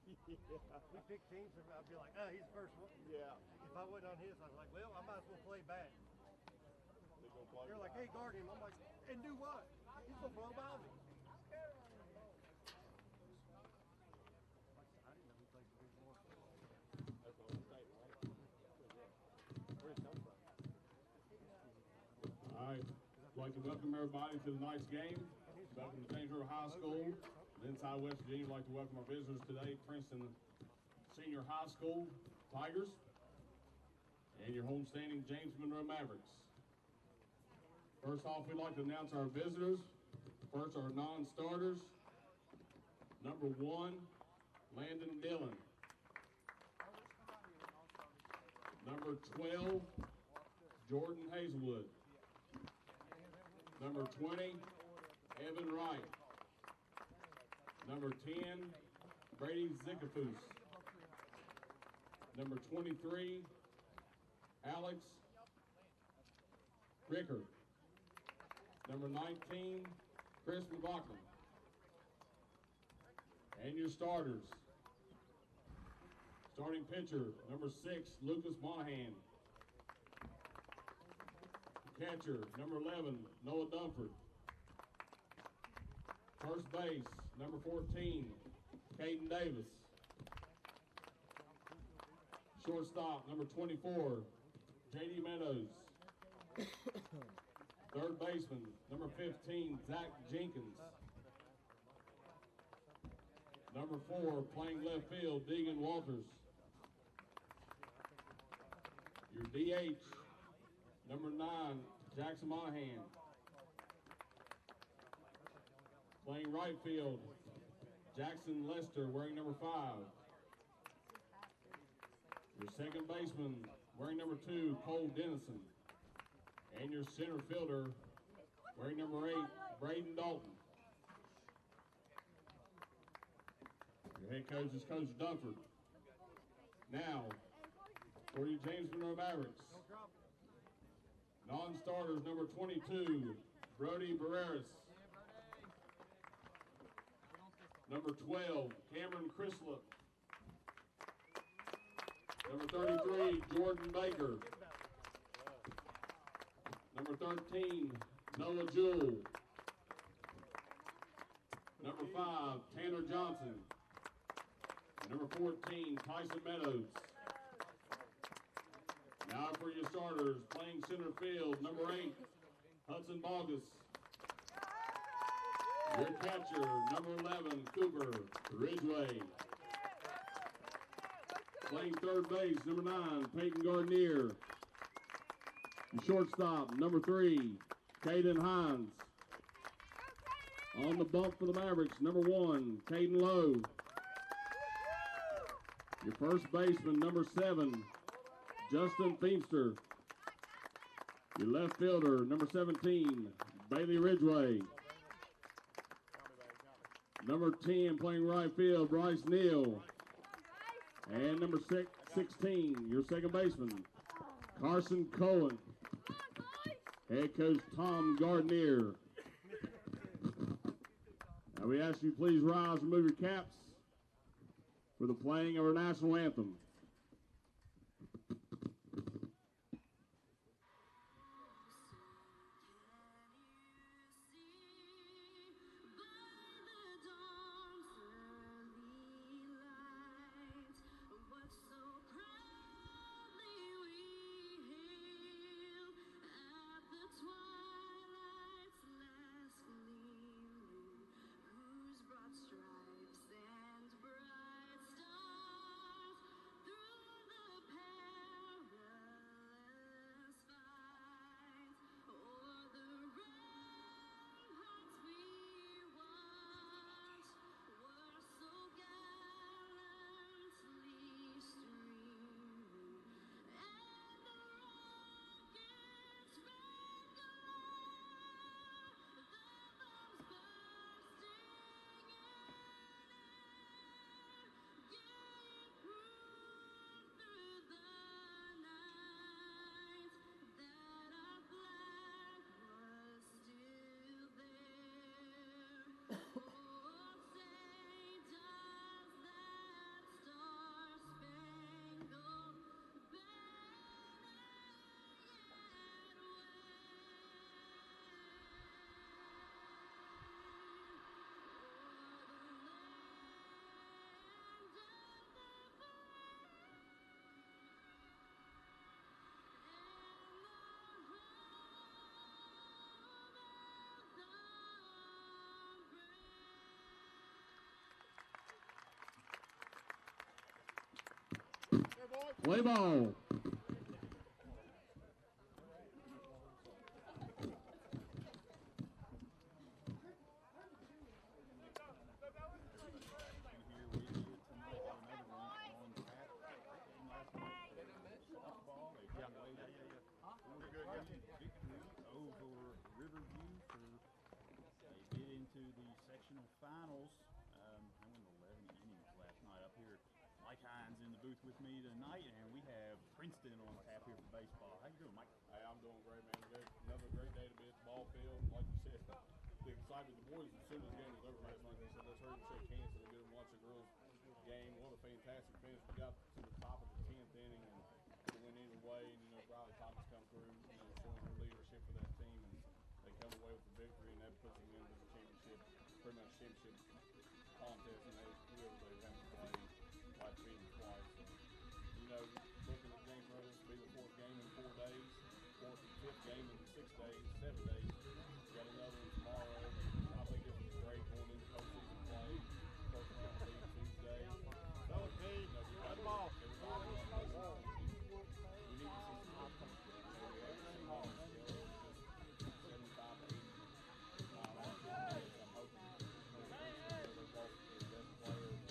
We pick teams, and I'd be like, oh, he's the first one. Yeah. If I wasn't on his, I was like, well, I might as well play back. They're gonna play. They're like, hey, guard him. I'm like, and do what? He's gonna blow by me. I didn't know he played Division One football. That's the whole state, right? Where'd it come from? All right. I'd like to welcome everybody to tonight's game. Welcome to James River High School. Inside West Virginia, I'd like to welcome our visitors today, Princeton Senior High School Tigers, and your homestanding James Monroe Mavericks. First off, we'd like to announce our visitors. First, our non-starters. Number 1, Landon Dillon. Number 12, Jordan Hazelwood. Number 20, Evan Wright. Number 10, Brady Zickafoos. Number 23, Alex Ricker. Number 19, Chris McLaughlin. And your starters. Starting pitcher, number 6, Lucas Monahan. Catcher, number 11, Noah Dunford. First base, number 14, Caden Davis. Shortstop, number 24, J.D. Meadows. Third baseman, number 15, Zach Jenkins. Number 4, playing left field, Deegan Walters. Your DH, number 9, Jackson Monahan. Playing right field, Jackson Lester, wearing number 5. Your second baseman, wearing number 2, Cole Dennison. And your center fielder, wearing number 8, Braden Dalton. Your head coach is Coach Dunford. Now, for you James Monroe Mavericks, non-starters, number 22, Brody Barreras. Number 12, Cameron Crislip. Number 33, Jordan Baker. Number 13, Noah Jewell. Number 5, Tanner Johnson. And number 14, Tyson Meadows. Now for your starters, playing center field, number 8, Hudson Bogus. Your catcher, number 11, Cooper Ridgway. Playing third base, number 9, Peyton Gardner. Your shortstop, number 3, Caden Hines. On the bump for the Mavericks, number 1, Caden Lowe. Your first baseman, number 7, Justin Feemster. Your left fielder, number 17, Bailey Ridgway. Number 10, playing right field, Bryce Neal. And number 16, your second baseman, Carson Cohen. Head coach Tom Gardner. Now we ask you please rise and move your caps for the playing of our national anthem. Stripes and bright stars Play ball. Finals. I won 11 innings last night up here. Mike Hines in the booth with me tonight, and we have Princeton on tap here for baseball. How you doing, Mike? Hey, I'm doing great, man. Another great day to be at the ball field. Like you said, the excitement, the boys, as soon as the game was over last night, they said, let's hurry and shake hands and get them watch the girls game. What a fantastic finish. We got to the top of the 10th inning and it went either way. And, Riley Thomas come through, showing her leadership for that team. And they come away with the victory, and that puts them into the championship, pretty much championship contest. And whoever they have to play, like beating twice. So, looking at James Monroe, this will be the 4th game in 4 days, 4th and 5th game in 6 days, 7 days. We got another one tomorrow. I think this is great going into postseason play. First round will be Tuesday. That was me. Red ball. We need to see some outcomes. We haven't seen on the scale. Just 75 to 80 mile an hour. I'm hoping they're both the best players.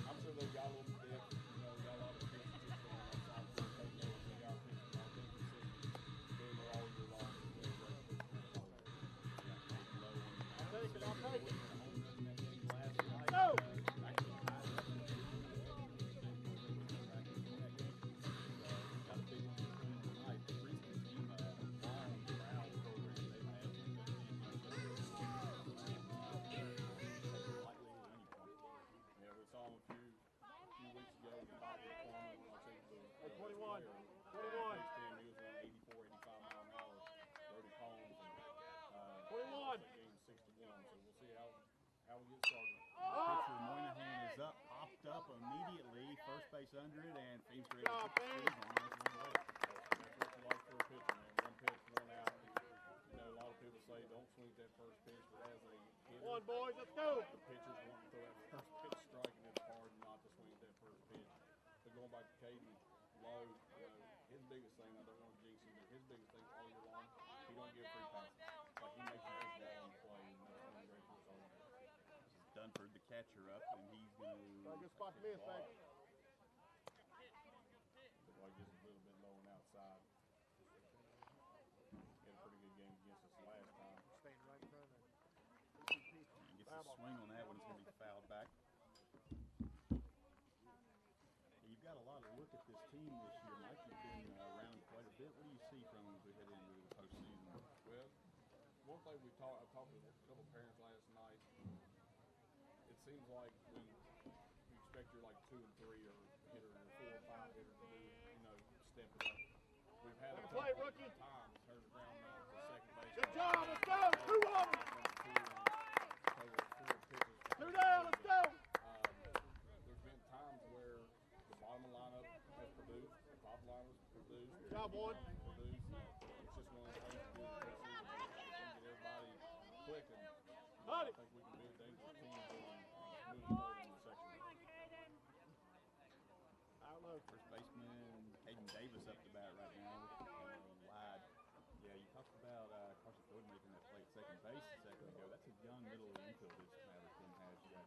I'm sure they've got a little bit, got a lot of consistency on that side. They got consistent doing it all year long. I'll take it. Go! How we get started. Pitcher Moynihan is up, popped up immediately, first base under it, and Fiends ready to put the on. That's what you like for a pitcher, man. One pitch, one out. A lot of people say don't swing that first pitch, but as a hitter, Come on, boys, let's go. The pitchers want to throw that first pitch striking it hard and not to swing at that first pitch. But going back to Caden Lowe, his biggest thing, I don't want to jinx him, but his biggest thing all year long, he don't give free passes. Like he makes you put ball on the play, and that's one of the great things all year. Dunford, the catcher, up, and he's going to. Good spot to miss, thanks. Look like just a little bit low and outside. He had a pretty good game against us last time. Staying right in front of him. And gets a swing on that one. It's going to be fouled back. You've got a lot of look at this team this year, Mike. You've been around quite a bit. What do you see from them as we head into the postseason? Well, one thing I talked to a couple of parents last night. It seems like when you expect your 2 and 3 or hitter or 4 or 5 hitter to do, step it up. We've had a play, couple rookie. of times turn the ground out to second base. Good job, let's go. 2 of them. 2 down, let's go. There's been times where the bottom of the lineup has produced, the top lineup has produced. Good job, boy. Produced. It's just one of the things to do in the postseason. Get everybody clicking. I think we can be a dangerous team moving forward in the section. I don't know. First baseman Caden Davis up to bat right now. Wide. Yeah, you talked about Carson Cohen making that play at second base a second ago. That's a young middle of the infield this Maverick team has. You got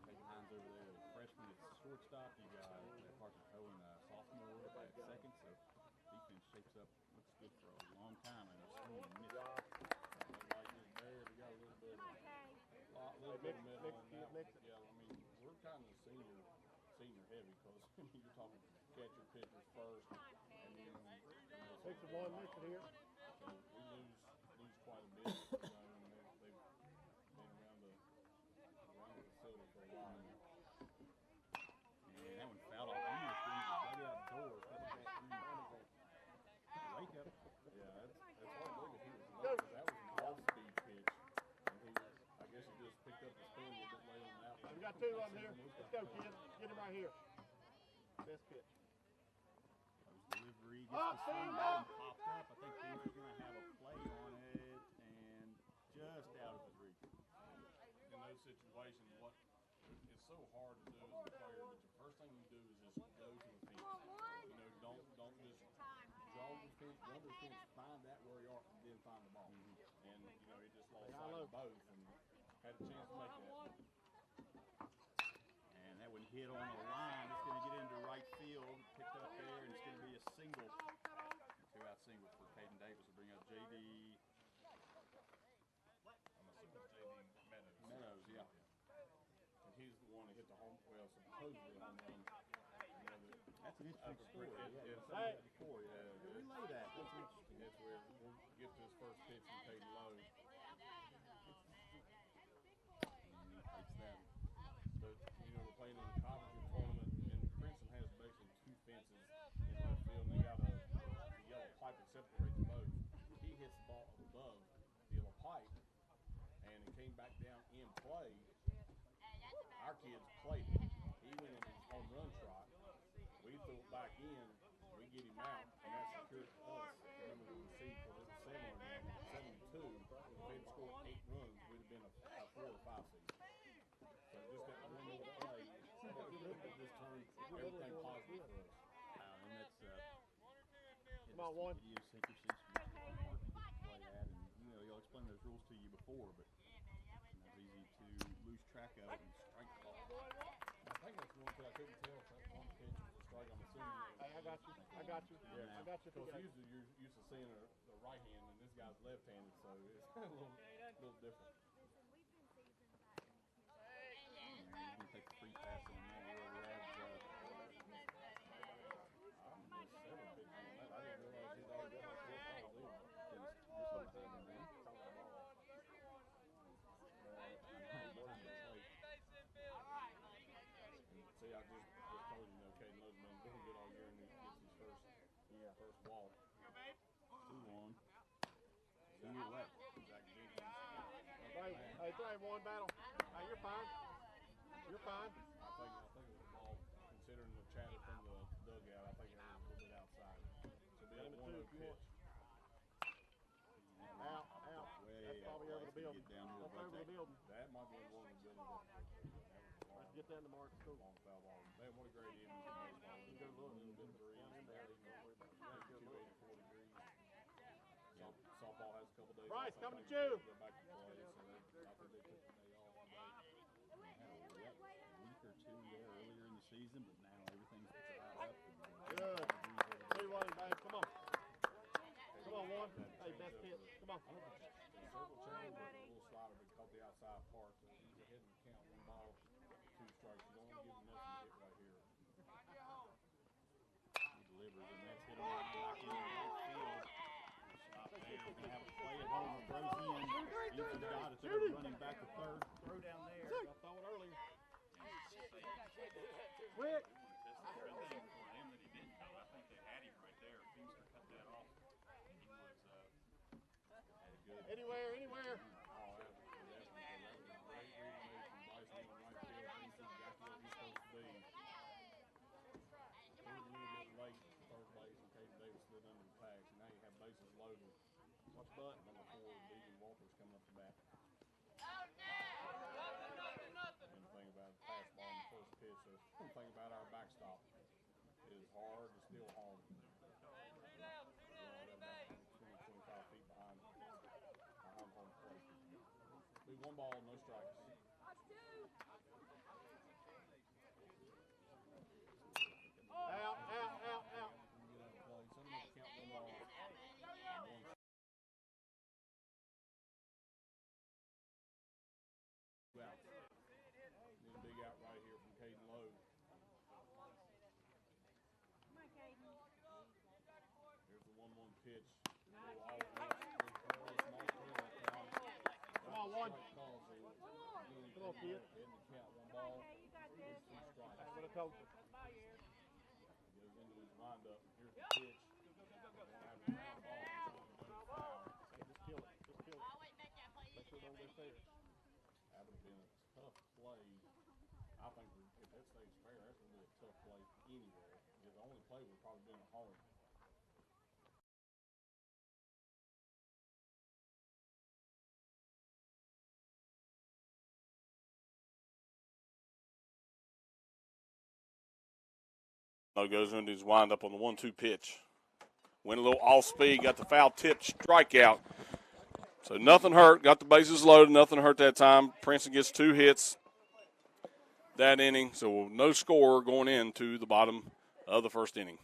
Caden Hines over there, the freshman at shortstop. You got Carson Cohen, sophomore at second. So defense shapes up, looks good for a long time. And a swing and miss. We got a little bit of middle in that one. Yeah, I mean, we're kind of senior heavy because you're talking catcher, pitchers first, and then 6 to 1, mix it here. So we lose quite a bit. They've been around the facility for a while. And that one fouled off almost into the dugout door. Wake up. Yeah, that's hard to look at. He was low because that was an off-speed pitch. And I guess he just picked up the spin a little bit later than that. We got 2 on here. Let's go, kid. Get him right here. Best pitch. Delivery gets the swing out and popped up. I think he's going to have a play on it and just out of his reach. In those situations, it's so hard to do as a player, but you both and had a chance to make that. And that one hit on the line. It's going to get into right field, picked up there, and it's going to be a single. Two-out single for Caden Davis will bring up J.D. Meadows, yeah. And he's the one that hit the home, well, supposedly home run. That's an interesting story. Hey. Before, relay that. That's interesting. That's where we'll get to his first pitch from Caden Lowe. And he takes that. But, they're playing in the Covington tournament, and Princeton has basically two fences in left field, and they got a yellow pipe that separates them both. He hits the ball above the yellow pipe, and it came back down in play. Our kids played it. He went in his home run trot. We threw it back in. We get him out, and that secured us. Remember the seed for the 72. If they'd scored 8 runs, we'd have been a 4 or 5 seed. So just that one little play, this turn everything positive for us. And that's Come on, one. idiosyncrasies from the market to play that, and y'all explained those rules to you before, but it's easy to lose track of and strike call. I think that's one thing I couldn't tell if that one pitch was a strike. I'm assuming. Hey, I got you. I got you. Yeah. I got you. Because usually you're used to seeing the right hand, and this guy's left-handed, so it's a little different. He's going to take the free pass on that. Will Rabs, I missed several pitches on that. I didn't realize he'd already got my 4 balls in. See, I just told you, Caden Lowe's been doing good all year, and he gets his first walk. 2-1. Senior left. Zach Jenkins. Hey, 3-1 battle. Hey, you're fine. You're fine. I think it was a ball, considering the chatter from the dugout. I think it was a little bit outside. So be a 1-0 pitch. Out. Way That's out. probably over the building. Get downhill. That's over the building. That might be one of the buildings. Let's get down to Mark School. Long foul ball. Man, what a great evening for baseball. You go look. A little bit breeze. Down in there. You don't worry about it. 284 degrees. Softball has a couple days. Bryce, off. coming I to think you. they go back to play, so I think they took the day off today. Had a wet week or two there earlier in the season, but now everything's dried up. Good. 3-1, babe. Come on. Come on, one. Hey, best pitch. Come on. The circle change, but a little slider, but caught the outside part. So he's ahead in the count. 1 ball, 2 strikes. You don't want to give him nothing to hit right here. He delivers, and that's hit on back in the right field. Stop there. We're going to have a play at home. Throws in. Houston's got it. They're running back to third. Throw down there. I thought it earlier. Quick. Anywhere. Oh, that was a great read from Bryce in the right field. He's exactly where he's supposed to be. He was a little bit late to third base, and Caden Davis slid under the tags. And now you have bases loaded. Watch butt. Number 4, Deegan Walters coming up the bat. And the thing about the fastball in the first pitch, so the thing about our backstop is hard to steal home. 20-25 feet behind home plate. Be 1 ball, no strikes. Out. Need a big out right here from Caden Lowe. Here's the 1-1 pitch. Come on, one. Come on, kid. In the count, 1 ball, 2 strikes. That's what I told you. Goes into his windup. Here's the pitch. Hey, just kill it. Make sure it don't go fair. That would have been a tough play. I think if that stays fair, that's going to be a tough play anywhere. The only play would probably been a home. Goes into his windup on the 1-2 pitch. Went a little off speed, got the foul tip strikeout. So nothing hurt. Got the bases loaded. Nothing hurt that time. Princeton gets 2 hits that inning. So no score going into the bottom of the first inning.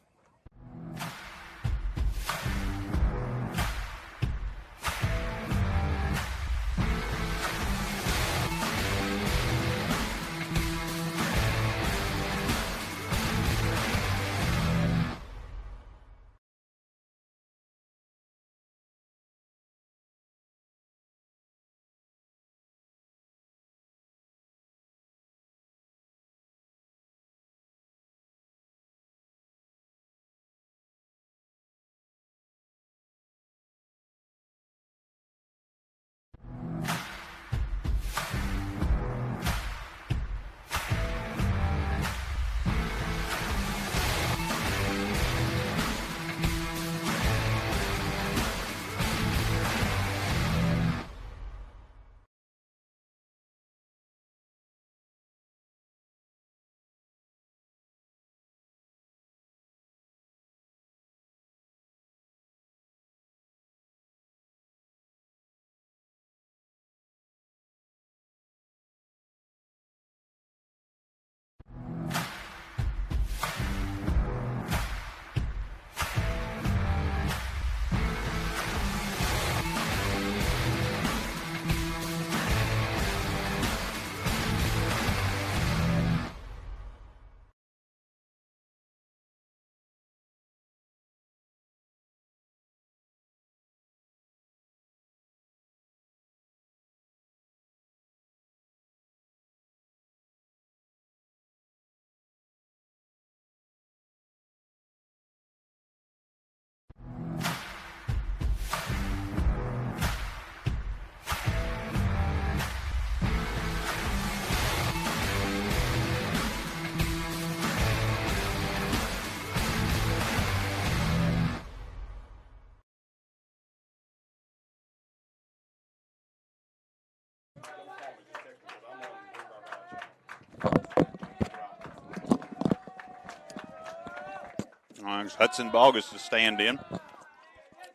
Hudson Bogus to stand in.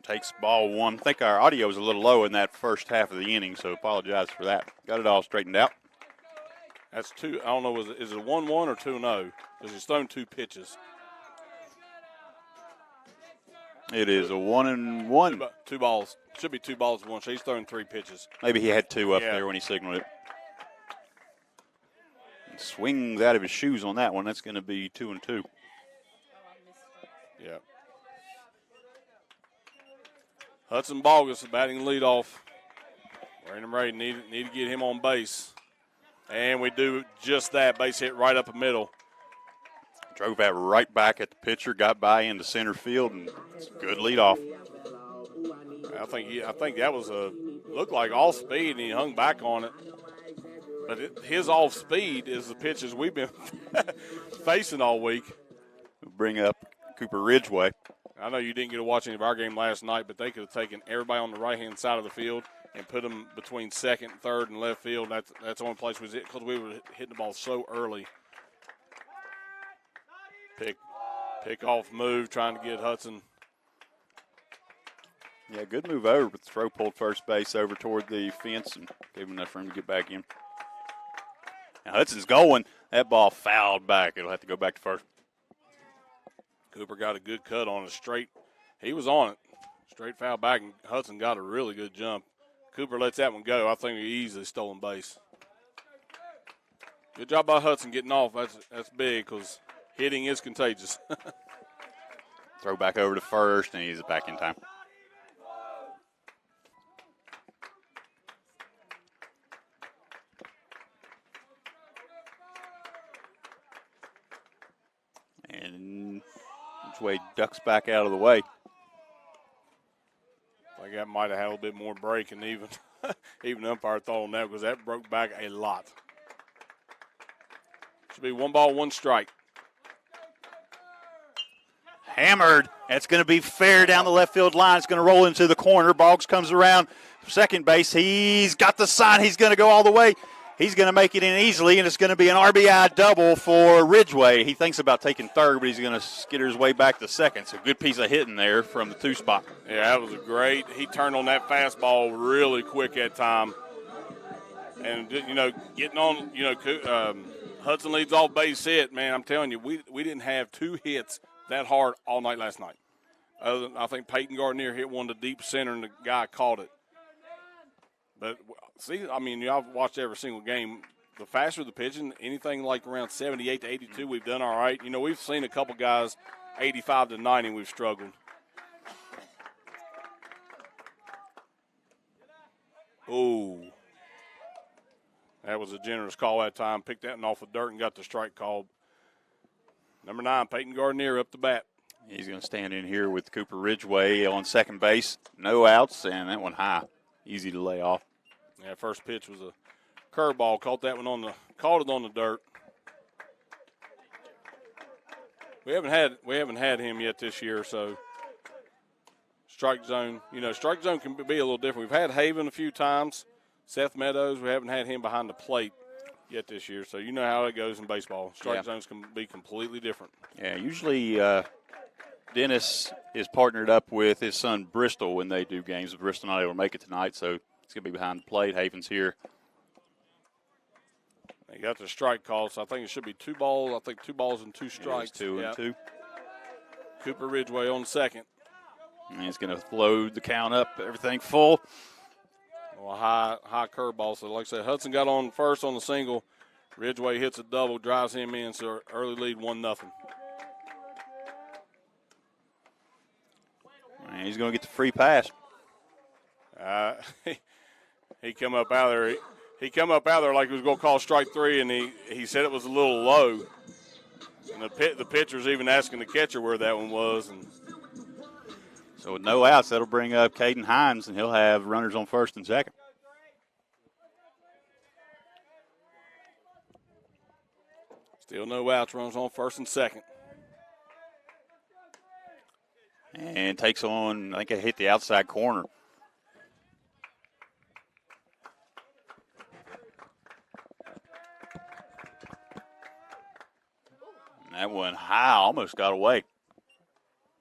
Takes ball 1. I think our audio was a little low in that first half of the inning, so apologize for that. Got it all straightened out. That's 2. I don't know, is it 1-1 or 2-0? Because he's thrown 2 pitches. It is a 1-1. 2 balls. Should be 2 balls, 1. So he's thrown 3 pitches. Maybe he had 2 up there when he signaled it. Swings out of his shoes on that one. That's going to be 2-2. Yeah. Hudson Bogus batting leadoff. Brandon Ray need to get him on base. And we do just that. Base hit right up the middle. Drove that right back at the pitcher, got by into center field, and it's a good leadoff. I think that was looked like off speed, and he hung back on it. But his off speed is the pitches we've been facing all week. We'll bring up Cooper Ridgeway. I know you didn't get to watch any of our game last night, but they could have taken everybody on the right-hand side of the field and put them between second, third, and left field. That's the only place was it because we were hitting the ball so early. Pick off move, trying to get Hudson. Yeah, good move over, but the throw pulled first base over toward the fence and gave him enough room to get back in. Now Hudson's going. That ball fouled back. It'll have to go back to first. Cooper got a good cut on it straight. He was on it. Straight foul back, and Hudson got a really good jump. Cooper lets that one go. I think he easily stolen base. Good job by Hudson getting off. That's big because hitting is contagious. Throw back over to first, and he's back in time. And Ridgeway ducks back out of the way. Like that might have had a little bit more break, and even the umpire thought on that because that broke back a lot. Should be 1 ball, 1 strike. Hammered. That's going to be fair down the left field line. It's going to roll into the corner. Boggs comes around second base. He's got the sign. He's going to go all the way. He's going to make it in easily, and it's going to be an RBI double for Ridgeway. He thinks about taking third, but he's going to skitter his way back to second. So good piece of hitting there from the 2 spot. Yeah, that was a great. He turned on that fastball really quick that time. And, getting on, Hudson leads off base hit. Man, I'm telling you, we didn't have 2 hits that hard all night last night. Other than, I think Peyton Gardner hit one to deep center, and the guy caught it. But, see, I mean, I've watched every single game. The faster the pitching, anything like around 78 to 82, we've done all right. We've seen a couple guys 85 to 90, we've struggled. Ooh. That was a generous call that time. Picked that one off the dirt and got the strike called. Number 9, Peyton Gardner up the bat. He's going to stand in here with Cooper Ridgeway on second base. No outs, and that one high. Easy to lay off. Yeah, first pitch was a curveball. Caught that one caught it on the dirt. We haven't had him yet this year, so strike zone. Strike zone can be a little different. We've had Haven a few times. Seth Meadows, we haven't had him behind the plate yet this year, so you know how it goes in baseball. Strike zones can be completely different. Yeah, usually Dennis is partnered up with his son Bristol when they do games. Bristol not able to make it tonight, so it's going to be behind the plate. Haven's here. They got the strike call, so I think it should be 2 balls. I think 2 balls and 2 strikes. 2 and 2. Cooper Ridgeway on second. And he's going to load the count up, everything full. Well, high curveball. So, like I said, Hudson got on first on the single. Ridgeway hits a double, drives him in, so early lead 1-0. And he's going to get the free pass. He come up out there. He come up out there like he was going to call strike 3, and he said it was a little low. And the pitcher's even asking the catcher where that one was. And so with no outs, that'll bring up Caden Hines, and he'll have runners on first and second. Still no outs, runners on first and second. And takes on, I think it hit the outside corner. And that one high, almost got away.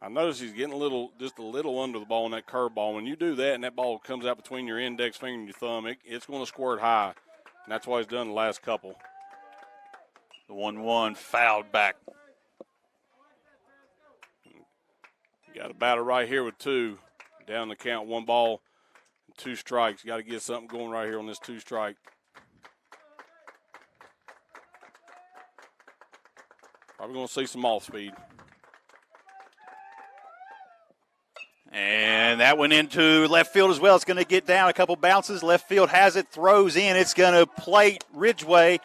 I noticed he's getting just a little under the ball on that curveball. When you do that and that ball comes out between your index finger and your thumb, it's going to squirt high. And that's why he's done the last couple. The 1-1 fouled back. You got a batter right here with 2. Down the count, 1 ball, 2 strikes. You got to get something going right here on this 2 strike. Probably going to see some off speed. And that went into left field as well. It's going to get down a couple bounces. Left field has it, throws in. It's going to plate Ridgeway.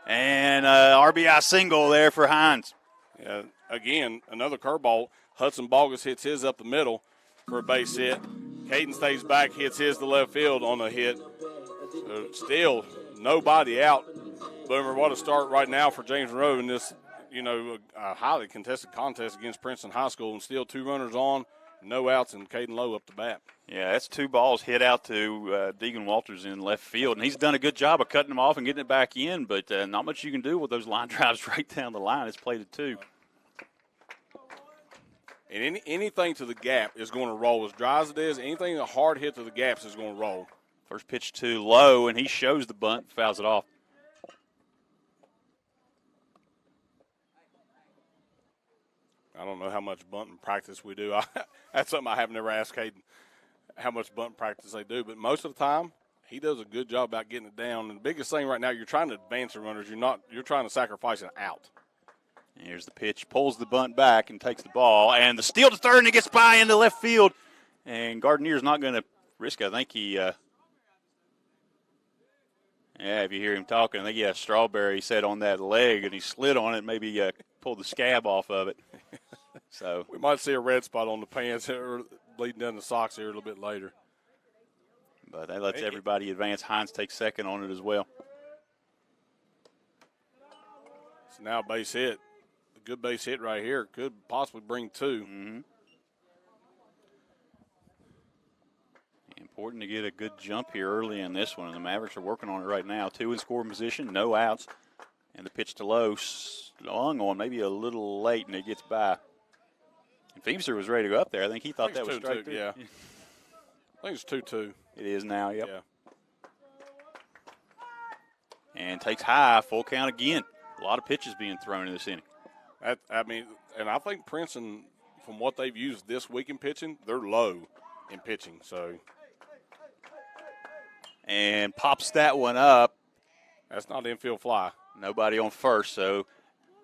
And RBI single there for Hines. Yeah, again, another curveball. Hudson Bogus hits his up the middle for a base hit. Caden stays back, hits his to left field on a hit. So still nobody out. Boomer, what a start right now for James Monroe in this, a highly contested contest against Princeton High School. And still 2 runners on, no outs, and Caden Lowe up the bat. Yeah, that's 2 balls hit out to Deegan Walters in left field. And he's done a good job of cutting them off and getting it back in, but not much you can do with those line drives right down the line. It's played at 2. And anything to the gap is going to roll. As dry as it is, anything a hard hit to the gaps is going to roll. First pitch to Lowe, and he shows the bunt, fouls it off. I don't know how much bunting practice we do. That's something I have never asked Caden, how much bunting practice they do. But most of the time, he does a good job about getting it down. And the biggest thing right now, you're trying to advance the runners. You're trying to sacrifice an out. Here's the pitch, pulls the bunt back and takes the ball. And the steal to third, and it gets by into left field. And Gardner's not going to risk it. I think he, if you hear him talking, I think he has Strawberry set on that leg, and he slid on it, maybe pulled the scab off of it. So we might see a red spot on the pants bleeding down the socks here a little bit later. But that lets everybody advance. Hines takes second on it as well. It's now a base hit. A good base hit right here. Could possibly bring 2. Mm-hmm. And Important to get a good jump here early in this one, and the Mavericks are working on it right now. 2 in scoring position, no outs, and the pitch to low slung on maybe a little late, and it gets by. And Feemster was ready to go up there. I think he thought that was strike 2-2, three. yeah. I think it's 2-2. It is now, yep. Yeah. And takes high, full count again. A lot of pitches being thrown in this inning. And I think Princeton, from what they've used this week in pitching, they're low in pitching. So. And pops that one up. That's not infield fly. Nobody on first, so.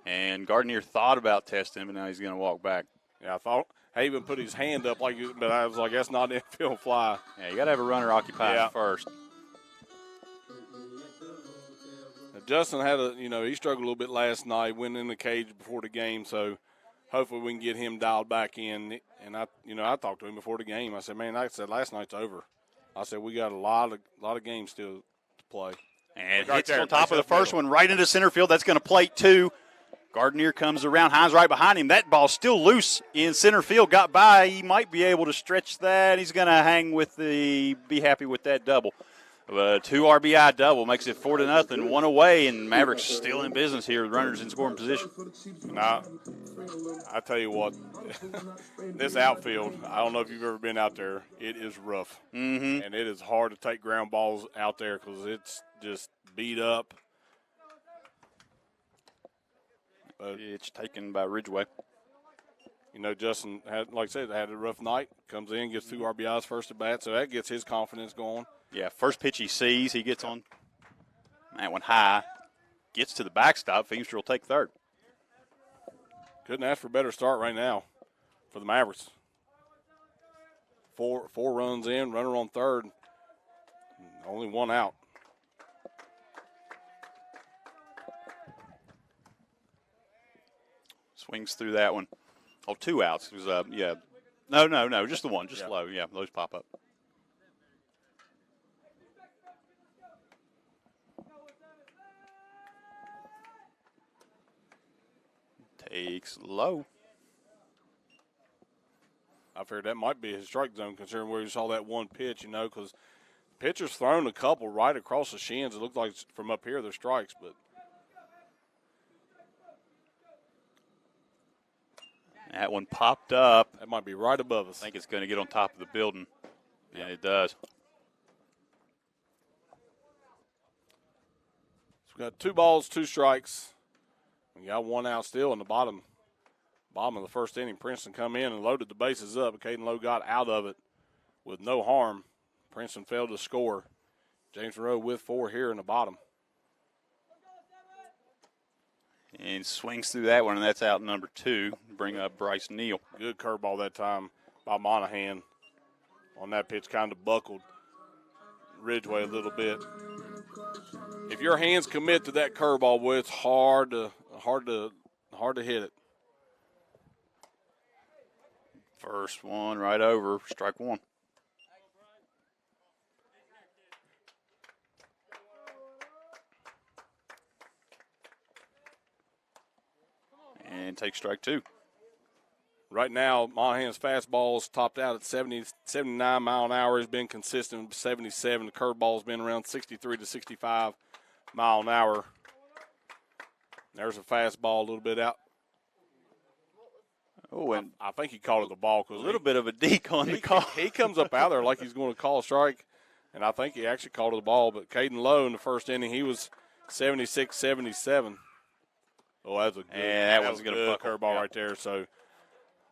And Gardner thought about testing, but now he's going to walk back. Yeah, I thought Haven put his hand up, but I was like, that's not an infield fly. Yeah, you got to have a runner occupied first. Now, Justin had he struggled a little bit last night, went in the cage before the game, so hopefully we can get him dialed back in. And I talked to him before the game. I said, man, like I said, last night's over. I said, we got a lot of games still to play. And right hits there, on top of the first middle. one, right into center field. That's going to plate 2. Gardner comes around. Hines right behind him. That ball's still loose in center field. Got by. He might be able to stretch that. He's going to hang with be happy with that double. 2 RBI double makes it 4-0. 1 away, and Mavericks still in business here with runners in scoring position. Now, I tell you what, this outfield, I don't know if you've ever been out there, it is rough. Mm-hmm. And it is hard to take ground balls out there because it's just beat up. It's taken by Ridgeway. Justin had, like I said, had a rough night. Comes in, gets 2 RBIs first at bat, so that gets his confidence going. Yeah, first pitch he sees, he gets on that one high, gets to the backstop. Feemster will take third. Couldn't ask for a better start right now for the Mavericks. Four runs in, runner on third, only 1 out. Swings through that one. Oh, 2 outs. It was, yeah. No, just the one, just low. Yeah, those pop up. Takes low. I figured that might be his strike zone considering where you saw that one pitch, because pitcher's thrown a couple right across the shins. It looked like from up here they're strikes, but. That one popped up. That might be right above us. I think it's going to get on top of the building, and it does. So we got 2 balls, 2 strikes. We got 1 out still in the bottom of the first inning. Princeton come in and loaded the bases up. Caden Lowe got out of it with no harm. Princeton failed to score. James Monroe with 4 here in the bottom. And swings through that one, and that's out number 2. Bring up Bryce Neal. Good curveball that time by Monahan. On that pitch, kind of buckled Ridgeway a little bit. If your hands commit to that curveball, boy, it's hard to hit it. First one right over, strike 1. And take strike 2. Right now, Monahan's fastball's topped out at 79 mile an hour. Has been consistent with 77. The curveball's been around 63 to 65 mile an hour. There's a fastball a little bit out. Oh, and I think he called it the ball. a little bit of a deke on the call. He comes up out there like he's going to call a strike, and I think he actually called it the ball. But Caden Lowe in the first inning, he was 76-77. Oh, that's a good, that one's going to good curveball right there. So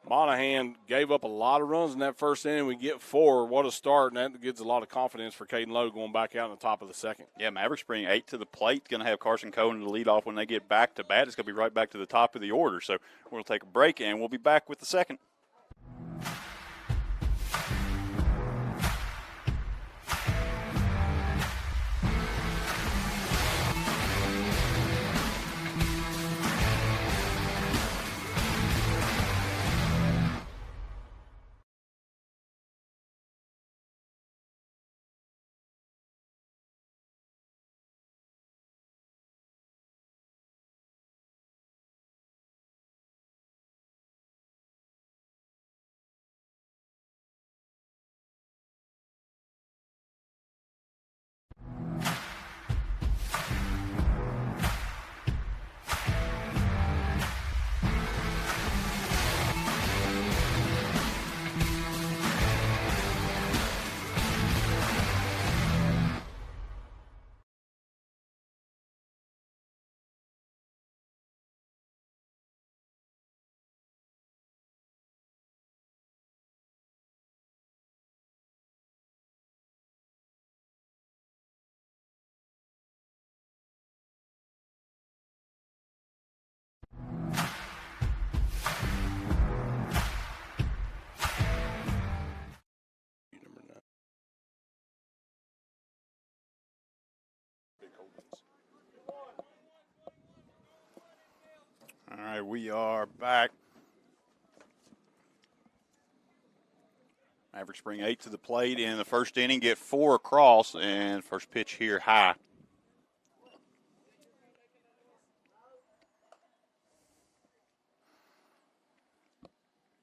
Monahan gave up a lot of runs in that first inning. We get 4. What a start, and that gives a lot of confidence for Caden Lowe going back out in the top of the second. Yeah, Mavericks bring 8 to the plate. Going to have Carson Cohen to lead off when they get back to bat. It's going to be right back to the top of the order. So we'll take a break, and we'll be back with the second. All right, we are back. Mavericks bring 8 to the plate in the first inning, get 4 across, and first pitch here high.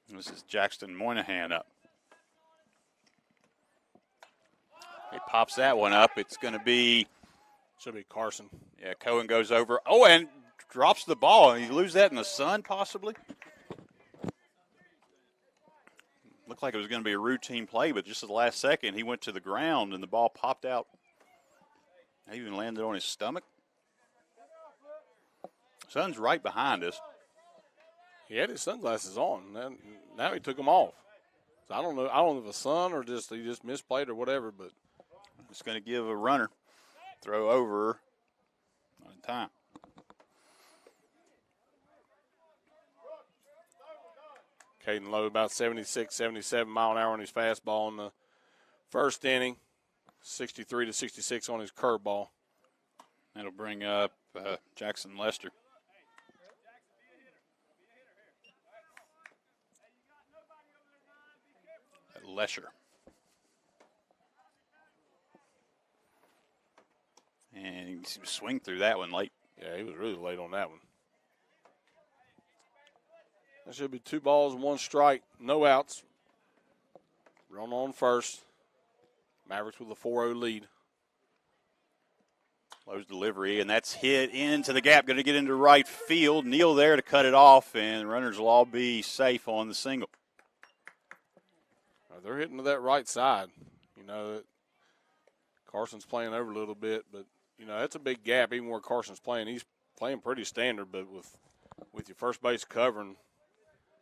This is Jackson Moynihan up. He pops that one up. It's going to be, Should be Carson. yeah, Cohen goes over. Oh, and drops the ball. And you lose that in the sun, possibly? Looked like it was going to be a routine play, but just at the last second, he went to the ground and the ball popped out. He even landed on his stomach. Sun's right behind us. He had his sunglasses on. Now he took them off. So I don't know. I don't know if it's sun or just he just misplayed or whatever. But It's going to give a runner throw over on time. Caden Lowe about 76, 77 mile an hour on his fastball in the first inning. 63 to 66 on his curveball. That'll bring up Jackson Lester. Lesher. And you can see him swing through that one late. Yeah, he was really late on that one. That should be 2 balls, 1 strike, no outs. Run on first. Mavericks with a 4-0 lead. Lowe's delivery, and that's hit into the gap. Going to get into right field. Neal there to cut it off, and the runners will all be safe on the single. They're hitting to that right side. You know, Carson's playing over a little bit, but, you know, that's a big gap even where Carson's playing. He's playing pretty standard, but with your first base covering,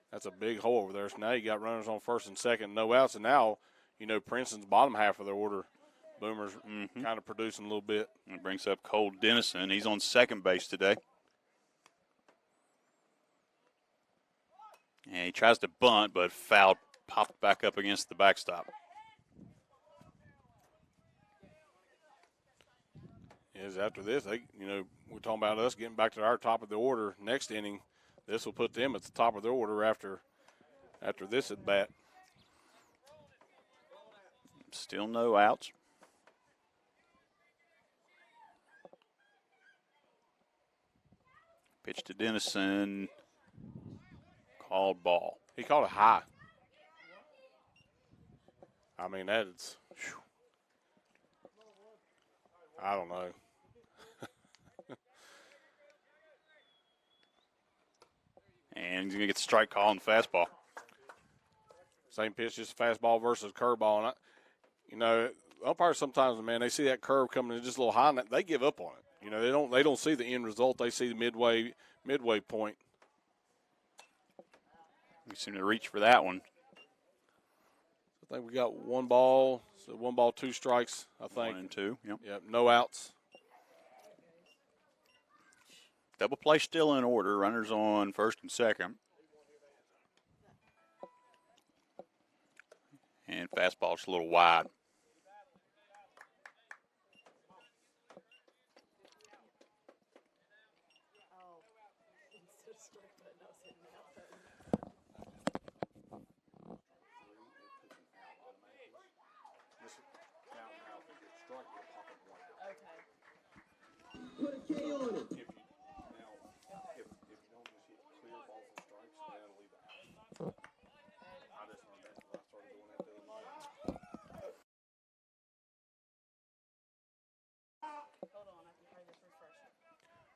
that's a big hole over there. So now you got runners on first and second, no outs, and now, you know, Princeton's bottom half of their order, Boomer's kind of producing a little bit. It brings up Cole Dennison. He's on second base today. And he tries to bunt, but fouled, popped back up against the backstop. Is after this, we're talking about us getting back to our top of the order next inning. This will put them at the top of their order after this at bat. Still no outs. Pitch to Dennison. Called ball. He called it high. I mean, that is, whew. I don't know. And he's going to get the strike call on the fastball. Same pitch, just fastball versus curveball. And umpires sometimes, man, they see that curve coming in just a little high, and they give up on it. You know, they don't see the end result. They see the midway point. We seem to reach for that one. I think we got 1 ball, so 1 ball, 2 strikes, I think. 1 and 2, yep. Yep, no outs. Double play still in order. Runners on first and second. And fastball just a little wide.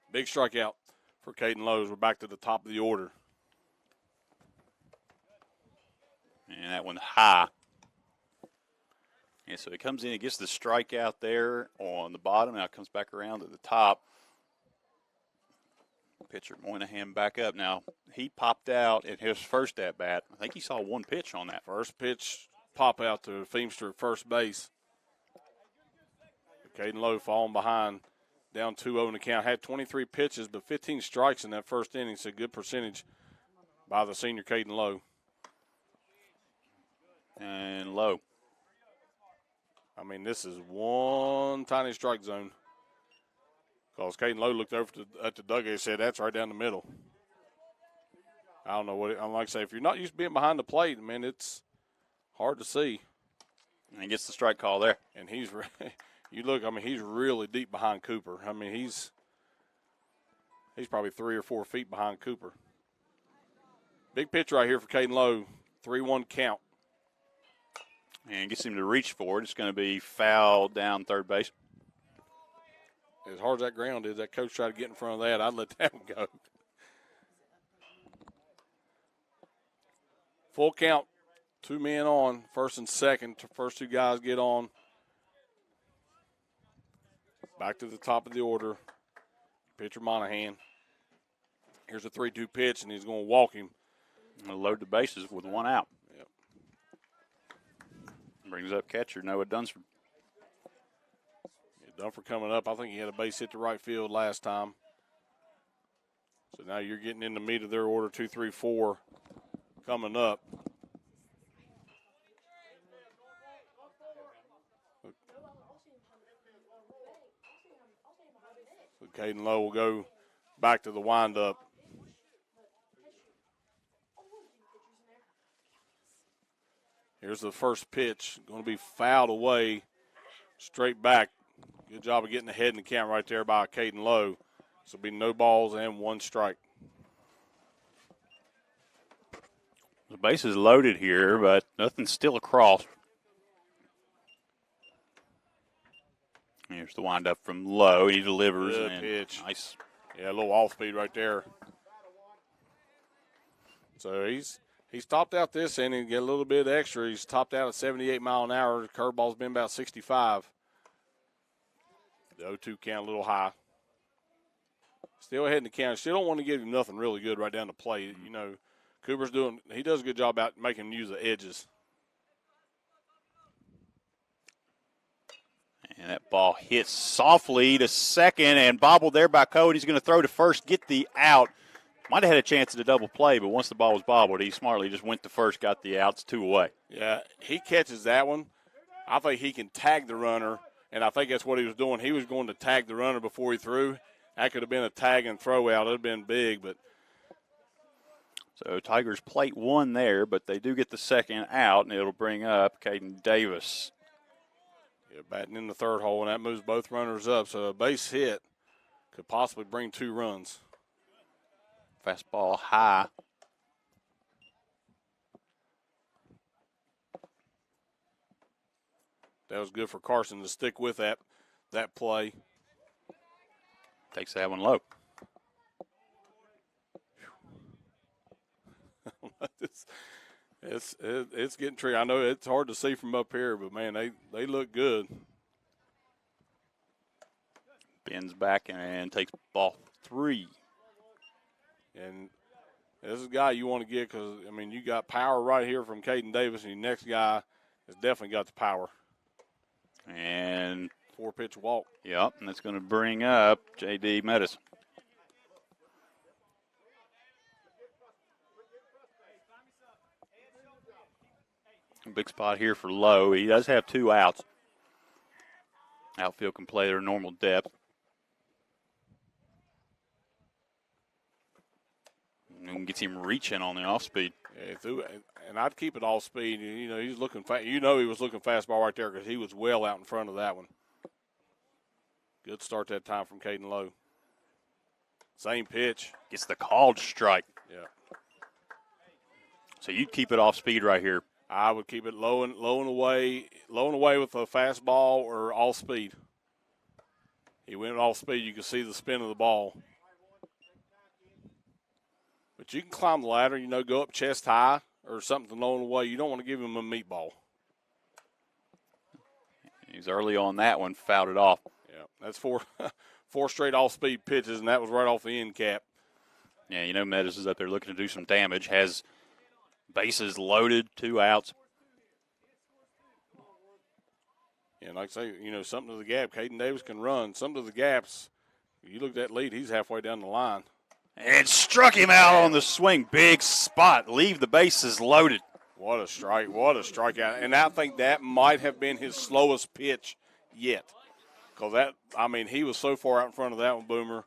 Big strikeout for Caden Lowe's. We're back to the top of the order. And that one high. And so he comes in, he gets the strikeout there on the bottom. Now it comes back around to the top. Pitcher Moynihan back up. Now, he popped out in his first at-bat. I think he saw 1 pitch on that. First pitch, pop out to Feemster at first base. Caden Lowe falling behind, down 2-0 in the count. Had 23 pitches, but 15 strikes in that first inning. So good percentage by the senior Caden Lowe. And Lowe. I mean, this is one tiny strike zone. Because Caden Lowe looked over at the dugout and said, that's right down the middle. I don't know what. Like I say, if you're not used to being behind the plate, man, it's hard to see. And he gets the strike call there. And he's, you look, I mean, he's really deep behind Cooper. I mean, he's probably 3 or 4 feet behind Cooper. Big pitch right here for Caden Lowe. 3-1 count. And gets him to reach for it. It's going to be foul down third base. As hard as that ground is, that coach tried to get in front of that. I'd let that one go. Full count. 2 men on. First and second. First 2 guys get on. Back to the top of the order. Pitcher Monahan. Here's a 3-2 pitch, and he's going to walk him. And load the bases with 1 out. Yep. Brings up catcher Noah Dunsford. Yeah, Dunford coming up. I think he had a base hit to right field last time. So now you're getting in the meat of their order, 2, 3, 4 coming up. So Caden Lowe will go back to the windup. Here's the first pitch. Going to be fouled away, straight back. Good job of getting ahead in the count right there by Caden Lowe. So it'll be no balls and 1 strike. The base is loaded here, but nothing's still across. Here's the windup from Lowe. He delivers. Good and pitch. Nice. Yeah, a little off speed right there. So he's topped out this inning, get a little bit extra. He's topped out at 78 mile an hour. The curveball's been about 65. The 0-2 count a little high. Still ahead in the count. Still don't want to give him nothing really good right down the plate. You know, Cooper's he does a good job out making him use the edges. And that ball hits softly to second and bobbled there by Code. He's going to throw to first, get the out. Might have had a chance at a double play, but once the ball was bobbled, he smartly just went to first, got the outs, 2 away. Yeah, he catches that one. I think he can tag the runner, and I think that's what he was doing. He was going to tag the runner before he threw. That could have been a tag and throw out. It would have been big, but. So Tigers plate 1 there, but they do get the second out, and it'll bring up Caden Davis. Yeah, batting in the third hole, and that moves both runners up. So a base hit could possibly bring 2 runs. Fastball high. That was good for Carson to stick with that play. Takes that one low. It's getting tricky. I know it's hard to see from up here, but, man, they look good. Bends back and takes ball 3. And this is a guy you want to get because, I mean, you got power right here from Caden Davis, and your next guy has definitely got the power. And 4-pitch walk. Yep, and that's going to bring up J.D. Metis. Big spot here for Lowe. He does have 2 outs. Outfield can play their normal depth. And gets him reaching on the off speed. Yeah, and I'd keep it off speed. You know, he's looking. He was looking fastball right there because he was well out in front of that one. Good start that time from Caden Lowe. Same pitch. Gets the called strike. Yeah. So you'd keep it off speed right here. I would keep it low and away with a fastball or off speed. He went off speed. You can see the spin of the ball. But you can climb the ladder, you know, go up chest high or something along the way. You don't want to give him a meatball. He's early on that one, fouled it off. Yeah, that's 4 straight off-speed pitches, and that was right off the end cap. Yeah, you know Metis is up there looking to do some damage. Has bases loaded, 2 outs. And like I say, you know, something to the gap. Caden Davis can run. Some to the gaps. You look at that lead, he's halfway down the line. And struck him out on the swing. Big spot. Leave the bases loaded. What a strike. What a strikeout. And I think that might have been his slowest pitch yet. Because he was so far out in front of that one, Boomer.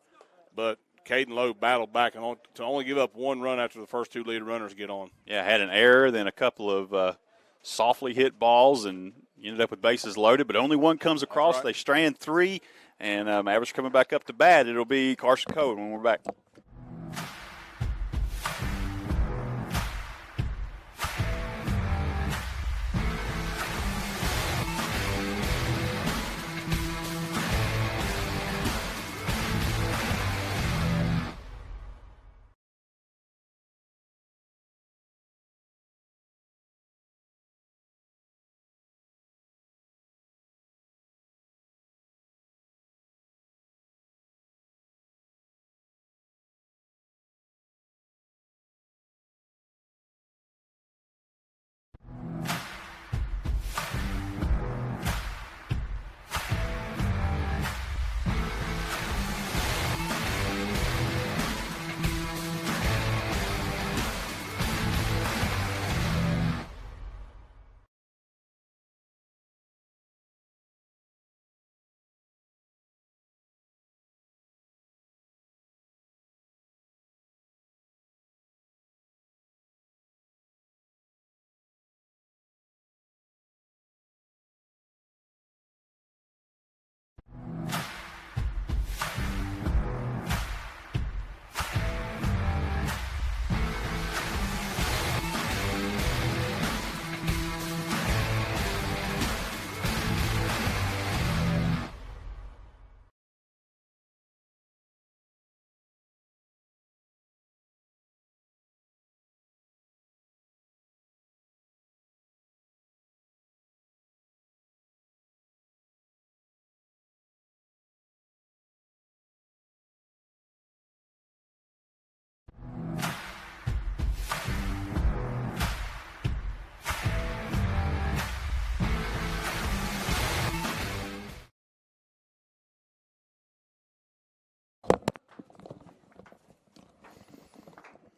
But Caden Lowe battled back and to only give up one run after the first two lead runners get on. Yeah, had an error, then a couple of softly hit balls, and you ended up with bases loaded, but only one comes across. Right. They strand three, and Mavericks coming back up to bat. It'll be Carson Cohen when we're back.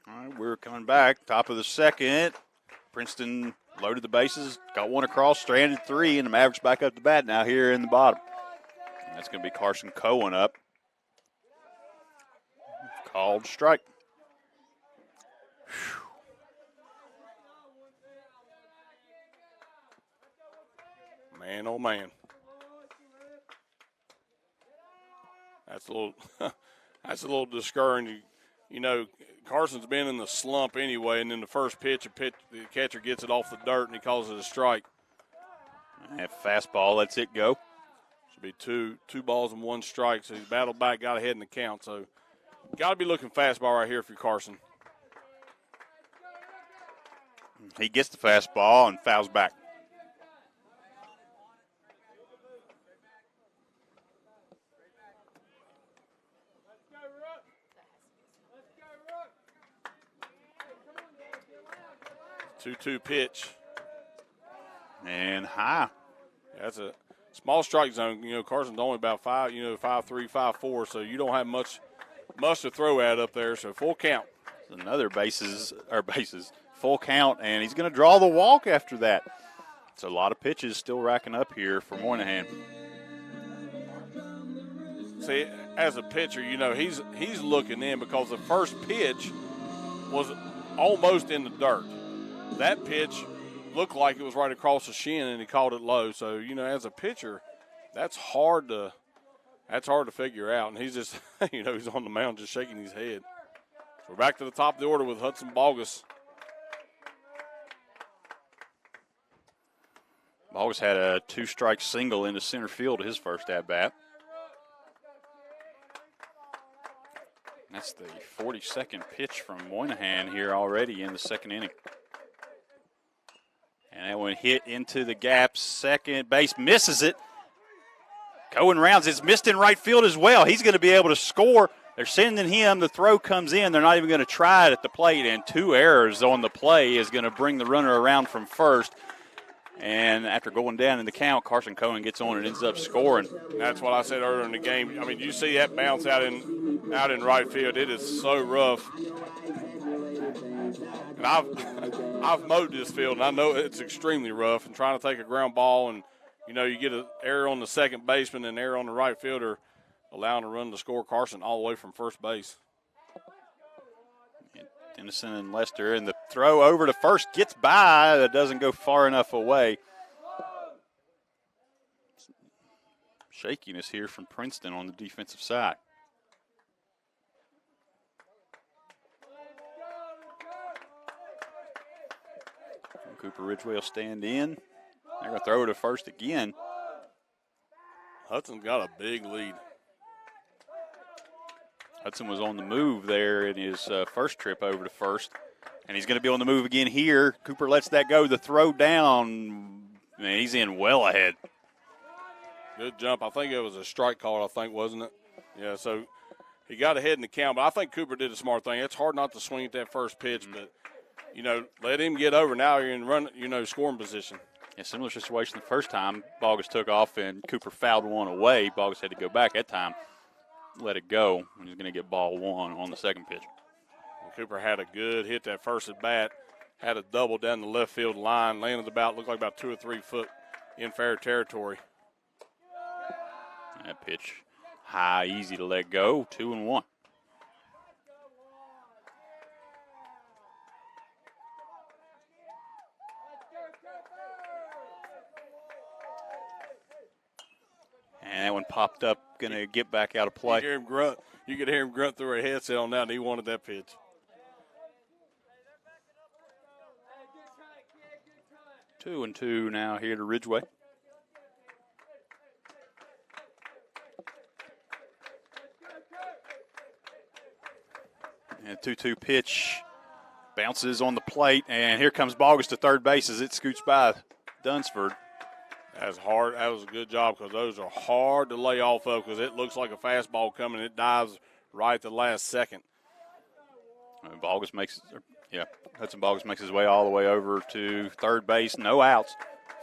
All right, we're coming back. Top of the second. Princeton loaded the bases, got one across, stranded three, and the Mavericks back up to bat now here in the bottom. And that's going to be Carson Cohen up. Called strike. Man, oh, man. That's a little that's a little discouraging. You know, Carson's been in the slump anyway, and then the first pitch, the catcher gets it off the dirt, and he calls it a strike. And fastball lets it go. Should be two balls and one strike, so he's battled back, got ahead in the count. So got to be looking fastball right here if you're Carson. He gets the fastball and fouls back. Two pitch. And high. That's a small strike zone. You know, Carson's only about 5'3", 5'4", so you don't have much to throw at up there. So full count. Another full count, and he's going to draw the walk after that. It's a lot of pitches still racking up here for Moynihan. See, as a pitcher, you know, he's looking in because the first pitch was almost in the dirt. That pitch looked like it was right across the shin, and he called it low. So, you know, as a pitcher, that's hard to figure out. And he's just, you know, he's on the mound just shaking his head. So we're back to the top of the order with Hudson Bogus. Bogus had a two-strike single into center field his first at-bat. That's the 42nd pitch from Moynihan here already in the second inning. And that one hit into the gap. Second base misses it. Cohen rounds. It's missed in right field as well. He's going to be able to score. They're sending him. The throw comes in. They're not even going to try it at the plate. And two errors on the play is going to bring the runner around from first. And after going down in the count, Carson Cohen gets on and ends up scoring. That's what I said earlier in the game. I mean, you see that bounce out in right field. It is so rough. And I've mowed this field, and I know it's extremely rough. And trying to take a ground ball, and you know, you get an error on the second baseman and an error on the right fielder, allowing a run to score Carson all the way from first base. Dennison and Lester, and the throw over to first gets by. That doesn't go far enough away. Shakiness here from Princeton on the defensive side. Cooper Ridgeway will stand in. They're going to throw it to first again. Hudson's got a big lead. Hudson was on the move there in his first trip over to first, and he's going to be on the move again here. Cooper lets that go. The throw down, man, he's in well ahead. Good jump. I think it was a strike call, wasn't it? Yeah, so he got ahead in the count, but I think Cooper did a smart thing. It's hard not to swing at that first pitch, but, let him get over. Now you're in scoring position. Yeah, similar situation the first time. Bogus took off, and Cooper fouled one away. Bogus had to go back that time. Let it go. He's going to get ball one on the second pitch. And Cooper had a good hit that first at bat, had a double down the left field line, landed looked like about 2 or 3 foot in fair territory. That pitch high, easy to let go, 2-1. And that one popped up, going to get back out of play. You hear him grunt. You could hear him grunt through a headset on that, and he wanted that pitch. 2-2 now here to Ridgeway. And 2-2 pitch bounces on the plate, and here comes Bogus to third base as it scoots by Dunsford. That's hard. That was a good job because those are hard to lay off of because it looks like a fastball coming. It dives right at the last second. Hudson Bogus makes his way all the way over to third base. No outs,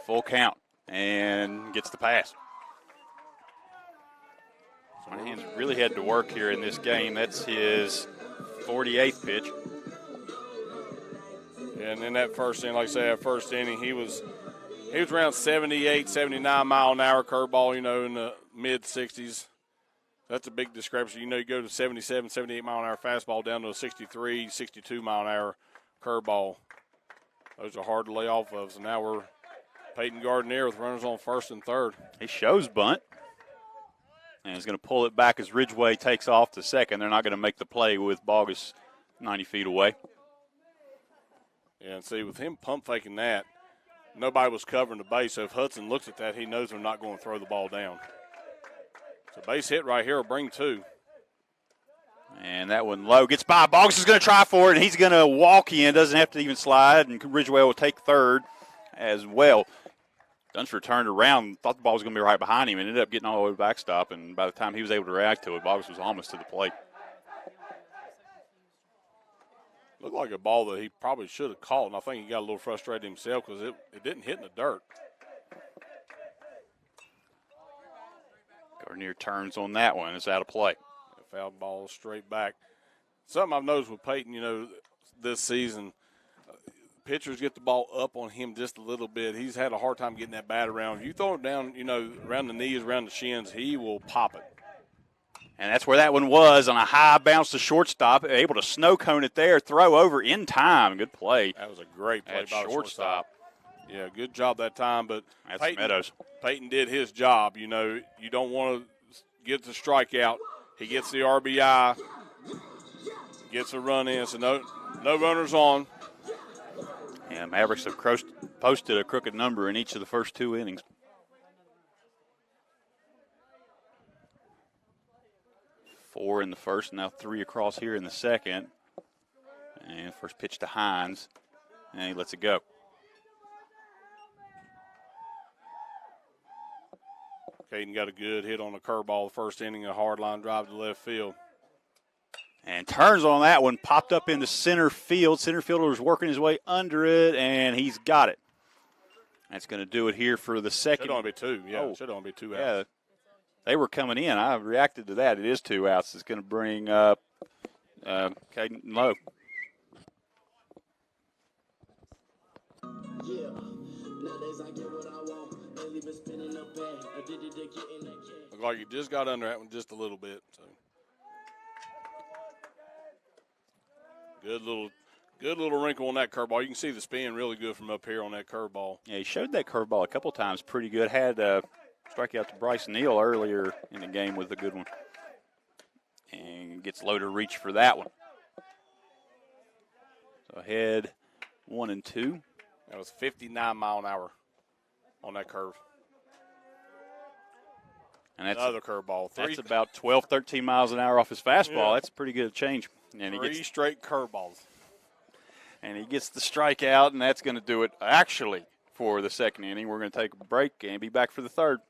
full count, and gets the pass. So Monahan's really had to work here in this game. That's his 48th pitch. And in that first inning, like I say, that first inning, he was around 78, 79 mile an hour curveball, in the mid 60s. That's a big discrepancy. You go to 77, 78 mile an hour fastball down to a 63, 62 mile an hour curveball. Those are hard to lay off of. So now we're Peyton Gardner with runners on first and third. He shows bunt. And he's going to pull it back as Ridgeway takes off to second. They're not going to make the play with Bogus 90 feet away. Yeah, and see, with him pump faking that, nobody was covering the base. So if Hudson looks at that, he knows they're not going to throw the ball down. So base hit right here will bring 2. And that one low gets by. Bogus is going to try for it, and he's going to walk in. Doesn't have to even slide, and Ridgeway will take third as well. Dunsford turned around, thought the ball was going to be right behind him, and ended up getting all the way to backstop. And by the time he was able to react to it, Bogus was almost to the plate. Looked like a ball that he probably should have caught, and I think he got a little frustrated himself because it didn't hit in the dirt. Gardner turns on that one. It's out of play. Foul ball straight back. Something I've noticed with Peyton, this season, pitchers get the ball up on him just a little bit. He's had a hard time getting that bat around. If you throw it down, around the knees, around the shins, he will pop it. And that's where that one was on a high bounce to shortstop. Able to snow cone it there, throw over in time. Good play. That was a great play by the shortstop. Yeah, good job that time. But that's Meadows. Peyton did his job. You don't want to get the strikeout. He gets the RBI, gets a run in, so no runners on. And Mavericks have posted a crooked number in each of the first 2 innings. Four in the first, now 3 across here in the second. And first pitch to Hines, and he lets it go. Caden got a good hit on a curveball the first inning, a hard line drive to left field. And turns on that one, popped up into center field. Center fielder was working his way under it, and he's got it. That's going to do it here for the second. Should only be 2, yeah. Should only be 2 outs. Yeah, they were coming in. I reacted to that. It is 2 outs. It's going to bring up Caden Lowe. Looked like you just got under that one just a little bit. So Good little wrinkle on that curveball. You can see the spin really good from up here on that curveball. Yeah, he showed that curveball a couple times pretty good. Had a strikeout to Bryce Neal earlier in the game with a good one. And gets low to reach for that one. So ahead 1-2. That was 59 mile an hour on that curve. And that's another curveball. That's about 12, 13 miles an hour off his fastball. Yeah. That's a pretty good change. And Three straight curveballs. And he gets the strikeout, and that's going to do it actually for the second inning. We're going to take a break and be back for the third.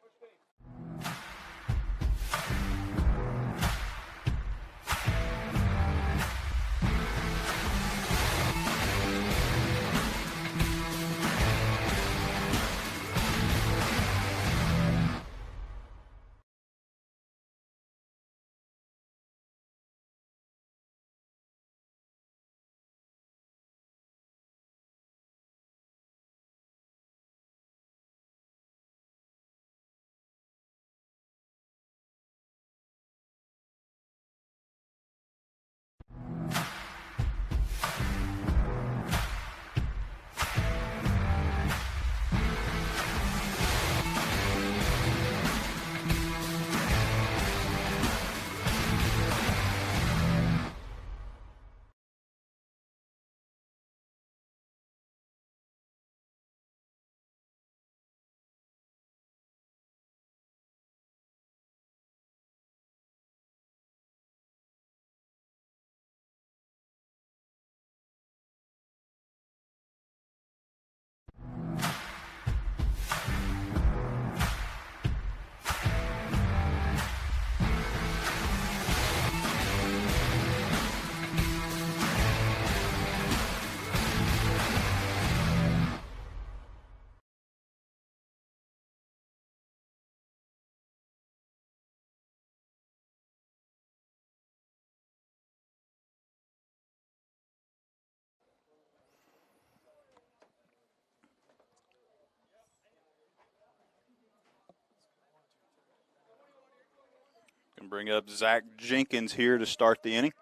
Going to bring up Zach Jenkins here to start the inning.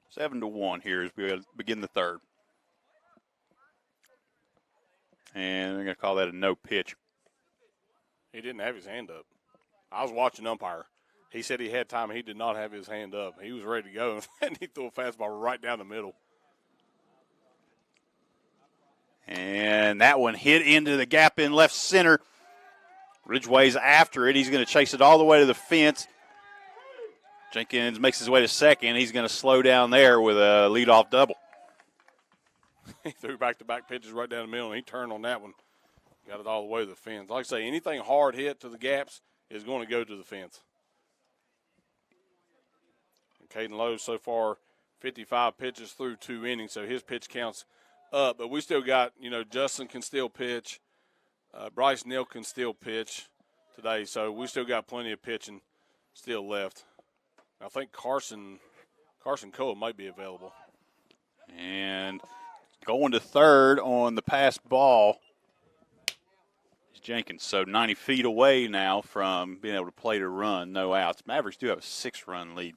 Seven to 1 here as we begin the third. And they're going to call that a no pitch. He didn't have his hand up. I was watching umpire. He said he had time. He did not have his hand up. He was ready to go, and he threw a fastball right down the middle. And that one hit into the gap in left center. Ridgway's after it. He's going to chase it all the way to the fence. Jenkins makes his way to second. He's going to slow down there with a leadoff double. He threw back-to-back pitches right down the middle, and he turned on that one. Got it all the way to the fence. Like I say, anything hard hit to the gaps is going to go to the fence. And Caden Lowe so far 55 pitches through 2 innings, so his pitch counts up. But we still got, Justin can still pitch. Bryce Neal can still pitch today, so we still got plenty of pitching still left. I think Carson Cole might be available. And going to third on the pass ball is Jenkins. So 90 feet away now from being able to play to run, no outs. Mavericks do have a 6-run lead.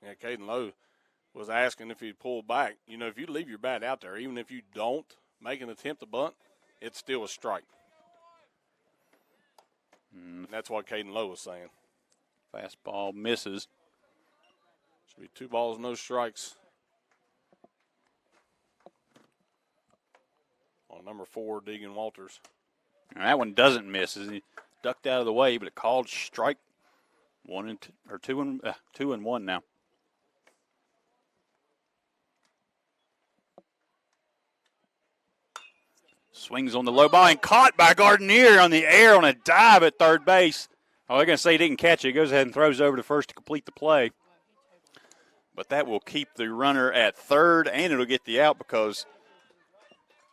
Yeah, Caden Lowe was asking if he'd pull back. If you leave your bat out there, even if you don't make an attempt to bunt, it's still a strike. And that's what Caden Lowe was saying. Fastball misses. Should be 2 balls, no strikes. On number 4, Deegan Walters. And that one doesn't miss. He ducked out of the way, but it called strike 1 and 2, or 2 and 1 now. Swings on the low ball and caught by Gardenier on the air on a dive at third base. Oh, they're going to say he didn't catch it. He goes ahead and throws over to first to complete the play. But that will keep the runner at third, and it'll get the out because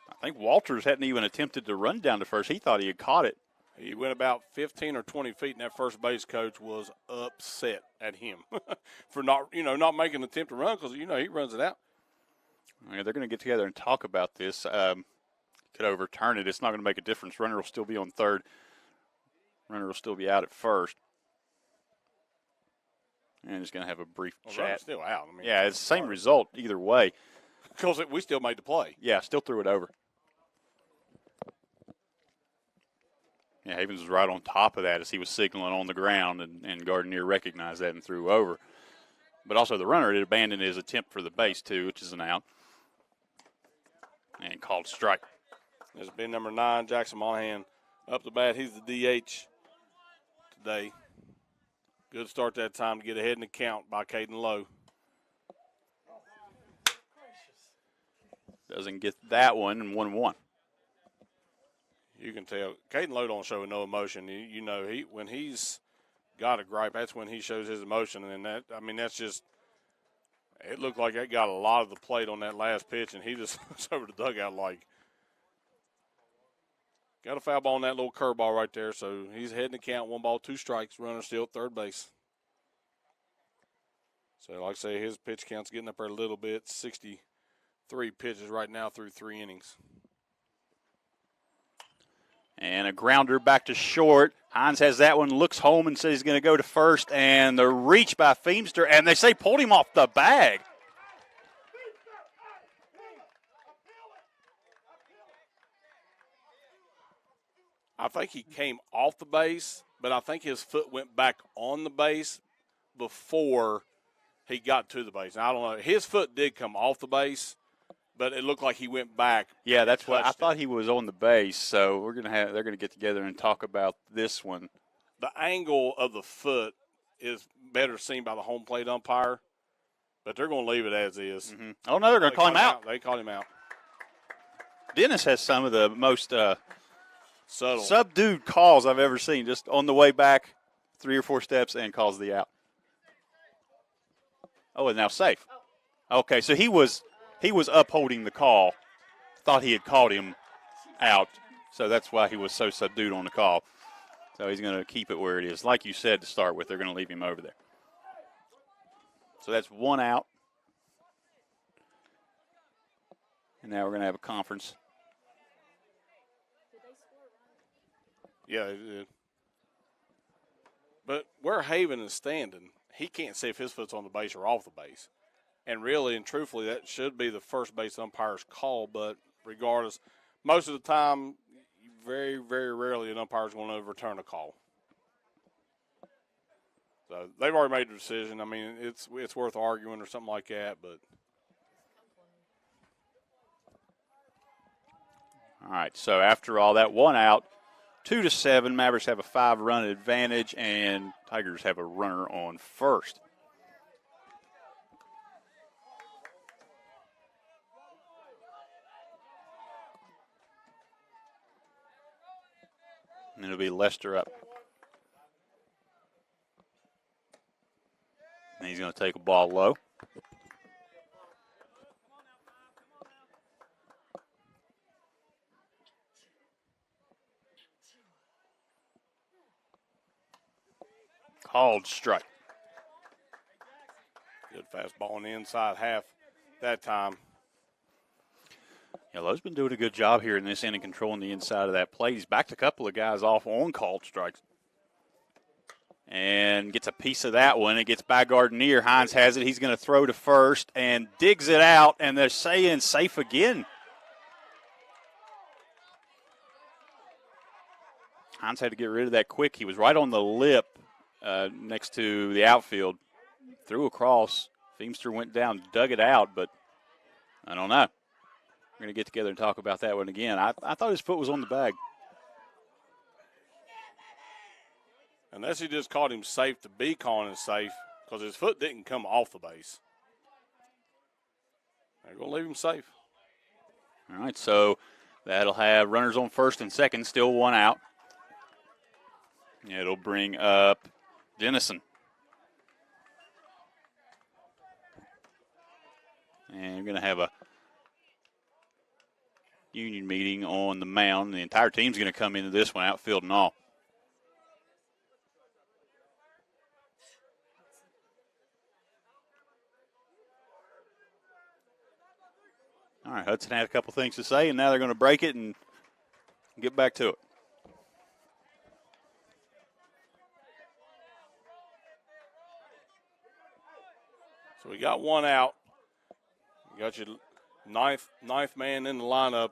I think Walters hadn't even attempted to run down to first. He thought he had caught it. He went about 15 or 20 feet, and that first base coach was upset at him for not making an attempt to run because, he runs it out. They're going to get together and talk about this. Could overturn it. It's not going to make a difference. Runner will still be on third. Runner will still be out at first. And it's going to have a brief chat. Runner's still out. I mean, Yeah, it's the same result either way. Because we still made the play. Yeah, still threw it over. Yeah, Havens was right on top of that as he was signaling on the ground, and Gardner recognized that and threw over. But also the runner had abandoned his attempt for the base, too, which is an out. And called strike. There's been number 9, Jackson Monahan, up the bat. He's the DH today. Good start that time to get ahead in the count by Caden Lowe. Doesn't get that one, and 1-1. You can tell Caden Lowe don't show no emotion. You know, when he's got a gripe, that's when he shows his emotion. And that's just. It looked like that got a lot of the plate on that last pitch, and he just looks over the dugout like. Got a foul ball on that little curveball right there, so he's heading the count. 1 ball, 2 strikes. Runner still at third base. So, like I say, his pitch count's getting up there a little bit. 63 pitches right now through 3 innings. And a grounder back to short. Hines has that one, looks home and says he's going to go to first. And the reach by Feemster, and they say pulled him off the bag. I think he came off the base, but I think his foot went back on the base before he got to the base. Now, I don't know. His foot did come off the base, but it looked like he went back. Yeah, that's what I thought. He was on the base, so they're gonna get together and talk about this one. The angle of the foot is better seen by the home plate umpire, but they're going to leave it as is. Mm-hmm. Oh no, they're going to call him out. They called him out. Dennis has some of the most subtle, subdued calls I've ever seen. Just on the way back, 3 or 4 steps, and calls the out. Oh, and now safe. Okay, so he was upholding the call. Thought he had called him out, so that's why he was so subdued on the call. So he's going to keep it where it is. Like you said to start with, they're going to leave him over there. So that's 1 out. And now we're going to have a conference. Yeah, it did. But where Haven is standing, he can't see if his foot's on the base or off the base. And really and truthfully, that should be the first base umpire's call. But regardless, most of the time, very, very rarely an umpire is going to overturn a call. So they've already made the decision. I mean, it's worth arguing or something like that. But all right, so after all that, 1 out, 2-7. Mavericks have a 5-run advantage, and Tigers have a runner on first. And it'll be Lester up. And he's going to take a ball low. Called strike. good fastball on the inside half that time. Yeah, Lowe's been doing a good job here in this inning controlling the inside of that plate. He's backed a couple of guys off on called strikes. And gets a piece of that one. It gets by Gardner. Hines has it. He's going to throw to first and digs it out, and they're saying safe again. Hines had to get rid of that quick. He was right on the lip next to the outfield. Threw across. Feemster went down, dug it out, but I don't know. We're going to get together and talk about that one again. I thought his foot was on the bag. Unless he just called him safe to be calling it safe, because his foot didn't come off the base. They're going to leave him safe. All right, so that'll have runners on first and second, still one out. It'll bring up Dennison. And you're going to have a union meeting on the mound. The entire team's going to come into this one, outfield and all. All right, Hudson had a couple things to say, and now they're going to break it and get back to it. So we got one out. You got your ninth man in the lineup.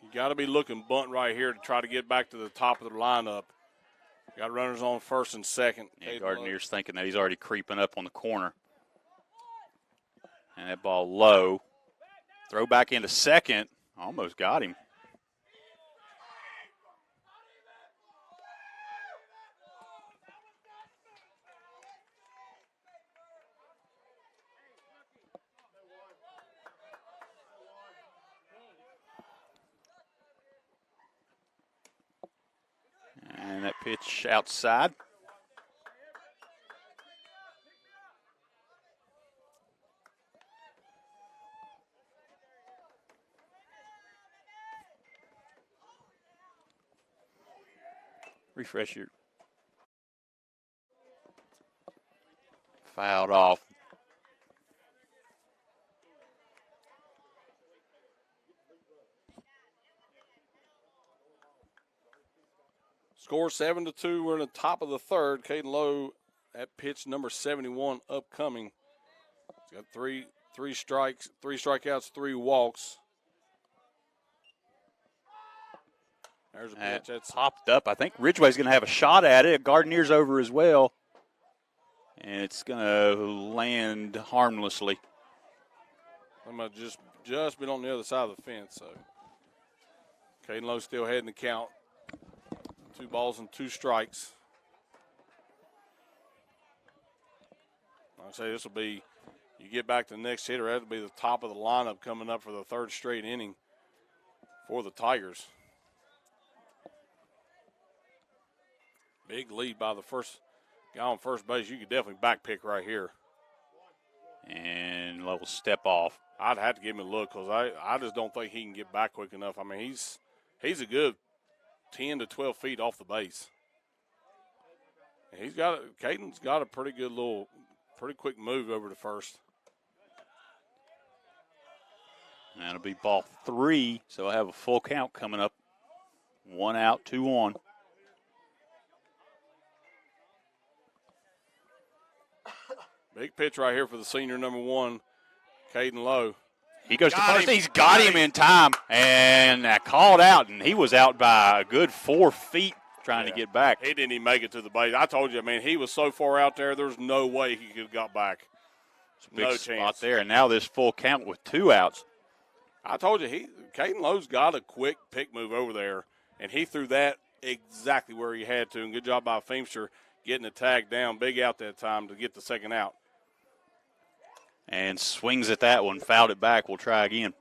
You got to be looking bunt right here to try to get back to the top of the lineup. Got runners on first and second. Yeah, Gardner's thinking that he's already creeping up on the corner. And that ball low. Throw back into second. Almost got him. And that pitch outside. Refresh your. Fouled off. Score 7-2. We're in the top of the third. Caden Lowe at pitch number 71 upcoming. He's got three strikes, 3 strikeouts, 3 walks. There's a pitch. That's popped up. I think Ridgeway's going to have a shot at it. Gardner's over as well. And it's going to land harmlessly. I'm going to just been on the other side of the fence. So Caden Lowe still heading the count. 2 balls and 2 strikes. Like I say, this will be, you get back to the next hitter, that'll be the top of the lineup coming up for the 3rd straight inning for the Tigers. Big lead by the first guy on first base. You could definitely back pick right here. And Lowe will step off. I'd have to give him a look because I just don't think he can get back quick enough. I mean, he's a good 10 to 12 feet off the base. And Caden's got a pretty quick move over to first. And that'll be ball 3, so I have a full count coming up. 1 out, 2 on. Big pitch right here for the senior number 1, Caden Lowe. He goes to first. He's got him in time, and called out, and he was out by a good 4 feet trying to get back. He didn't even make it to the base. I told you, man, he was so far out there, there's no way he could have got back. Big No spot chance. there, and now this full count with 2 outs. I told you, Caden Lowe's got a quick pick move over there, and he threw that exactly where he had to, and good job by Feimster getting the tag down. Big out that time to get the second out. And swings at that one, fouled it back. We'll try again.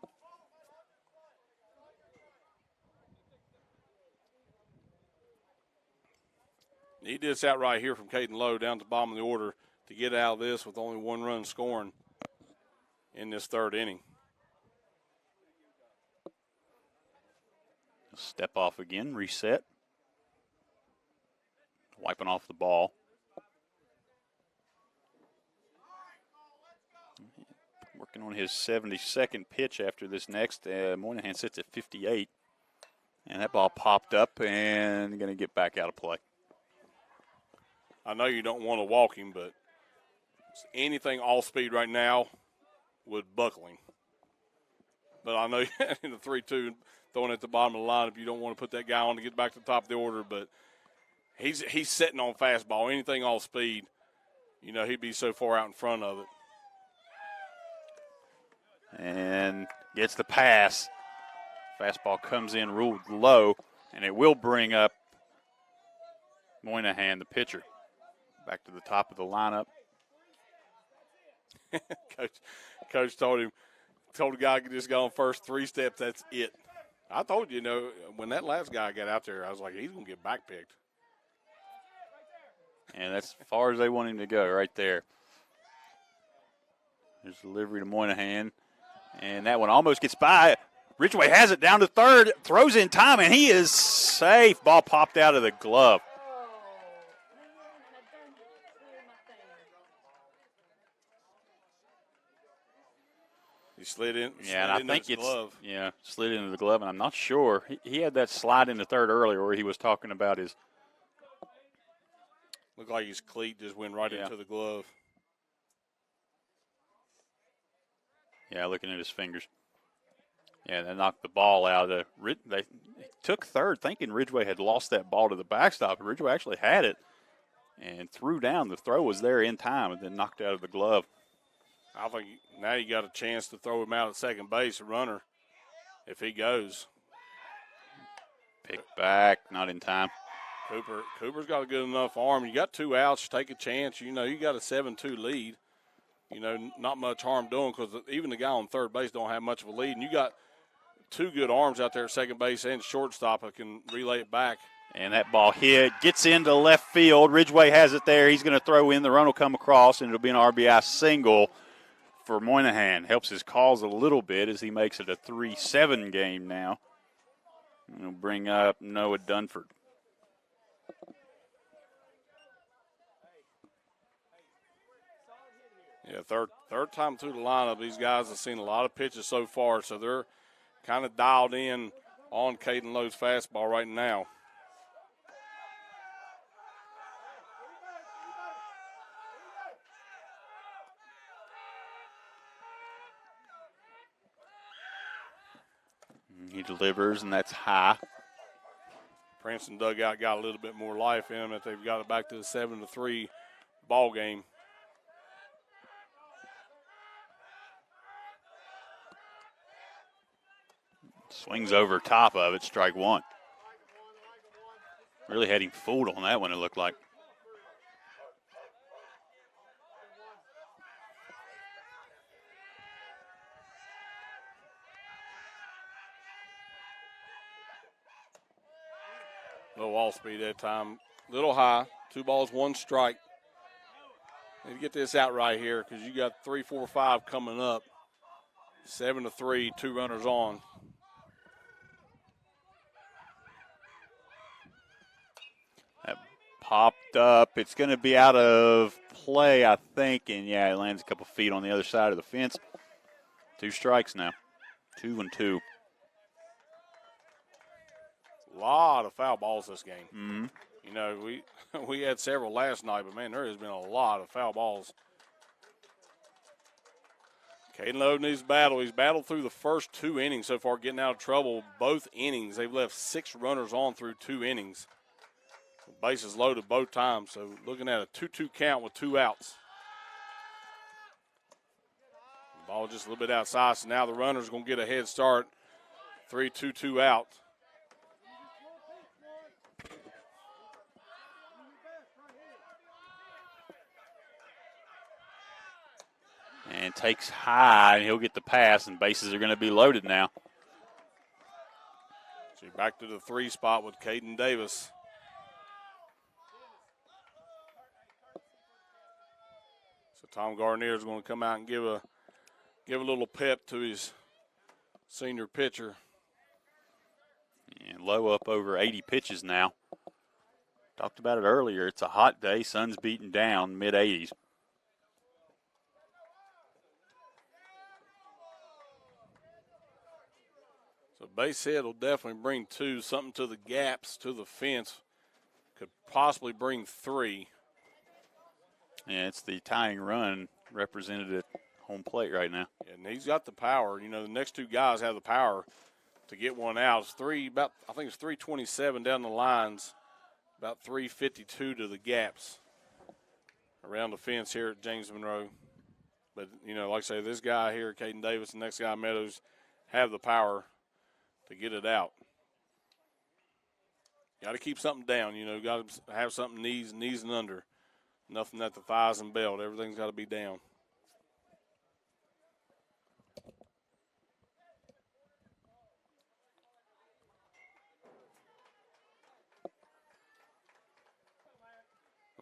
Need this out right here from Caden Lowe down to the bottom of the order to get out of this with only 1 run scoring in this 3rd inning. Step off again, reset. Wiping off the ball. Working on his 72nd pitch after this next. Moynihan sits at 58. And that ball popped up and going to get back out of play. I know you don't want to walk him, but anything off speed right now would buckle him. But I know in the 3-2, throwing at the bottom of the lineup, you don't want to put that guy on to get back to the top of the order, but he's sitting on fastball. Anything off speed, he'd be so far out in front of it. And gets the pass. Fastball comes in ruled low, and it will bring up Moynihan, the pitcher, back to the top of the lineup. Coach told the guy could just go on first 3 steps, that's it. I told you, when that last guy got out there, I was like, he's going to get back picked. And that's as far as they want him to go right there. There's delivery to Moynihan. And that one almost gets by. Ridgeway has it down to 3rd, throws in time, and he is safe. Ball popped out of the glove. You He slid in. Yeah, and I think his glove. slid into the glove, and I'm not sure. He had that slide in the third earlier where he was talking about his. Looked like his cleat just went right into the glove. Yeah, looking at his fingers. Yeah, they knocked the ball out. They took third, thinking Ridgeway had lost that ball to the backstop. Ridgeway actually had it and threw down. The throw was there in time, and then knocked out of the glove. I think now you got a chance to throw him out at second base, a runner, if he goes. Picked back, not in time. Cooper's got a good enough arm. You got 2 outs, take a chance. You got a 7-2 lead. Not much harm doing because even the guy on third base don't have much of a lead. And you got 2 good arms out there at second base and shortstop that can relay it back. And that ball hit, gets into left field. Ridgeway has it there. He's going to throw in. The run will come across, and it'll be an RBI single for Moynihan. Helps his cause a little bit as he makes it a 3-7 game now. And he'll bring up Noah Dunford. Yeah, third time through the lineup, these guys have seen a lot of pitches so far, so they're kind of dialed in on Caden Lowe's fastball right now. He delivers, and that's high. Princeton dugout got a little bit more life in them that they've got it back to the 7-3 ball game. Swings over top of it, strike one. Really had him fooled on that one, it looked like. Low off speed that time. Little high. 2 balls, 1 strike. Need to get this out right here because you got 3, 4, 5 coming up. 7-3, 2 runners on. That popped up. It's going to be out of play, I think. And, yeah, it lands a couple feet on the other side of the fence. 2 strikes now. 2-2. A lot of foul balls this game. Mm-hmm. We had several last night, but, man, there has been a lot of foul balls. Caden Lowe needs to battle. He's battled through the first 2 innings so far, getting out of trouble both innings. They've left 6 runners on through 2 innings. Bases loaded both times, so looking at a 2-2 count with 2 outs. Ball just a little bit outside, so now the runner's going to get a head start. 3-2-2 out. And takes high, and he'll get the pass, and bases are going to be loaded now. So back to the 3 spot with Caden Davis. So Tom Garnier is going to come out and give a little pep to his senior pitcher. And Lowe up over 80 pitches now. Talked about it earlier. It's a hot day. Sun's beating down, mid-80s. So base hit will definitely bring 2, something to the gaps, to the fence. Could possibly bring 3. Yeah, it's the tying run represented at home plate right now. And he's got the power. The next 2 guys have the power to get one out. It's I think it's 327 down the lines, about 352 to the gaps around the fence here at James Monroe. But, like I say, this guy here, Caden Davis, and the next guy, Meadows, have the power to get it out. Got to keep something down, got to have something knees and under. Nothing at the thighs and belt. Everything's got to be down.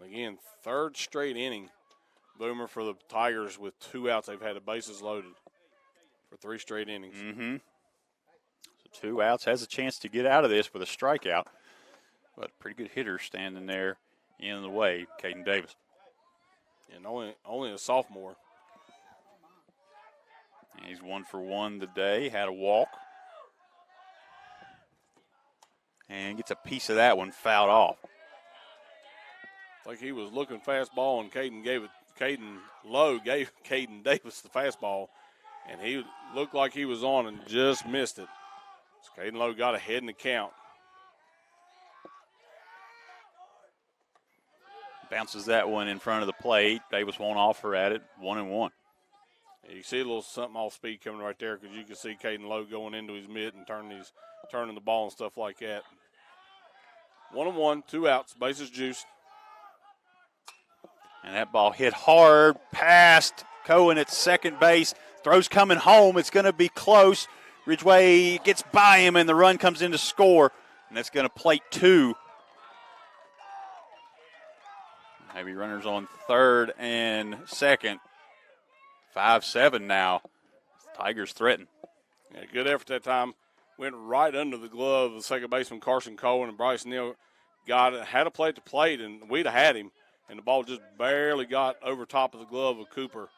Again, 3rd straight inning, Boomer, for the Tigers with 2 outs. They've had the bases loaded for 3 straight innings. Mm-hmm. So 2 outs, has a chance to get out of this with a strikeout. But pretty good hitter standing there in the way, Caden Davis. And only a sophomore. And he's 1 for 1 today, had a walk. And gets a piece of that one fouled off. Like he was looking fastball, and Caden Lowe gave Caden Davis the fastball, and he looked like he was on and just missed it. So Caden Lowe got ahead in the count. Bounces that one in front of the plate. Davis won't offer at it. 1-1. You see a little something off speed coming right there because you can see Caden Lowe going into his mitt and turning the ball and stuff like that. 1-1, 2 outs, bases juiced. And that ball hit hard, past Cohen at second base. Throw's coming home. It's going to be close. Ridgeway gets by him, and the run comes in to score. And that's going to plate 2. Maybe runners on third and second. 5-7 now. Tigers threaten. Yeah, good effort that time. Went right under the glove of the second baseman Carson Cohen, and Bryce Neal had a play at the plate, and we'd have had him, and the ball just barely got over top of the glove of Cooper.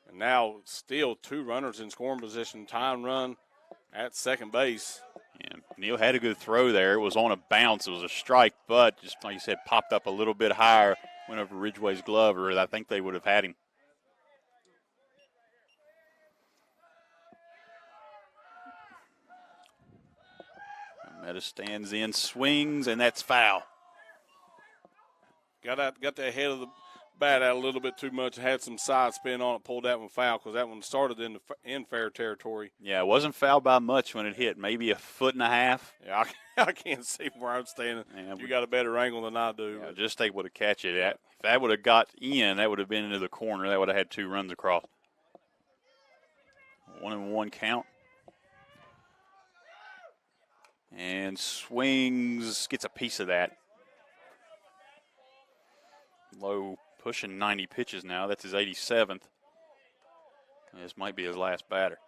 And now still 2 runners in scoring position. Time run at second base. And Neal had a good throw there. It was on a bounce. It was a strike, but just like you said, popped up a little bit higher, went over Ridgeway's glove, or I think they would have had him. Meta stands in, swings, and that's foul. Got the head of the bat out a little bit too much. Had some side spin on it, pulled that one foul because that one started in fair territory. Yeah, it wasn't fouled by much when it hit, maybe 1.5 feet. Yeah, I can't see where I'm standing. Yeah, you got a better angle than I do. Yeah, just able to catch it. If that would have got in, that would have been into the corner. That would have had 2 runs across. 1-1 count. And swings, gets a piece of that. Lowe pushing 90 pitches now. That's his 87th. This might be his last batter.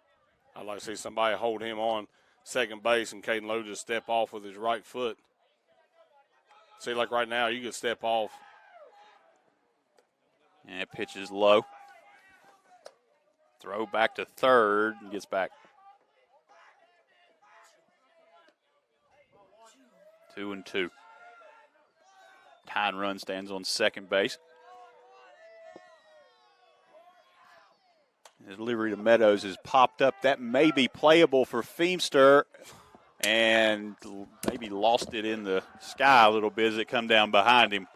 I'd like to see somebody hold him on second base and Caden Lowe just step off with his right foot. See, like right now, you could step off. And it pitches low. Throw back to third and gets back. 2-2. Tyne run stands on second base. His delivery to Meadows has popped up. That may be playable for Feimster, and maybe lost it in the sky a little bit as it come down behind him.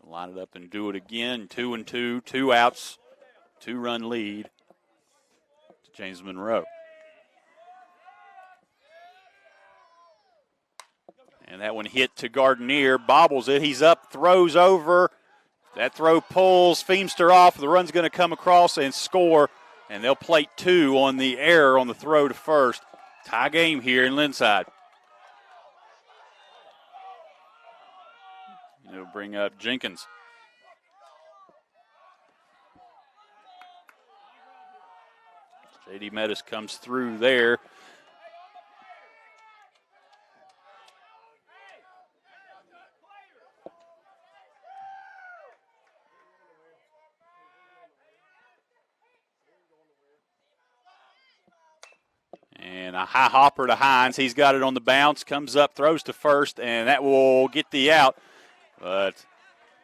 Line it up and do it again. 2-2, 2 outs, 2-run lead to James Monroe. And that one hit to Gardenier, bobbles it. He's up, throws over. That throw pulls Feimster off. The run's going to come across and score, and they'll plate 2 on the error on the throw to first. Tie game here in Linside. It'll bring up Jenkins. J.D. Metis comes through there. And a high hopper to Hines. He's got it on the bounce, comes up, throws to first, and that will get the out. But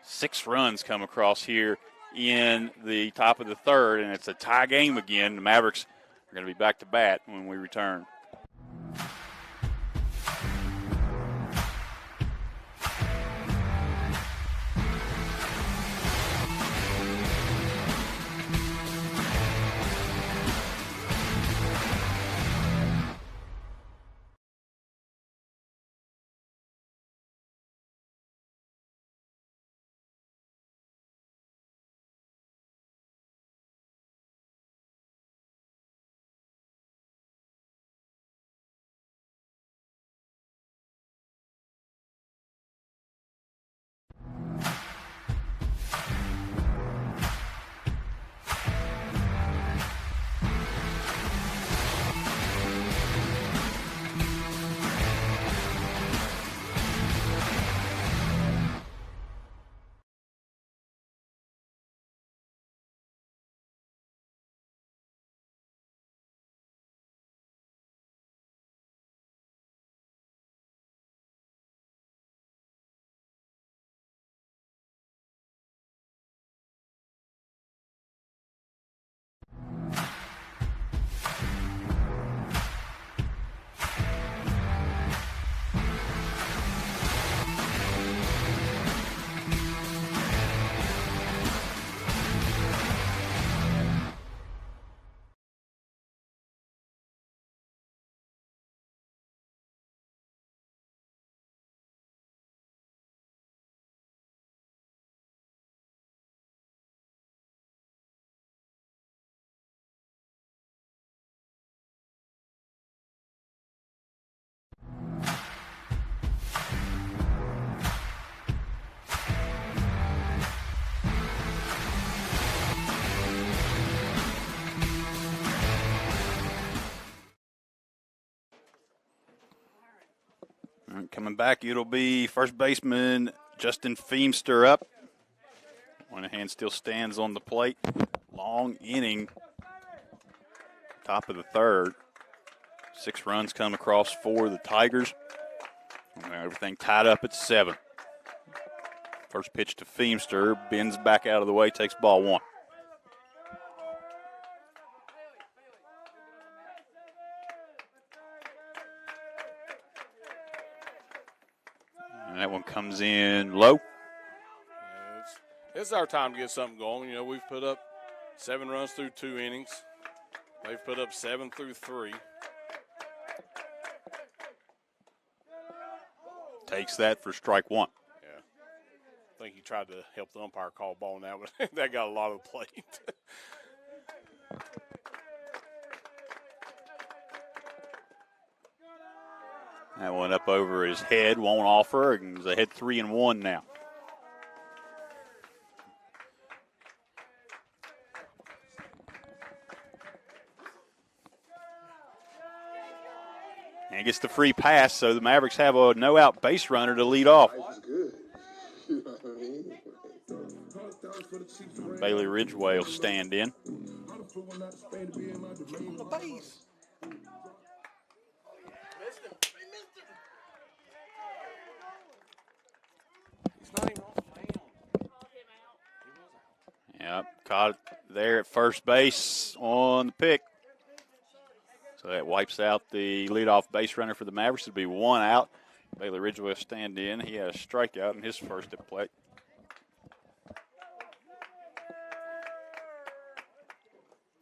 6 runs come across here in the top of the third, and it's a tie game again. The Mavericks are going to be back to bat when we return. And coming back, it'll be first baseman Justin Feemster up. Moynihan still stands on the plate. Long inning, top of the third. 6 runs come across for the Tigers. Everything tied up at 7. First pitch to Feemster, bends back out of the way, takes ball 1. And that one comes in low. Yeah, it's our time to get something going. You know, we've put up 7 runs through 2 innings. They've put up 7 through 3. Takes that for strike 1. Yeah. I think he tried to help the umpire call ball now, but that got a lot of the plate. That one up over his head, won't offer. He's ahead 3-1 now. And gets the free pass, so the Mavericks have a no-out base runner to lead off. Good. You know what I mean? Bailey Ridgeway will stand in. On the base. He's not even off the mound. Yep, caught it there at first base on the pick. So that wipes out the leadoff base runner for the Mavericks. It'll be 1 out. Bailey Ridgeway will stand in. He had a strikeout in his first at plate.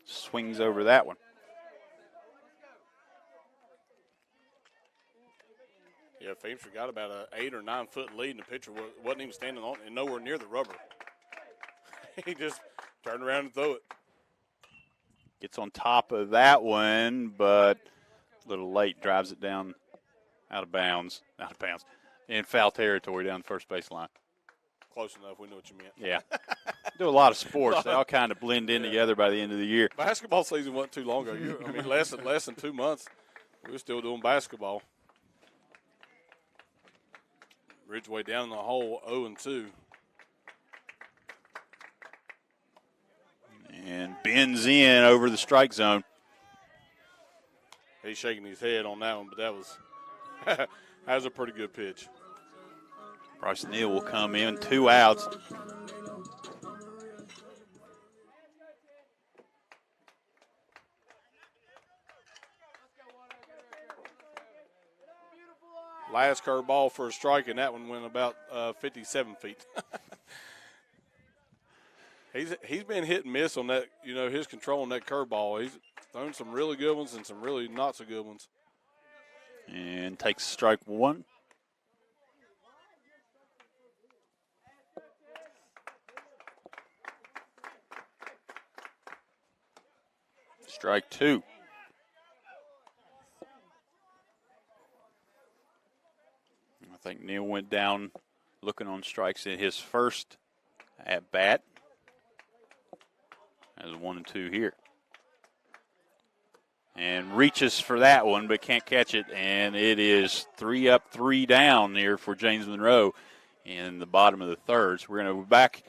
Swings over that one. Yeah, Feemster got about an 8 or 9 foot lead, and the pitcher wasn't even standing on and nowhere near the rubber. He just turned around and threw it. Gets on top of that one, but a little late, drives it down out of bounds, in foul territory down the first base line. Close enough. We know what you meant. Yeah. Do a lot of sports. They all kind of blend in together by the end of the year. Basketball season wasn't too long ago. I mean, less than 2 months. We were still doing basketball. Ridgeway down in the hole, 0-2. And bends in over the strike zone. He's shaking his head on that one, but that was a pretty good pitch. Bryce Neal will come in, 2 outs. Last curveball for a strike, and that one went about 57 feet. He's been hit and miss on that, you know, his control on that curveball. He's thrown some really good ones and some really not so good ones. And takes strike 1. Strike 2. I think Neal went down looking on strikes in his first at bat. As 1 and 2 here. And reaches for that one, but can't catch it. And it is 3 up, 3 down here for James Monroe in the bottom of the third. So we're going to be back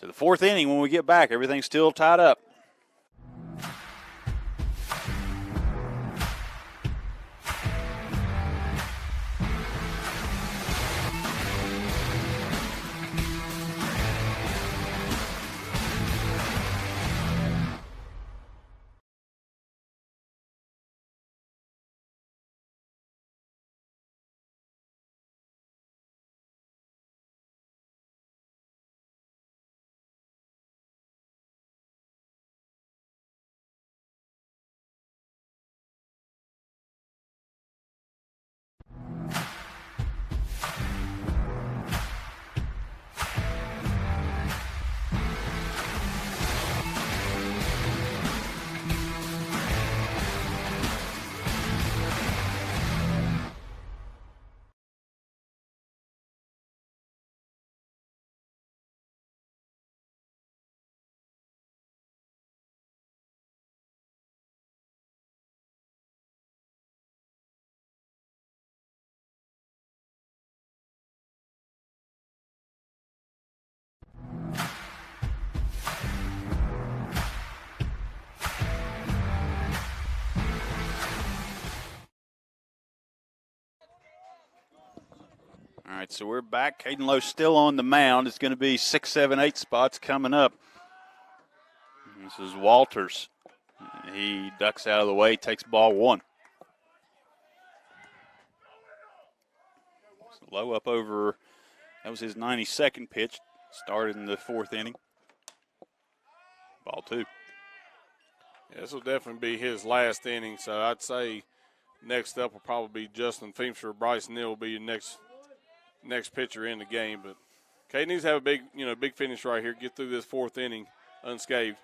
to the 4th inning when we get back. Everything's still tied up. All right, so we're back. Caden Lowe still on the mound. It's going to be 6, 7, 8 spots coming up. This is Walters. He ducks out of the way, takes ball 1. So Lowe up over, that was his 92nd pitch. Started in the 4th inning. Ball 2. Yeah, this will definitely be his last inning, so I'd say next up will probably be Justin Feimster. Bryce Neal will be your next pitcher in the game. But Caden needs to have a big finish right here, get through this 4th inning unscathed.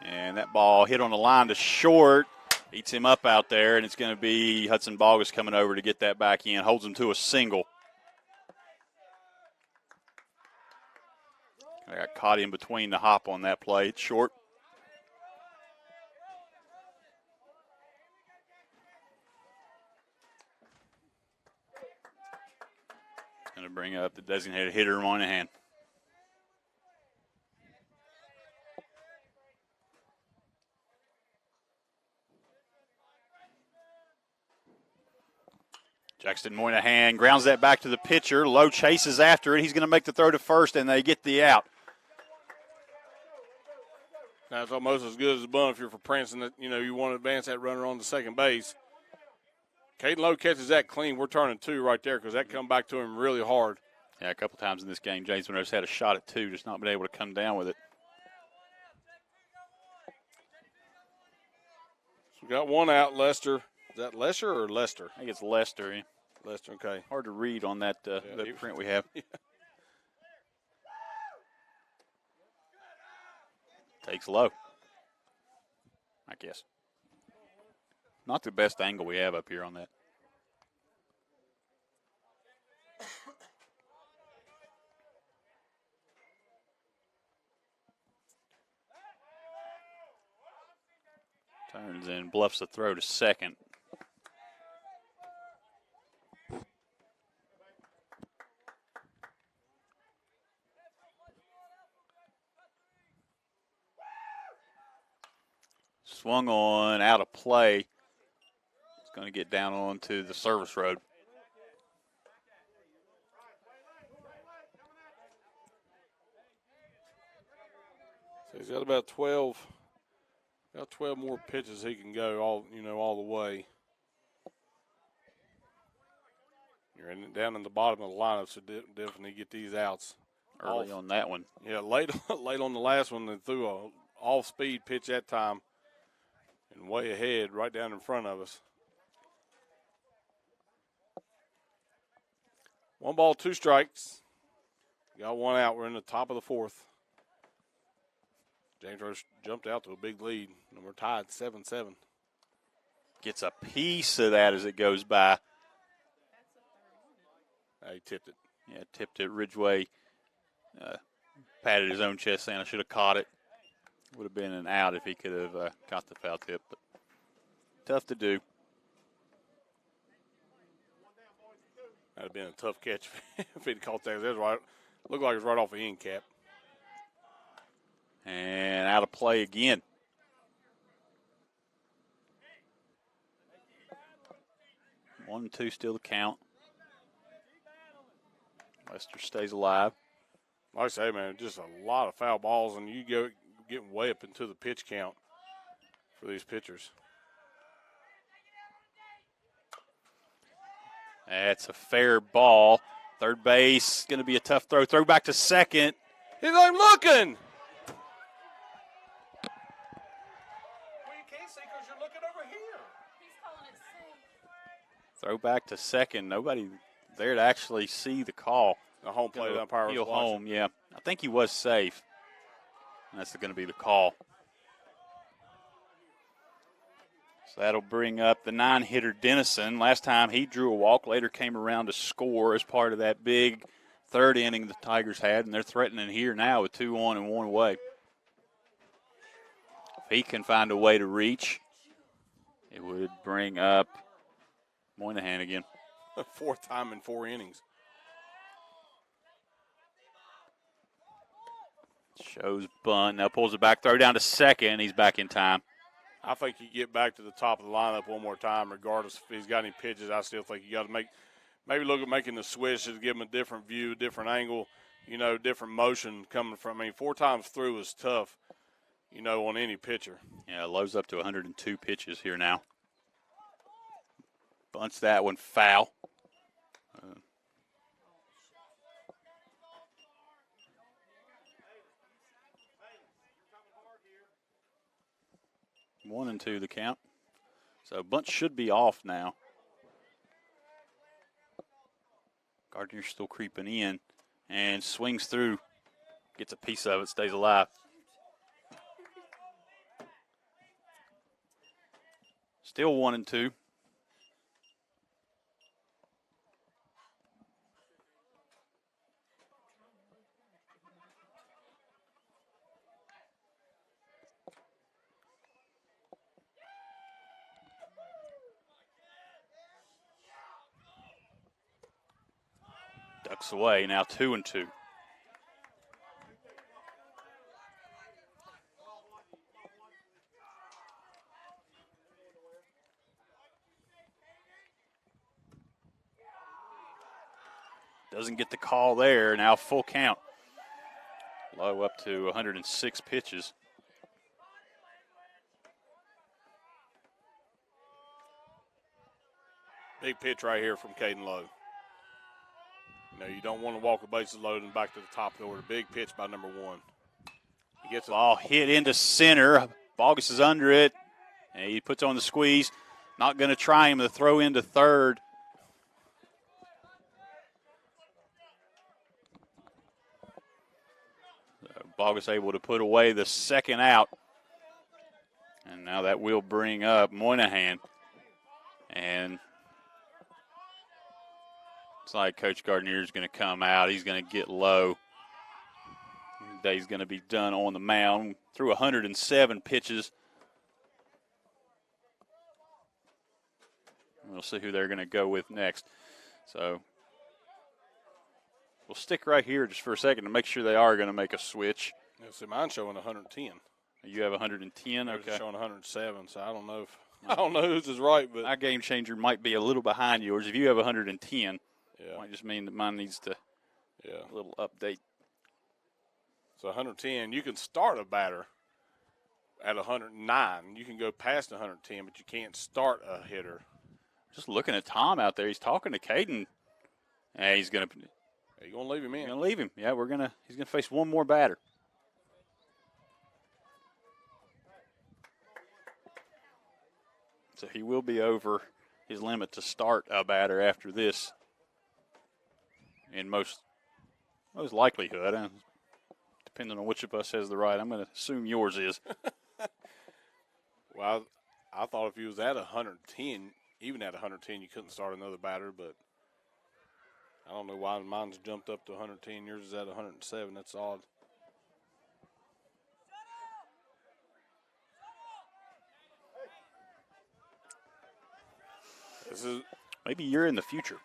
And that ball hit on the line to short. Eats him up out there, and it's going to be Hudson Bogus coming over to get that back in. Holds him to a single. I got caught in between the hop on that play. It's short. Going to bring up the designated hitter, Moynihan. Jackson Moynihan grounds that back to the pitcher. Lowe chases after it. He's going to make the throw to first, and they get the out. Now it's almost as good as a bunt if you're for Princeton. That you want to advance that runner on to second base. Caden Lowe catches that clean. We're turning 2 right there because that come back to him really hard. Yeah, a couple times in this game, James Monroe's had a shot at 2, just not been able to come down with it. So we got 1 out. Lester. Is that Lesher or Lester? I think it's Lester. Yeah. Lester, okay. Hard to read on that, that print we have. Yeah. Takes Low, I guess. Not the best angle we have up here on that. Turns and bluffs the throw to second. Swung on, out of play. It's going to get down onto the service road. So he's got about 12 more pitches he can go all the way. You're down in the bottom of the lineup, so definitely get these outs Early on that one. Yeah, late on the last one, they threw a off-speed pitch that time. And way ahead, right down in front of us. 1 ball, 2 strikes. Got 1 out. We're in the top of the 4th. James Roche jumped out to a big lead, and we're tied 7-7. Gets a piece of that as it goes by. He tipped it. Yeah, tipped it. Ridgway patted his own chest saying, I should have caught it. Would have been an out if he could have caught the foul tip, but tough to do. That would have been a tough catch if he'd caught that. It was looked like it was right off the end cap. And out of play again. One and 2 still to count. Lester stays alive. Like I say, man, just a lot of foul balls, and you go getting way up into the pitch count for these pitchers. That's a fair ball. Third base, going to be a tough throw. Throw back to second. He's not even looking. Well, you can't see because you're looking over here. He's calling it safe. Throw back to second. Nobody there to actually see the call. The home plate umpire was Heel watching. home, yeah. I think he was safe. That's going to be the call. So that'll bring up the 9-hitter Dennison. Last time he drew a walk, later came around to score as part of that big 3rd inning the Tigers had, and they're threatening here now with 2 on and 1 away. If he can find a way to reach, it would bring up Moynihan again. 4th time in 4 innings. Shows bunt. Now pulls it back, throw down to second. He's back in time. I think you get back to the top of the lineup one more time, regardless if he's got any pitches. I still think you got to maybe look at making the switch to give him a different view, different angle, different motion coming from. I mean, 4 times through is tough, on any pitcher. Yeah, Lowe's up to 102 pitches here now. Bunts that one foul. 1-2 the count. So bunt should be off now. Gardner's still creeping in and swings through, gets a piece of it, stays alive. Still 1-2. Ducks away, now 2-2. Doesn't get the call there, now full count. Low up to 106 pitches. Big pitch right here from Caden Lowe. You don't want to walk the bases loaded and back to the top of the order. Big pitch by number 1. He gets Ball hit into center. Bogus is under it, and he puts on the squeeze. Not going to try him to throw into third. Bogus able to put away the second out. And now that will bring up Moynihan. And it's like Coach Gardner is going to come out. He's going to get low. He's going to be done on the mound. Threw 107 pitches. We'll see who they're going to go with next. So we'll stick right here just for a second to make sure they are going to make a switch. Yeah, see, mine's showing 110. You have 110? Theirs Okay. is showing 107, so I don't know whose is right, but my game changer might be a little behind yours. If you have 110, yeah, might just mean that mine needs to a little update. So 110, you can start a batter at 109. You can go past 110, but you can't start a hitter. Just looking at Tom out there, he's talking to Caden. And he's going to You're going to leave him in. Going to leave him. Yeah, he's going to face one more batter. So he will be over his limit to start a batter after this. In most likelihood, depending on which of us has the right. I'm going to assume yours is. Well, I thought if he was at 110, even at 110, you couldn't start another batter, but I don't know why mine's jumped up to 110. Yours is at 107. That's odd. This is maybe you're in the future.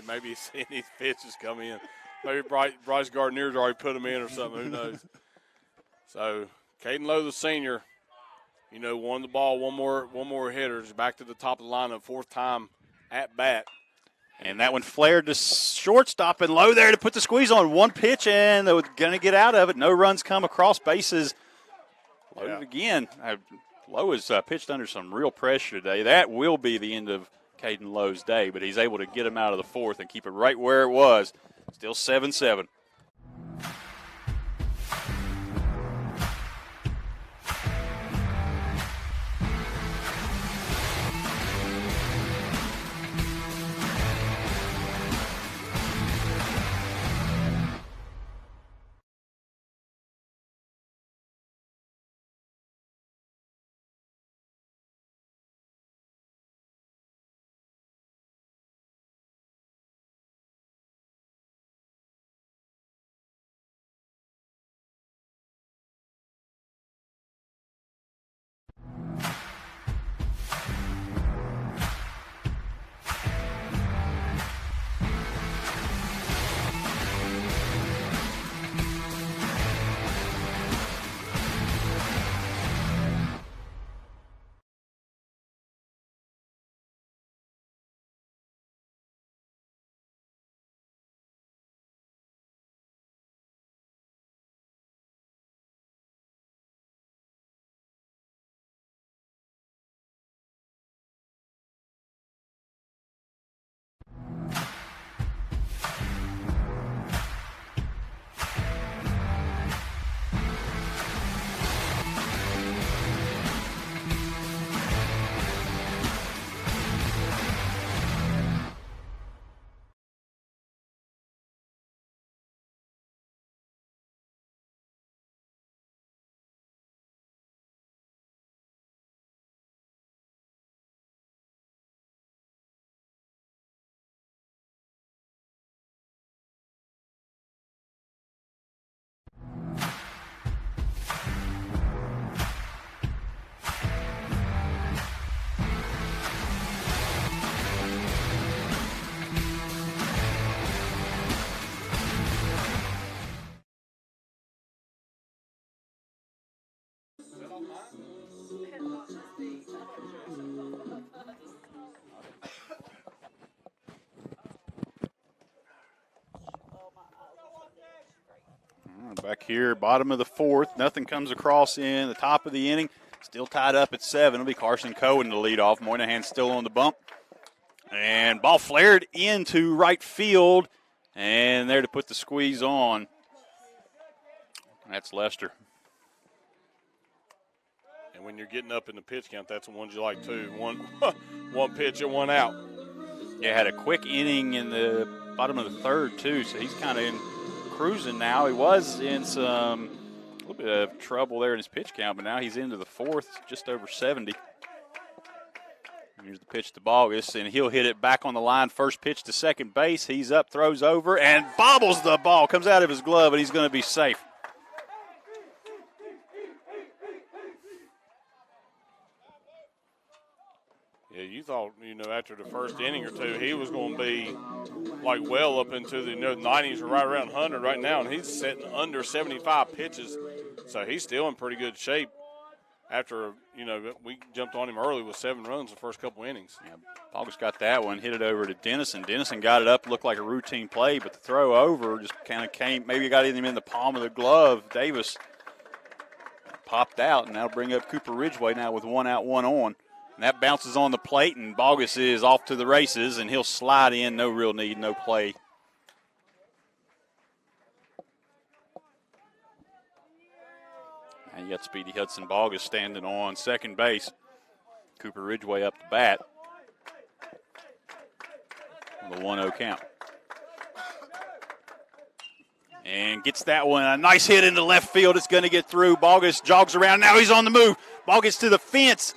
maybe seeing these pitches come in. Maybe Bryce Gardner's already put them in or something. Who knows? So Caden Lowe, the senior, won the ball. One more hitters back to the top of the lineup. 4th time at bat. And that one flared to shortstop, and Lowe there to put the squeeze on. One pitch, and they're going to get out of it. No runs come across bases. Loaded again. Lowe has pitched under some real pressure today. That will be the end of Caden Lowe's day, but he's able to get him out of the 4th and keep it right where it was. Still 7-7. Back here, bottom of the fourth. Nothing comes across in the top of the inning. Still tied up at 7. It'll be Carson Cohen to lead off. Moynihan's still on the bump. And ball flared into right field. And there to put the squeeze on. That's Lester. And when you're getting up in the pitch count, that's the ones you like too. One pitch and one out. Yeah, had a quick inning in the bottom of the third too, so he's kind of in cruising now. He was in a little bit of trouble there in his pitch count, but now he's into the fourth, just over 70. Here's the pitch to Bogus, and he'll hit it back on the line. First pitch to second base. He's up, throws over, and bobbles the ball. Comes out of his glove, and he's going to be safe. Yeah, you thought, after the first inning or two, he was going to be like well up into the 90s or right around 100 right now, and he's sitting under 75 pitches, so he's still in pretty good shape. After, we jumped on him early with 7 runs the first couple innings. Yeah, August got that one, hit it over to Dennison. Dennison got it up, looked like a routine play, but the throw over just kind of came, maybe got him in the palm of the glove. Davis popped out, and that'll bring up Cooper Ridgeway now with 1 out, 1 on. And that bounces on the plate, and Bogus is off to the races, and he'll slide in, no real need, no play. And you got Speedy Hudson Bogus standing on second base. Cooper Ridgeway up the bat. The 1-0 count. And gets that one. A nice hit into left field. It's going to get through. Bogus jogs around. Now he's on the move. Bogus to the fence.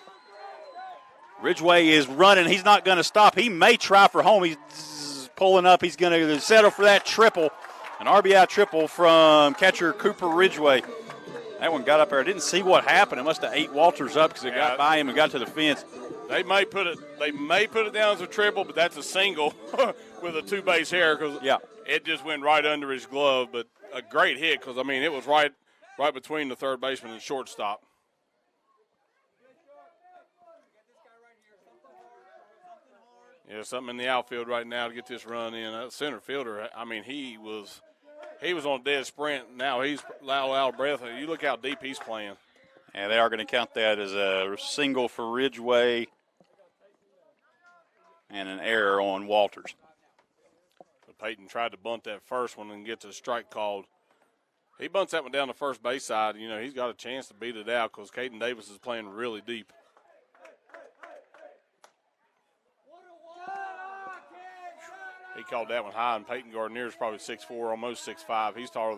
Ridgeway is running. He's not going to stop. He may try for home. He's pulling up. He's going to settle for that triple. An RBI triple from catcher Cooper Ridgeway. That one got up there. I didn't see what happened. It must have ate Walters up because it got by him and got to the fence. They may put it down as a triple, but that's a single with a 2-base error because it just went right under his glove. But a great hit because, it was right between the third baseman and shortstop. Yeah, something in the outfield right now to get this run in. That center fielder, he was on a dead sprint. Now he's out of breath. You look how deep he's playing. Yeah, they are going to count that as a single for Ridgeway and an error on Walters. But Peyton tried to bunt that first one and get the strike called. He bunts that one down the first base side. He's got a chance to beat it out because Caden Davis is playing really deep. He called that one high, and Peyton Gardner is probably 6'4", almost 6'5". He's taller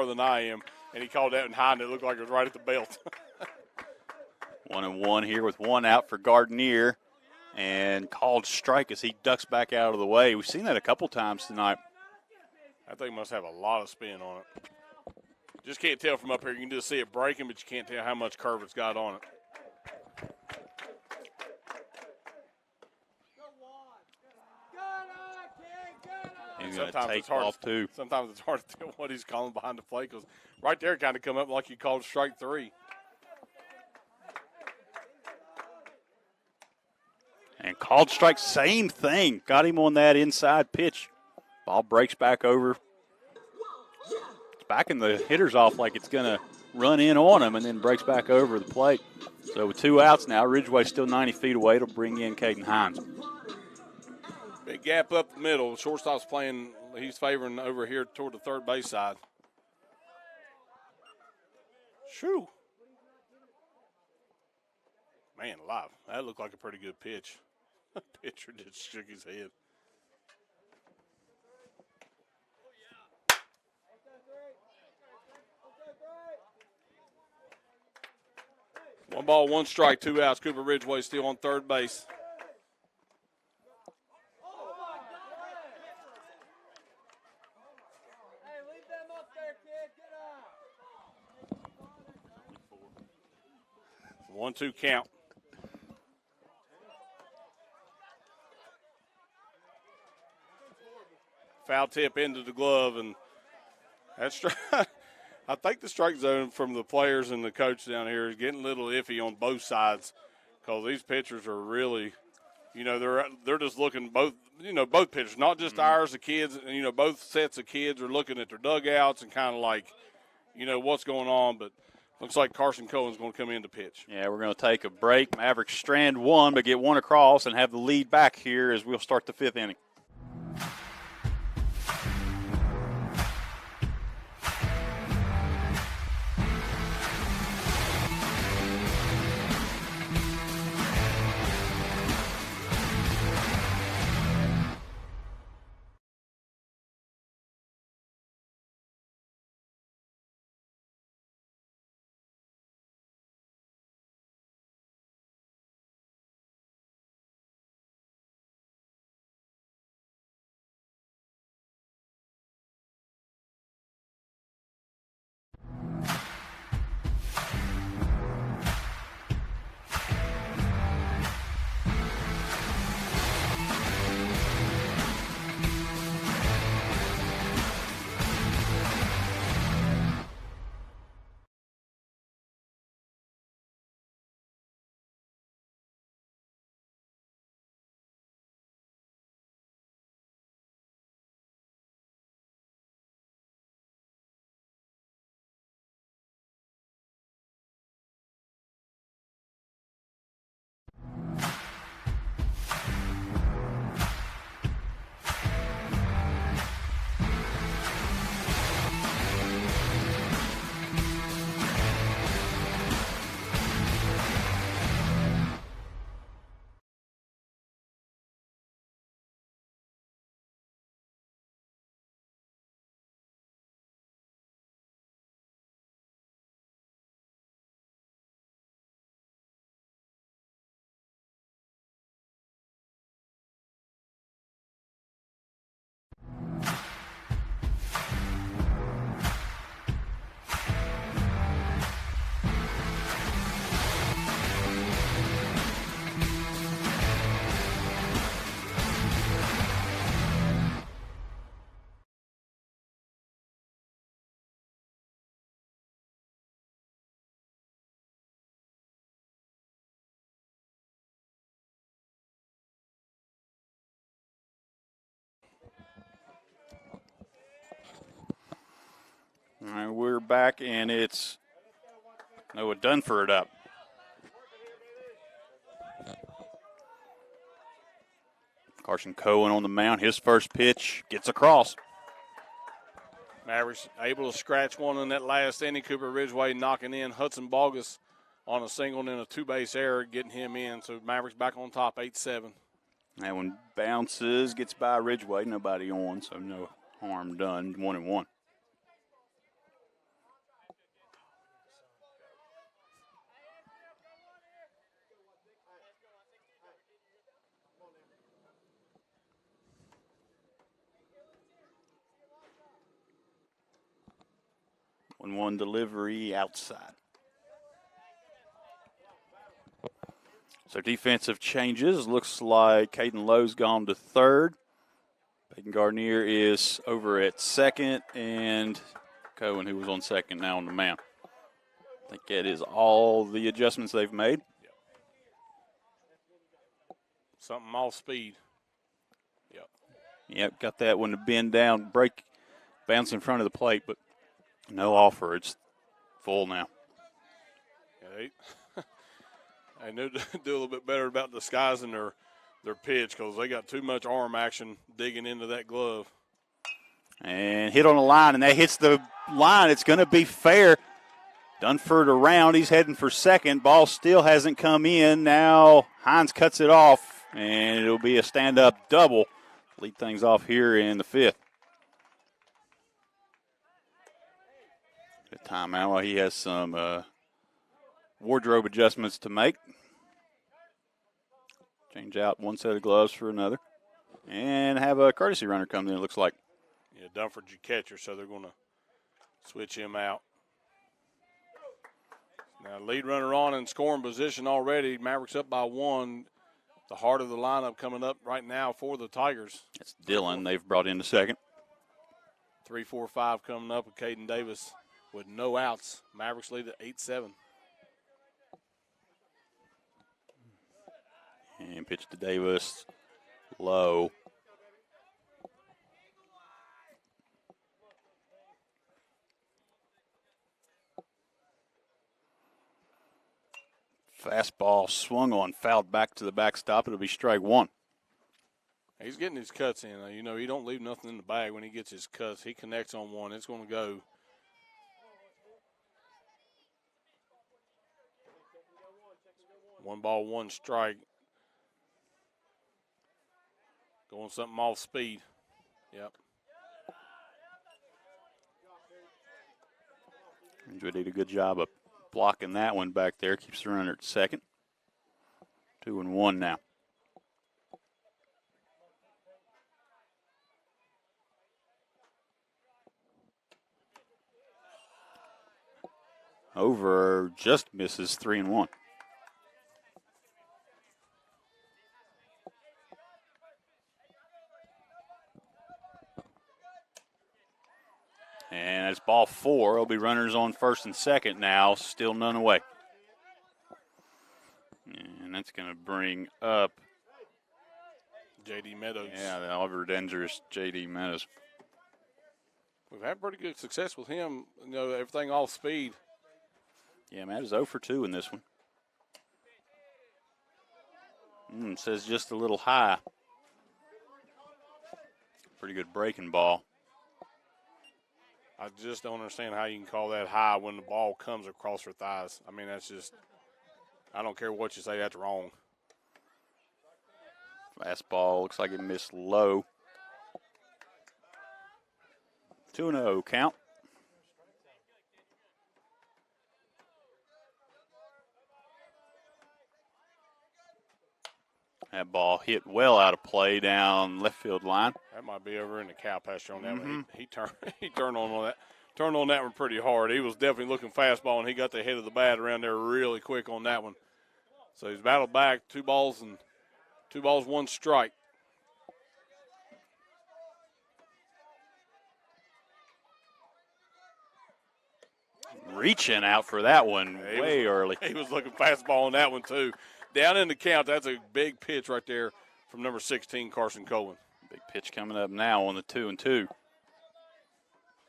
than I am, and he called that one high, and it looked like it was right at the belt. 1-1 here with 1 out for Gardner, and called strike as he ducks back out of the way. We've seen that a couple times tonight. That thing must have a lot of spin on it. Just can't tell from up here. You can just see it breaking, but you can't tell how much curve it's got on it. Sometimes it's hard to tell what he's calling behind the plate because right there kind of come up like you called strike 3. And called strike, same thing. Got him on that inside pitch. Ball breaks back over. It's backing the hitters off like it's going to run in on him and then breaks back over the plate. So with 2 outs now, Ridgeway's still 90 feet away. It'll bring in Caden Hines. Big gap up the middle. Shortstop's playing. He's favoring over here toward the third base side. Shoo. Man alive. That looked like a pretty good pitch. Pitcher just shook his head. One ball, 1 strike, 2 outs. Cooper Ridgeway still on third base. One, 2 count. Foul tip into the glove, and that's I think the strike zone from the players and the coach down here is getting a little iffy on both sides because these pitchers are really you know, they're just looking both pitchers, not just ours, the kids, and, you know, both sets of kids are looking at their dugouts and kind of like, you know, what's going on. But looks like Carson Cohen's going to come in to pitch. Yeah, we're going to take a break. Mavericks strand one, but get one across and have the lead back here as we'll start the 5th inning. All right, we're back, and it's Noah Dunford up. Carson Cohen on the mound. His first pitch gets across. Mavericks able to scratch one in that last inning. Cooper Ridgeway knocking in Hudson Bogus on a single and then a two-base error, getting him in. So Mavericks back on top, 8-7. That one bounces, gets by Ridgeway. Nobody on, so no harm done. 1-1. One delivery outside. So defensive changes. Looks like Caden Lowe's gone to third. Peyton Gardner is over at second, and Cohen, who was on second, now on the mound. I think that is all the adjustments they've made. Yep. Something off speed. Yep, got that one to bend down, break, bounce in front of the plate, but no offer. It's full now. Yeah, they need to do a little bit better about disguising their pitch because they got too much arm action digging into that glove. And hit on the line, and that hits the line. It's going to be fair. Dunford around. He's heading for second. Ball still hasn't come in. Now Hines cuts it off, and it'll be a stand-up double. Lead things off here in the 5th. Good timeout while he has some wardrobe adjustments to make. Change out one set of gloves for another. And have a courtesy runner come in, it looks like. Yeah, Dunford's your catcher, so they're going to switch him out. Now, lead runner on in scoring position already. Mavericks up by 1. The heart of the lineup coming up right now for the Tigers. It's Dillon they've brought in the second. 3-4-5 coming up with Caden Davis with no outs. Mavericks lead at 8-7. And pitch to Davis. Low. Fastball swung on, fouled back to the backstop. It'll be strike one. He's getting his cuts in. You know, he don't leave nothing in the bag when he gets his cuts. He connects on one. It's going to go. One ball, one strike. Going something off speed. Yep. Andrew did a good job of blocking that one back there. Keeps the runner at second. 2-1 now. Over just misses 3-1. And it's ball four. There'll be runners on first and second now. Still none away. And that's going to bring up J.D. Meadows. Yeah, the ever dangerous J.D. Meadows. We've had pretty good success with him. You know, everything off speed. Yeah, Matt is 0 for 2 in this one. Says just a little high. Pretty good breaking ball. I just don't understand how you can call that high when the ball comes across her thighs. I mean, that's just, I don't care what you say, that's wrong. Fastball looks like it missed low. 2-0 count. That ball hit well out of play down left field line. That might be over in the cow pasture on that one. He turned on that. Turned on that one pretty hard. He was definitely looking fastball, and he got the head of the bat around there really quick on that one. So he's battled back, 2 balls, 1 strike. Reaching out for that one way early. He was looking fastball on that one, too. Down in the count, that's a big pitch right there from number 16, Carson Cohen. Big pitch coming up now on the 2-2.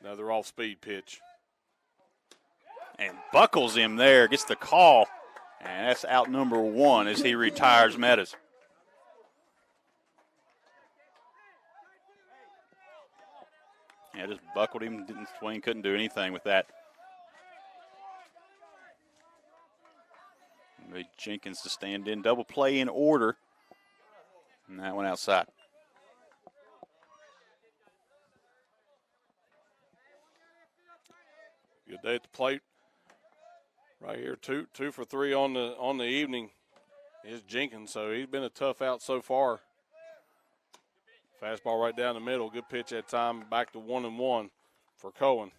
Another off-speed pitch. And buckles him there, gets the call. And that's out number 1 as he retires Meadows. Yeah, just buckled him. Didn't swing, couldn't do anything with that. Jenkins to stand in. Double play in order. And that one outside. Good day at the plate. Right here, two for 3 on the evening is Jenkins. So he's been a tough out so far. Fastball right down the middle. Good pitch that time. Back to 1-1 for Cohen.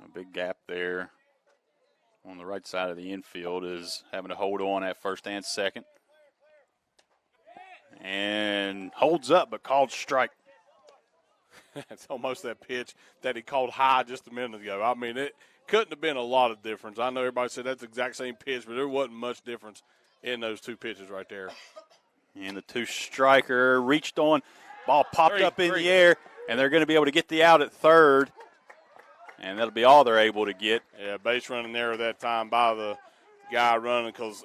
A big gap there on the right side of the infield is having to hold on at first and second. And holds up, but called strike. It's almost that pitch that he called high just a minute ago. I mean, it couldn't have been a lot of difference. I know everybody said that's the exact same pitch, but there wasn't much difference in those 2 pitches right there. And the 2-striker reached on. Ball popped up in the air, and they're going to be able to get the out at third. And that'll be all they're able to get. Yeah, base running there that time by the guy running because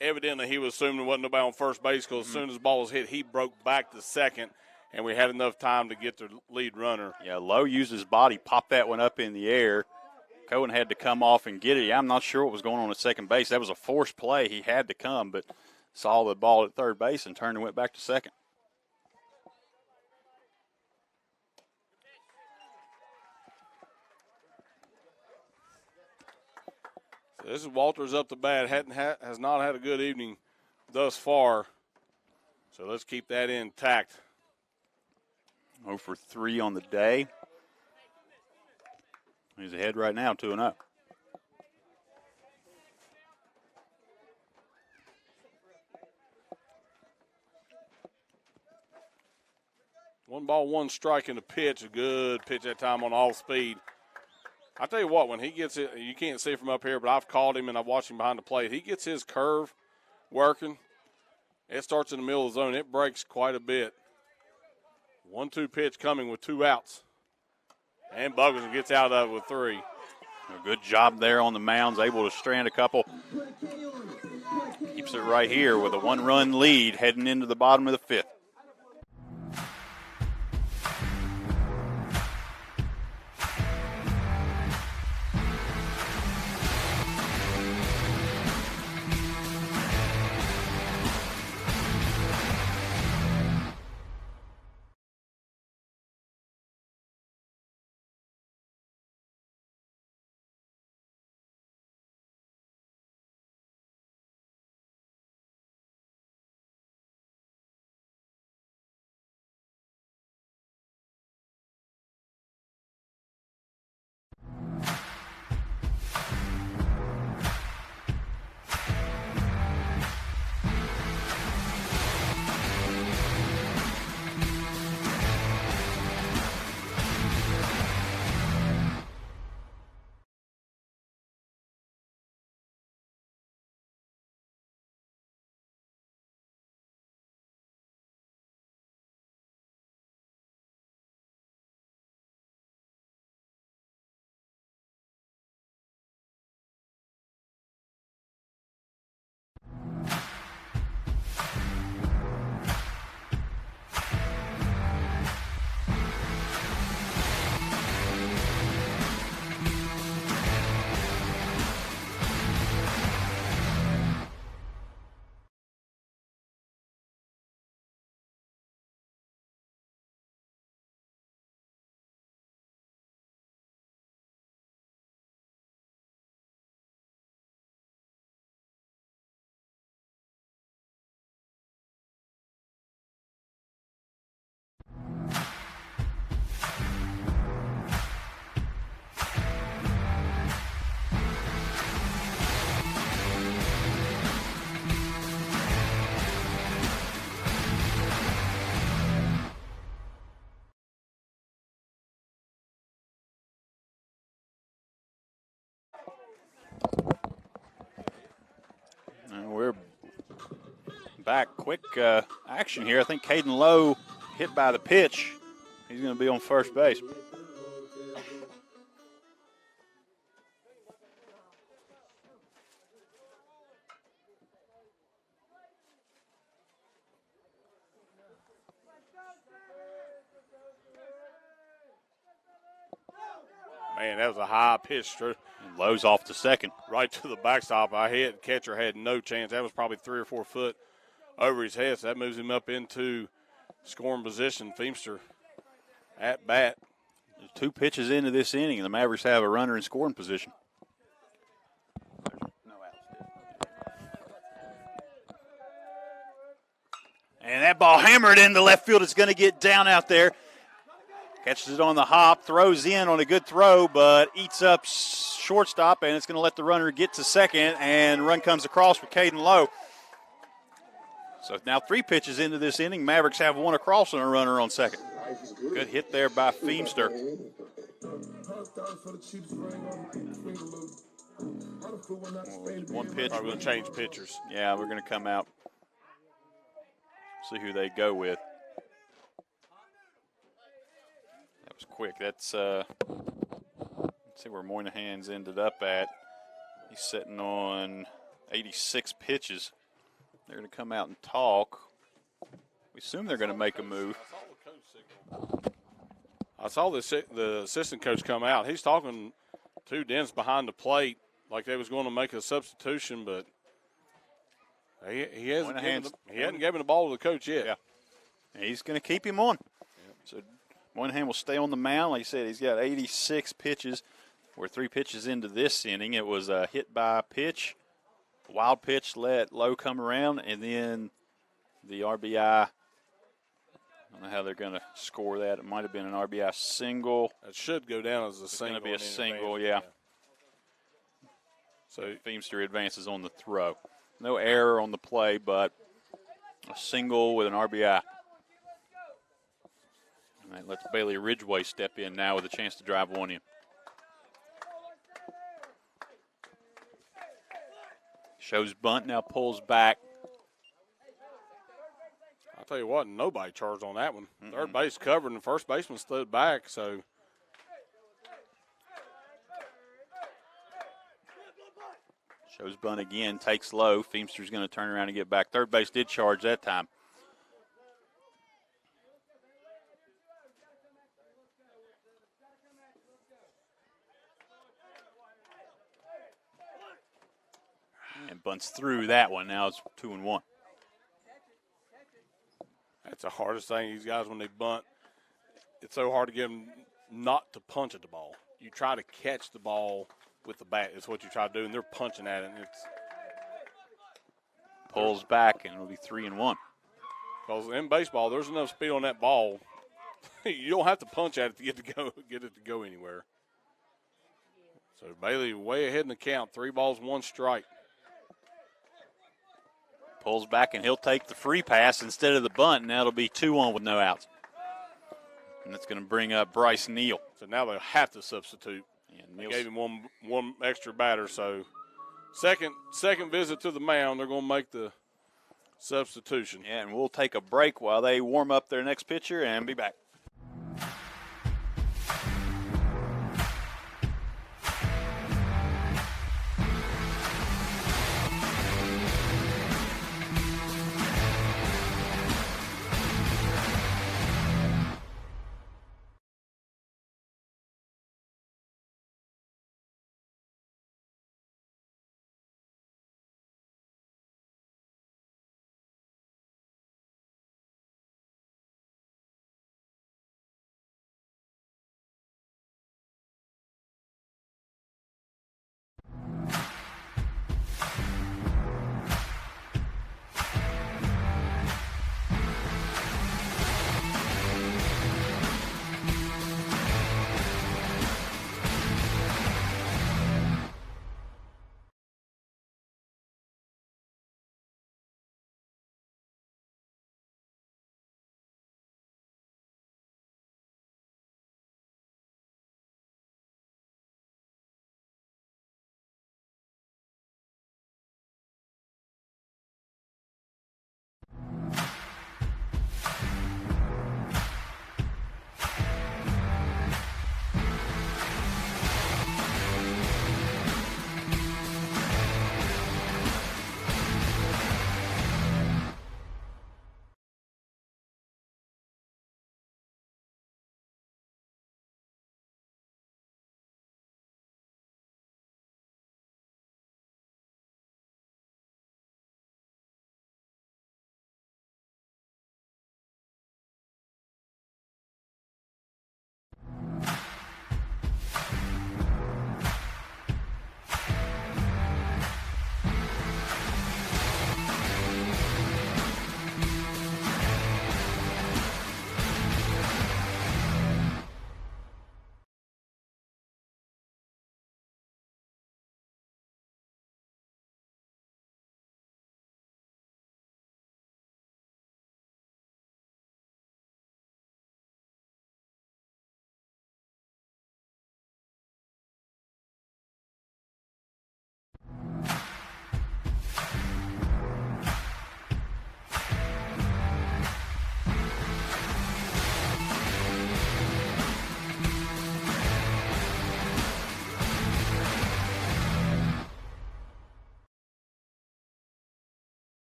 evidently he was assuming there wasn't nobody on first base because as soon as the ball was hit, he broke back to second, and we had enough time to get the lead runner. Yeah, Lowe used his body, popped that one up in the air. Cohen had to come off and get it. I'm not sure what was going on at second base. That was a forced play. He had to come, but saw the ball at third base and turned and went back to second. This is Walters up the bat. Has not had a good evening thus far. So let's keep that intact. 0 for 3 on the day. He's ahead right now, 2-0. One ball, 1 strike in the pitch. A good pitch that time on all speed. I tell you what, when he gets it, you can't see it from up here, but I've called him and I've watched him behind the plate. He gets his curve working. It starts in the middle of the zone. It breaks quite a bit. 1-2 pitch coming with 2 outs. And Buggles gets out of it with 3. A good job there on the mounds, able to strand a couple. Keeps it right here with a 1-run lead heading into the bottom of the 5th. And we're back. Quick action here. I think Caden Lowe hit by the pitch. He's going to be on first base. Man, that was a high pitch. And Lowe's off to second. Right to the backstop. I hit. Catcher had no chance. That was probably 3 or 4 foot over his head. So that moves him up into scoring position. Feimster at bat. There's 2 pitches into this inning, and the Mavericks have a runner in scoring position. And that ball hammered into left field. It's going to get down out there. Catches it on the hop, throws in on a good throw, but eats up shortstop, and it's going to let the runner get to second, and run comes across for Caden Lowe. So now 3 pitches into this inning. Mavericks have 1 across and a runner on second. Good hit there by Feimster. 1 pitch. Probably going to change pitchers. Yeah, we're going to come out, see who they go with. That was quick. That's let's see where Moynihan's ended up at. He's sitting on 86 pitches. They're going to come out and talk. We assume they're going to make a move. I saw the assistant coach come out. He's talking to Dennis behind the plate like they was going to make a substitution, but he hasn't given the ball to the coach yet. Yeah. And he's going to keep him on. Yeah. So Moynihan will stay on the mound. Like I said, he's got 86 pitches. We're 3 pitches into this inning. It was a hit by pitch, wild pitch, let Lowe come around, and then the RBI. I don't know how they're going to score that. It might have been an RBI single. It should go down as a single. It's going to be a single, yeah. So Feimster advances on the throw. No error on the play, but a single with an RBI. And that lets Bailey Ridgeway step in now with a chance to drive 1 in. Shows bunt, now pulls back. I'll tell you what, nobody charged on that one. Third base covered, and the first baseman stood back, so. Shows bunt again, takes low. Feemster's going to turn around and get back. Third base did charge that time. And bunts through that one. Now it's 2-1. That's the hardest thing, these guys, when they bunt. It's so hard to get them not to punch at the ball. You try to catch the ball with the bat. It's what you try to do, and they're punching at it. And it's pulls back, and it'll be 3-1. Because in baseball, there's enough speed on that ball. You don't have to punch at it to get it to go anywhere. So Bailey way ahead in the count. 3 balls, 1 strike. Pulls back, and he'll take the free pass instead of the bunt. Now it'll be 2-1 with no outs. And that's going to bring up Bryce Neal. So now they'll have to substitute. And They gave him one extra batter. So second visit to the mound, they're going to make the substitution. Yeah, and we'll take a break while they warm up their next pitcher and be back.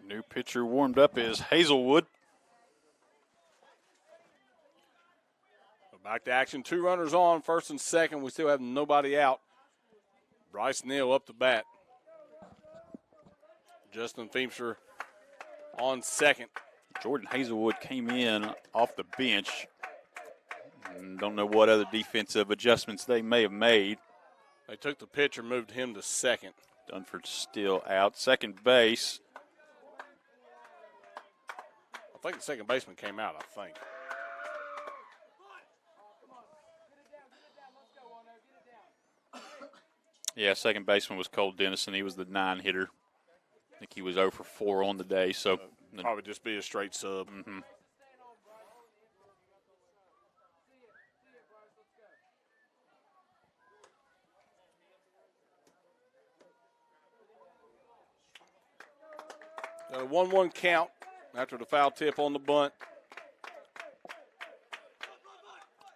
New pitcher warmed up is Hazelwood. Back to action. 2 runners on, first and second. We still have nobody out. Bryce Neal up to bat. Justin Feemster on second. Jordan Hazelwood came in off the bench. Don't know what other defensive adjustments they may have made. They took the pitcher, moved him to second. Dunford's still out. Second base. think the second baseman came out, I think. Yeah, second baseman was Cole Dennison. He was the 9-hitter. I think he was 0 for 4 on the day. So Probably just be a straight sub. Mm-hmm. A 1-1 count after the foul tip on the bunt.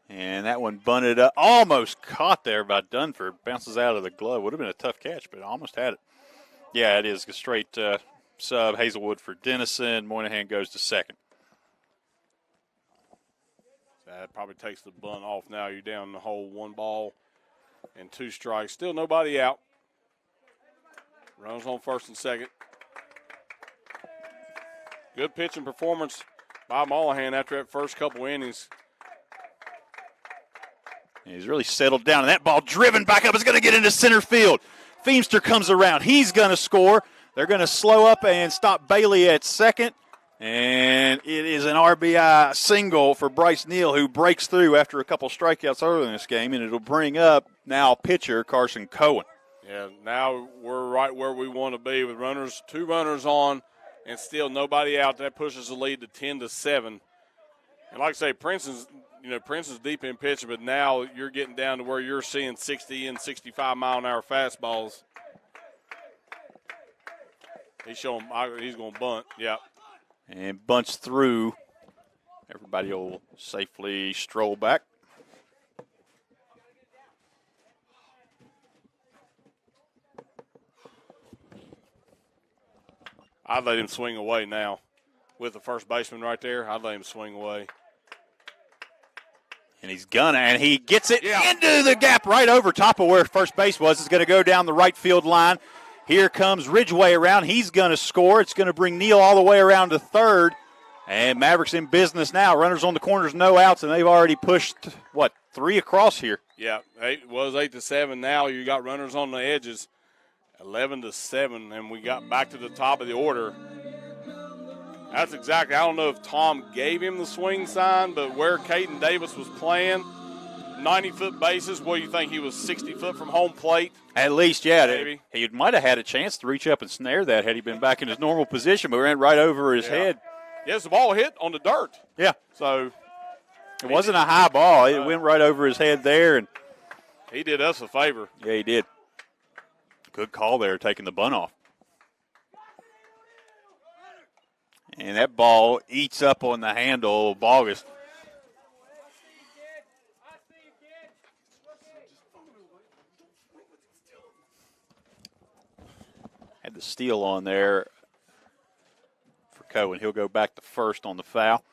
And that one bunted up, almost caught there by Dunford. Bounces out of the glove. Would have been a tough catch, but almost had it. Yeah, it is a straight sub. Hazelwood for Dennison. Moynihan goes to second. That probably takes the bunt off now. You're down the hole, 1 ball and 2 strikes. Still nobody out. Runners on first and second. Good pitching performance by Moynihan after that first couple innings. He's really settled down, and that ball driven back up is going to get into center field. Feemster comes around. He's going to score. They're going to slow up and stop Bailey at second. And it is an RBI single for Bryce Neal, who breaks through after a couple strikeouts early in this game, and it'll bring up now pitcher Carson Cohen. Yeah, now we're right where we want to be with 2 runners on, and still nobody out. That pushes the lead to 10-7. And like I say, Princeton's deep in pitching, but now you're getting down to where you're seeing 60 and 65-mile-an-hour fastballs. He's going to bunt. Yeah. And bunts through. Everybody will safely stroll back. I'd let him swing away now. With the first baseman right there, I'd let him swing away. And and he gets it into the gap right over top of where first base was. It's going to go down the right field line. Here comes Ridgway around. He's going to score. It's going to bring Neal all the way around to third. And Mavericks in business now. Runners on the corners, no outs, and they've already pushed, 3 across here. Yeah, it was 8-7. Now you got runners on the edges, 11-7, and we got back to the top of the order. That's exactly. I don't know if Tom gave him the swing sign, but where Caden Davis was playing, 90-foot bases, what do you think? He was 60 foot from home plate? At least, yeah. Maybe. He might have had a chance to reach up and snare that had he been back in his normal position, but ran right over his head. Yes, the ball hit on the dirt. Yeah. So it wasn't a high ball. It went right over his head there. And he did us a favor. Yeah, he did. Good call there, taking the bunt off. And that ball eats up on the handle of Bogus. Had the steal on there for Cohen. He'll go back to first on the foul.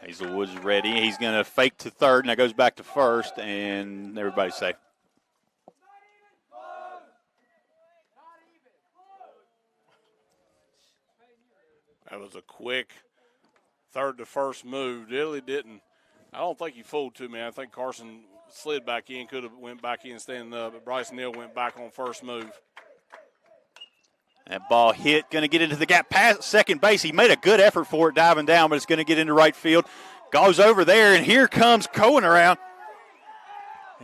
Hazelwood's ready. He's going to fake to third, and that goes back to first, and everybody's safe. That was a quick third to first move. Really didn't. I don't think he fooled too many. I think Carson slid back in, could have went back in standing up, but Bryce Neal went back on first move. That ball hit, going to get into the gap past second base. He made a good effort for it diving down, but it's going to get into right field. Goes over there, and here comes Cohen around.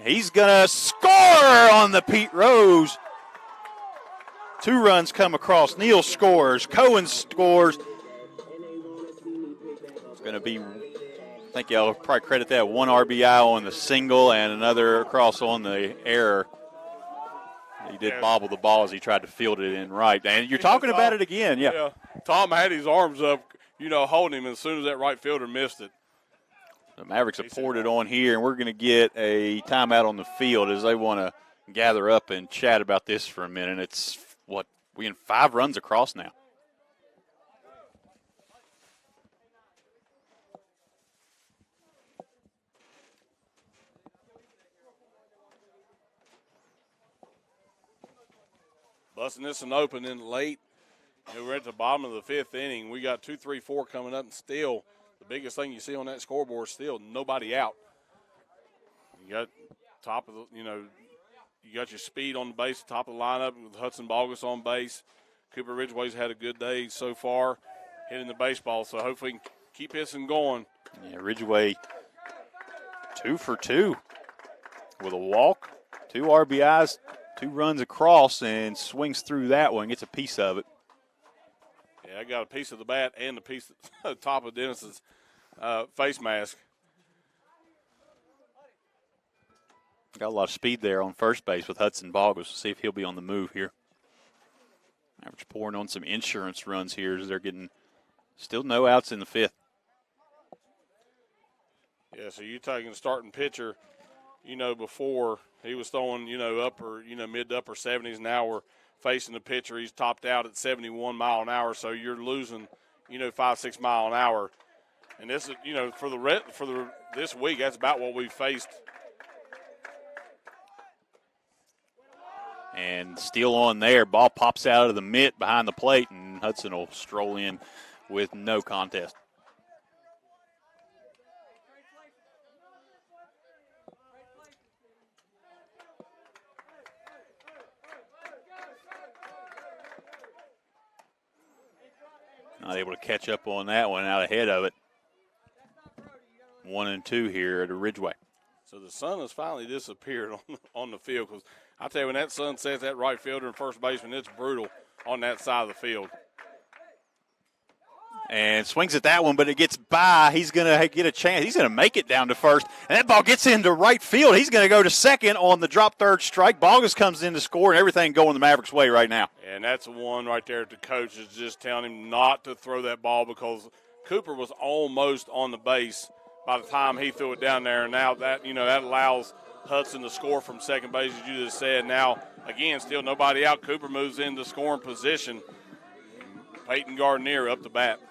He's going to score on the Pete Rose. 2 runs come across. Neal scores. Cohen scores. It's going to be, I think y'all probably credit that, 1 RBI on the single and another across on the error. He did bobble the ball as he tried to field it in right. And you're talking about it again, yeah. Tom had his arms up, holding him, and as soon as that right fielder missed it. The Mavericks have poured it on here, and we're going to get a timeout on the field as they want to gather up and chat about this for a minute. It's, we in 5 runs across now. Busting this one open in late. We're at the bottom of the 5th inning. We got 2, 3, 4 coming up, and still the biggest thing you see on that scoreboard is still nobody out. You got top of the, you got your speed on the base, top of the lineup with Hudson Bogus on base. Cooper Ridgeway's had a good day so far hitting the baseball, so hopefully he can keep this and going. Yeah, Ridgeway 2 for 2 with a walk, 2 RBIs, 2 runs across, and swings through that one, gets a piece of it. Yeah, I got a piece of the bat and a piece of the top of Dennis's face mask. Got a lot of speed there on first base with Hudson Boggles. We'll see if he'll be on the move here. Average pouring on some insurance runs here as they're getting still no outs in the 5th. Yeah, so you're taking the starting pitcher, before he was throwing, upper, mid to upper 70s. Now we're facing the pitcher. He's topped out at 71 mile an hour, so you're losing, 5-6 mile an hour. And this is, for this week, that's about what we faced. And steal on there. Ball pops out of the mitt behind the plate, and Hudson will stroll in with no contest. Not able to catch up on that one, out ahead of it. 1-2 here at Ridgeway. So the sun has finally disappeared on the field, because I tell you, when that sun sets, that right fielder and first baseman, it's brutal on that side of the field. And swings at that one, but it gets by. He's going to get a chance. He's going to make it down to first. And that ball gets into right field. He's going to go to second on the drop third strike. Bogus comes in to score, and everything going the Mavericks' way right now. And that's the one right there. The coach is just telling him not to throw that ball, because Cooper was almost on the base by the time he threw it down there. And now that, that allows Hudson to score from second base, as you just said. Now, again, still nobody out. Cooper moves into scoring position. Peyton Gardner up the bat.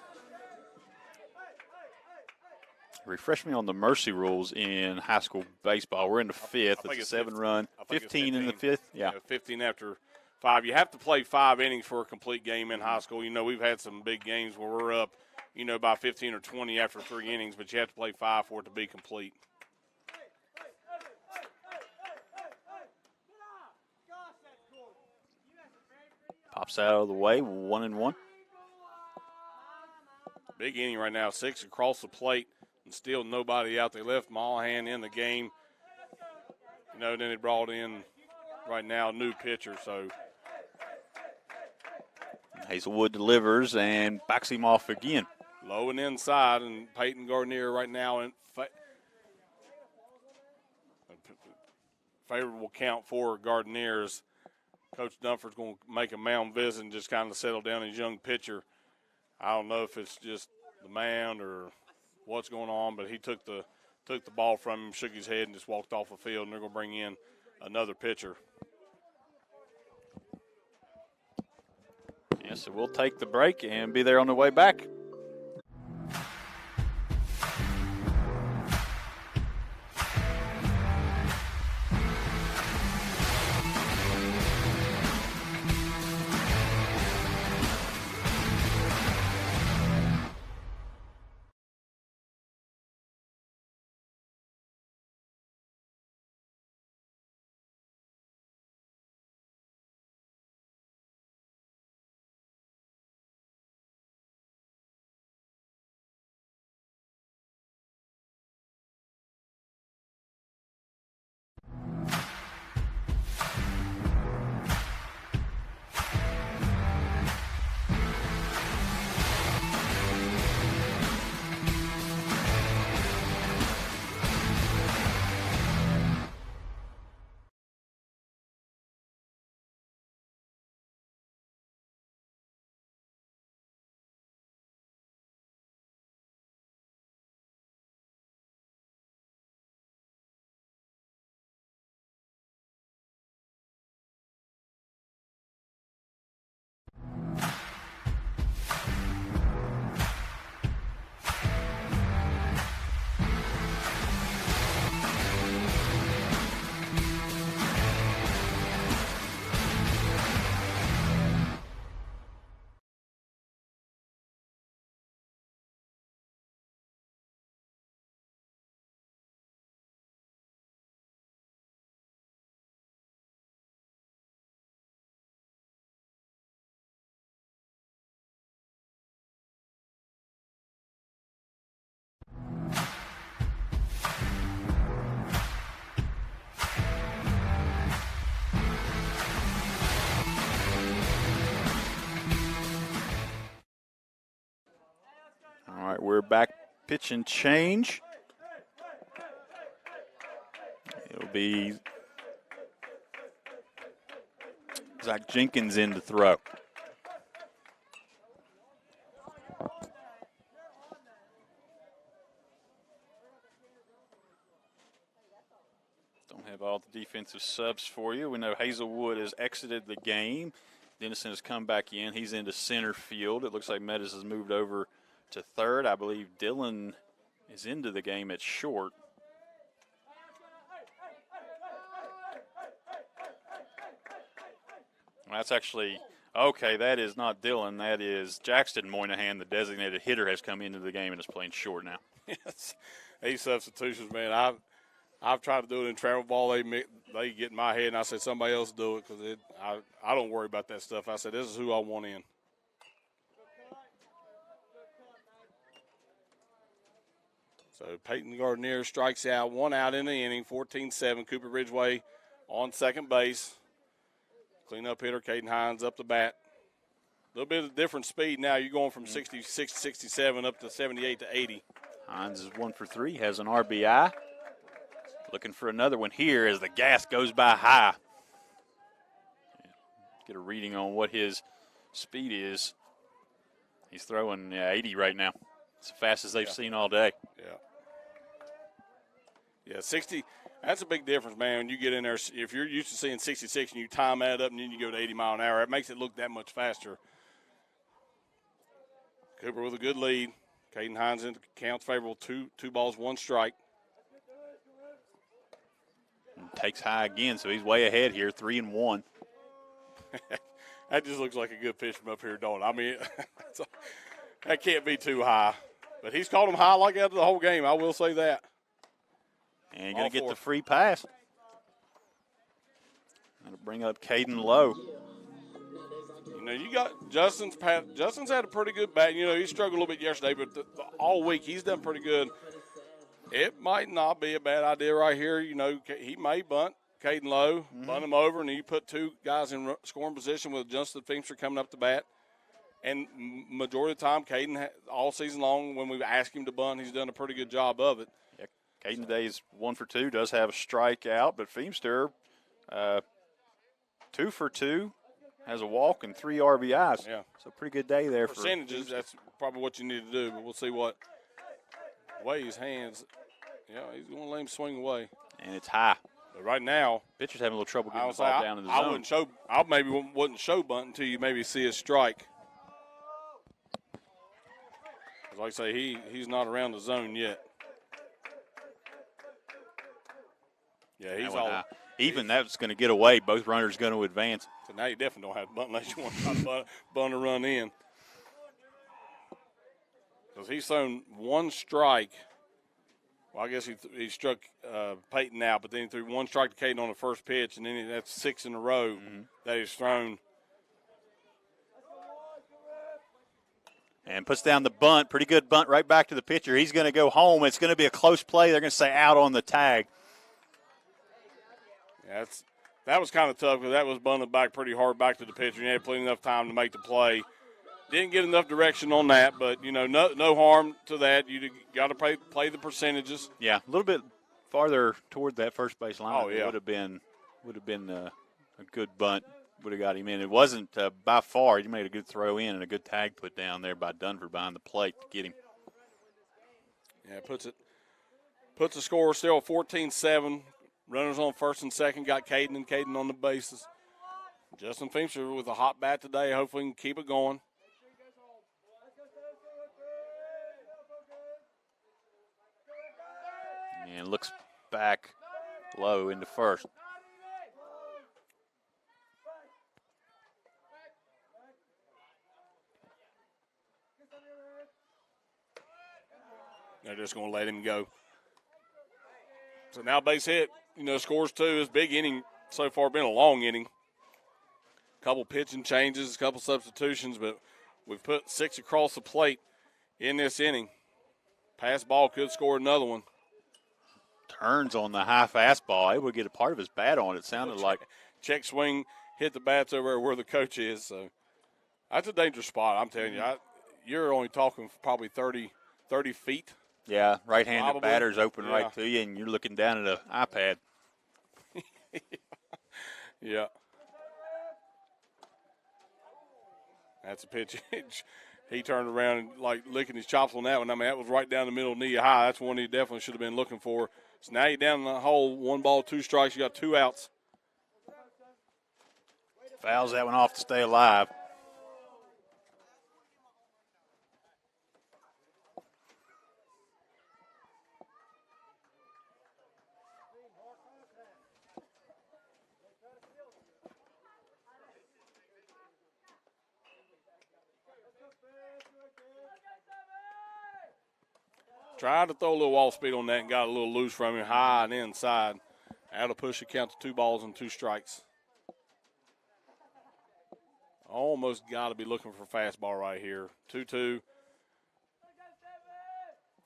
Refresh me on the mercy rules in high school baseball. We're in the 5th. It's a 7-run. 15 in the 5th? Yeah. 15 after 5. You have to play 5 innings for a complete game in high school. We've had some big games where we're up, by 15 or 20 after 3 innings, but you have to play 5 for it to be complete. Pops out of the way, 1-1. Big inning right now, 6 across the plate, and still nobody out. They left Mallahan in the game. Then they brought in right now a new pitcher. So Hazelwood delivers and backs him off again. Low and inside, and Peyton Gardner right now in favorable count for Gardner's. Coach Dunford's going to make a mound visit and just kind of settle down his young pitcher. I don't know if it's just the mound or what's going on, but he took the ball from him, shook his head, and just walked off the field, and they're going to bring in another pitcher. Yes, so we'll take the break and be there on the way back. All right, we're back. Pitch and change. It'll be Zach Jenkins in to throw. Don't have all the defensive subs for you. We know Hazelwood has exited the game. Dennison has come back in. He's into center field. It looks like Meadows has moved over to third. I believe Dillon is into the game at short. That's actually, okay, that is not Dillon. That is Jackson Moynihan, the designated hitter, has come into the game and is playing short now. Yes. These substitutions, man, I've tried to do it in travel ball. They get in my head, and I said somebody else do it because I don't worry about that stuff. I said this is who I want in. So Peyton Gardner strikes out, 1 out in the inning, 14-7. Cooper Ridgeway on second base. Cleanup hitter Caden Hines up the bat. A little bit of different speed now. You're going from 66 to 67 up to 78 to 80. Hines is 1 for 3, has an RBI. Looking for another one here as the gas goes by high. Get a reading on what his speed is. He's throwing 80 right now. It's the fastest they've seen all day. Yeah, 60. That's a big difference, man. When you get in there, if you're used to seeing 66 and you time that up and then you go to 80 mile an hour, it makes it look that much faster. Cooper with a good lead. Caden Hines in the count's favorable. Two balls, 1 strike. And takes high again, so he's way ahead here, 3-1. That just looks like a good pitch from up here, don't it? I mean, that can't be too high. But he's caught him high like that the whole game, I will say that. And going to get the free pass. That'll bring up Caden Lowe. You know, you got Justin's had a pretty good bat. You know, he struggled a little bit yesterday, but all week he's done pretty good. It might not be a bad idea right here. You know, he may bunt Caden Lowe, bunt him over, and you put 2 guys in scoring position with Justin Feimster coming up the bat. And majority of the time, Caden, all season long, when we've asked him to bunt, he's done a pretty good job of it. Yeah, Caden today is 1 for 2, does have a strikeout, but Feimster, 2 for 2, has a walk and 3 RBIs. Yeah. So pretty good day there. Percentages, that's probably what you need to do, but we'll see what way his hands. Yeah, he's going to let him swing away. And it's high. But right now, pitcher's having a little trouble getting the ball down in the zone. I maybe wouldn't show bunt until you maybe see a strike. Like I say, he's not around the zone yet. Yeah, he's all. Even that's going to get away. Both runners going to advance. So now you definitely don't have to bunt unless you want to bunt a run in. Because he's thrown 1 strike. Well, I guess he struck Peyton out, but then he threw 1 strike to Caden on the first pitch, and then that's 6 in a row that he's thrown. And puts down the bunt. Pretty good bunt right back to the pitcher. He's going to go home. It's going to be a close play. They're going to say out on the tag. Yeah, that was kind of tough because that was bunted back pretty hard back to the pitcher. He had plenty enough time to make the play. Didn't get enough direction on that, but, you know, no harm to that. You got to play the percentages. Yeah, a little bit farther toward that first base line. Oh, yeah. Would have been a good bunt. Would have got him in. It wasn't by far. He made a good throw in and a good tag put down there by Dunford behind the plate to get him. Yeah, puts the score still 14-7. Runners on first and second. Got Caden on the bases. Justin Feimster with a hot bat today. Hopefully he can keep it going. And looks back low into first. They're just going to let him go. So now base hit, you know, scores 2. His big inning so far been a long inning. A couple pitching changes, a couple substitutions, but we've put 6 across the plate in this inning. Pass ball could score another one. Turns on the high fastball, able to get a part of his bat on it. Sounded like check swing, hit the bats over where the coach is. So that's a dangerous spot. I'm telling you, you're only talking probably 30 feet. Yeah, right-handed Probably. batter's open Yeah. right to you, and you're looking down at an iPad. Yeah. That's a pitch. He turned around and, like, licking his chops on that one. I mean, that was right down the middle, knee high. That's one he definitely should have been looking for. So now you're down the hole, 1 ball, 2 strikes. You got 2 outs. Fouls that one off to stay alive. Tried to throw a little off speed on that and got a little loose from him, high and inside. That'll push the count to 2 balls and 2 strikes. Almost got to be looking for fastball right here. 2-2.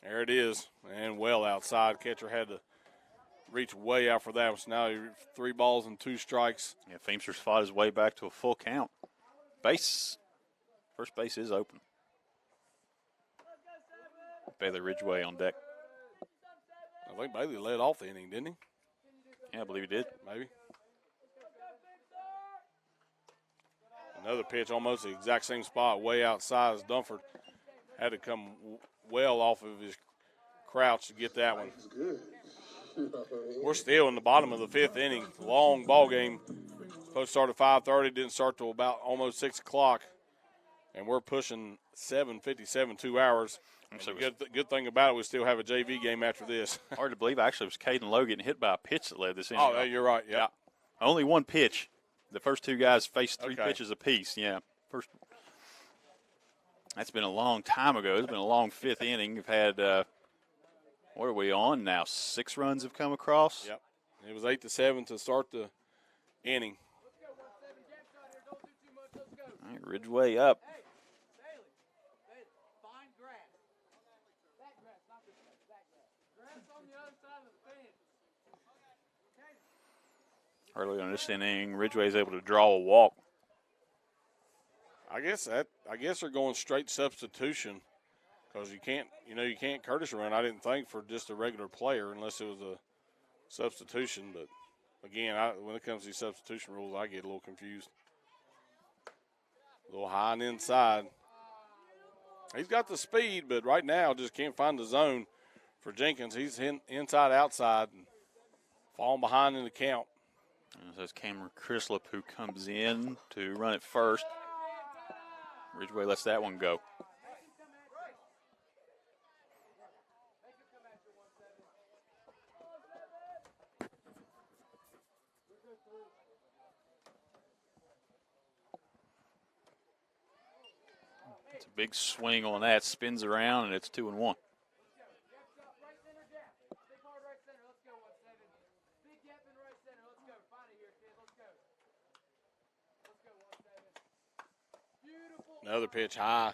There it is. And well outside. Catcher had to reach way out for that. So now 3 balls and 2 strikes. Yeah, Feemster's fought his way back to a full count. First base is open. Bailey Ridgway on deck. I think Bailey led off the inning, didn't he? Yeah, I believe he did. Maybe. Another pitch, almost the exact same spot, way outside as Dunford. Had to come well off of his crouch to get that one. It's good. We're still in the bottom of the 5th inning. Long ball game. Supposed to start at 5:30. Didn't start till about almost 6 o'clock. And we're pushing 7:57, 2 hours. So good thing about it, we still have a JV game after this. Hard to believe. Actually, it was Caden Lowe getting hit by a pitch that led this inning. Oh, you're right. Yeah. Only 1 pitch. The first 2 guys faced 3 Okay. pitches apiece. Yeah. That's been a long time ago. It's been a long 5th inning. We've had, what are we on now? 6 runs have come across. Yep. It was 8-7 to start the inning. All right, Ridgway up. Early on this inning, Ridgway is able to draw a walk. I guess they're going straight substitution because you can't Curtis run. I didn't think for just a regular player unless it was a substitution. But again, when it comes to these substitution rules, I get a little confused. A little high and inside. He's got the speed, but right now just can't find the zone for Jenkins. He's inside, outside, and falling behind in the count. And that's Cameron Crislip who comes in to run it first. Ridgway lets that one go. It's a big swing on that, spins around, and it's 2-1. Another pitch high.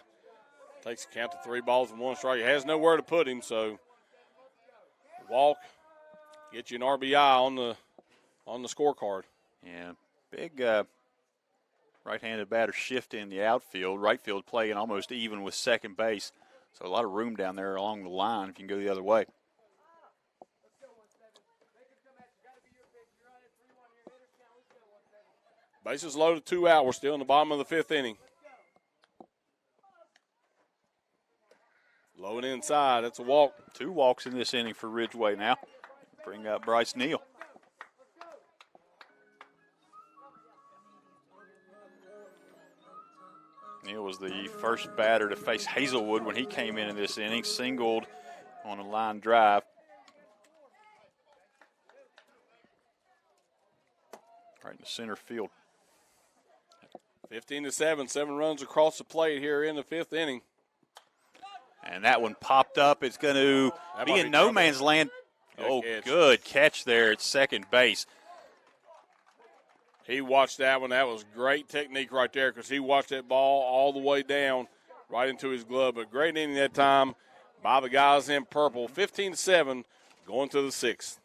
Takes the count to 3 balls and 1 strike. He has nowhere to put him, so walk, get you an RBI on the scorecard. Yeah, big right-handed batter shift in the outfield. Right field playing almost even with second base. So a lot of room down there along the line if you can go the other way. Bases loaded, 2 out. We're still in the bottom of the 5th inning. Low and inside. That's a walk. 2 walks in this inning for Ridgway now. Bring up Bryce Neal. Neal was the first batter to face Hazelwood when he came in this inning. Singled on a line drive. Right in the center field. 15-7. 7 runs across the plate here in the 5th inning. And that one popped up. It's going to be in no man's land. Oh, good catch there at second base. He watched that one. That was great technique right there because he watched that ball all the way down right into his glove. But great inning that time by the guys in purple. 15-7 going to the 6th.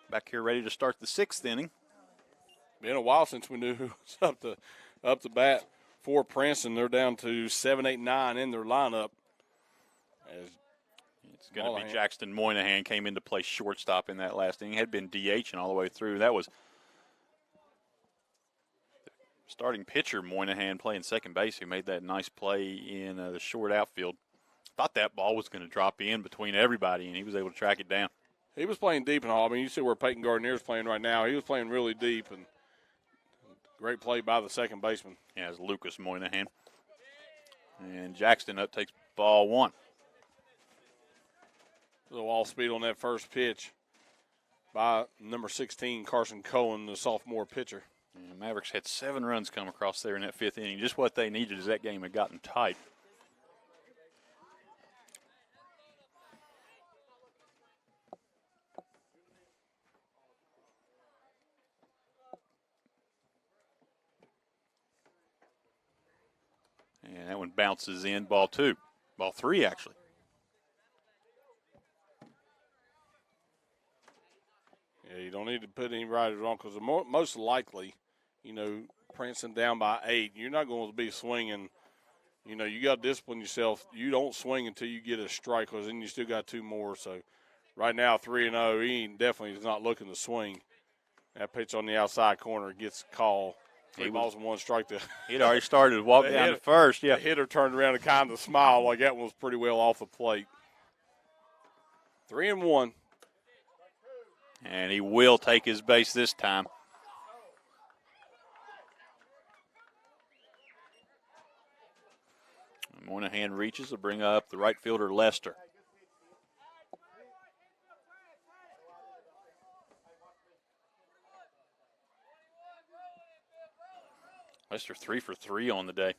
Back here ready to start the 6th inning. Been a while since we knew who was up to bat for Princeton. They're down to 7, 8, 9 in their lineup. As It's going to be Jackson Moynihan came in to play shortstop in that last inning. Had been DHing all the way through. That was the starting pitcher Moynihan playing second base who made that nice play in the short outfield. Thought that ball was going to drop in between everybody, and he was able to track it down. He was playing deep and all. I mean, you see where Peyton Gardner's playing right now. He was playing really deep, and great play by the second baseman. Yeah, it's Lucas Moynihan. And Jackson up takes ball 1. A little off speed on that first pitch by number 16, Carson Cohen, the sophomore pitcher. And Mavericks had 7 runs come across there in that 5th inning. Just what they needed as that game had gotten tight. And that one bounces in, ball 2. Ball 3, actually. Yeah, you don't need to put any riders on because most likely, Princeton down by 8, you're not going to be swinging. You got to discipline yourself. You don't swing until you get a strike because then you still got 2 more. So right now, 3-0, he definitely is not looking to swing. That pitch on the outside corner gets called. 3 balls and 1 strike. He'd already started to walk down to first, yeah. The hitter turned around and kind of smiled like that one was pretty well off the plate. 3-1. And he will take his base this time. Moynihan reaches to bring up the right fielder, Lester. Lester 3 for 3 on the day.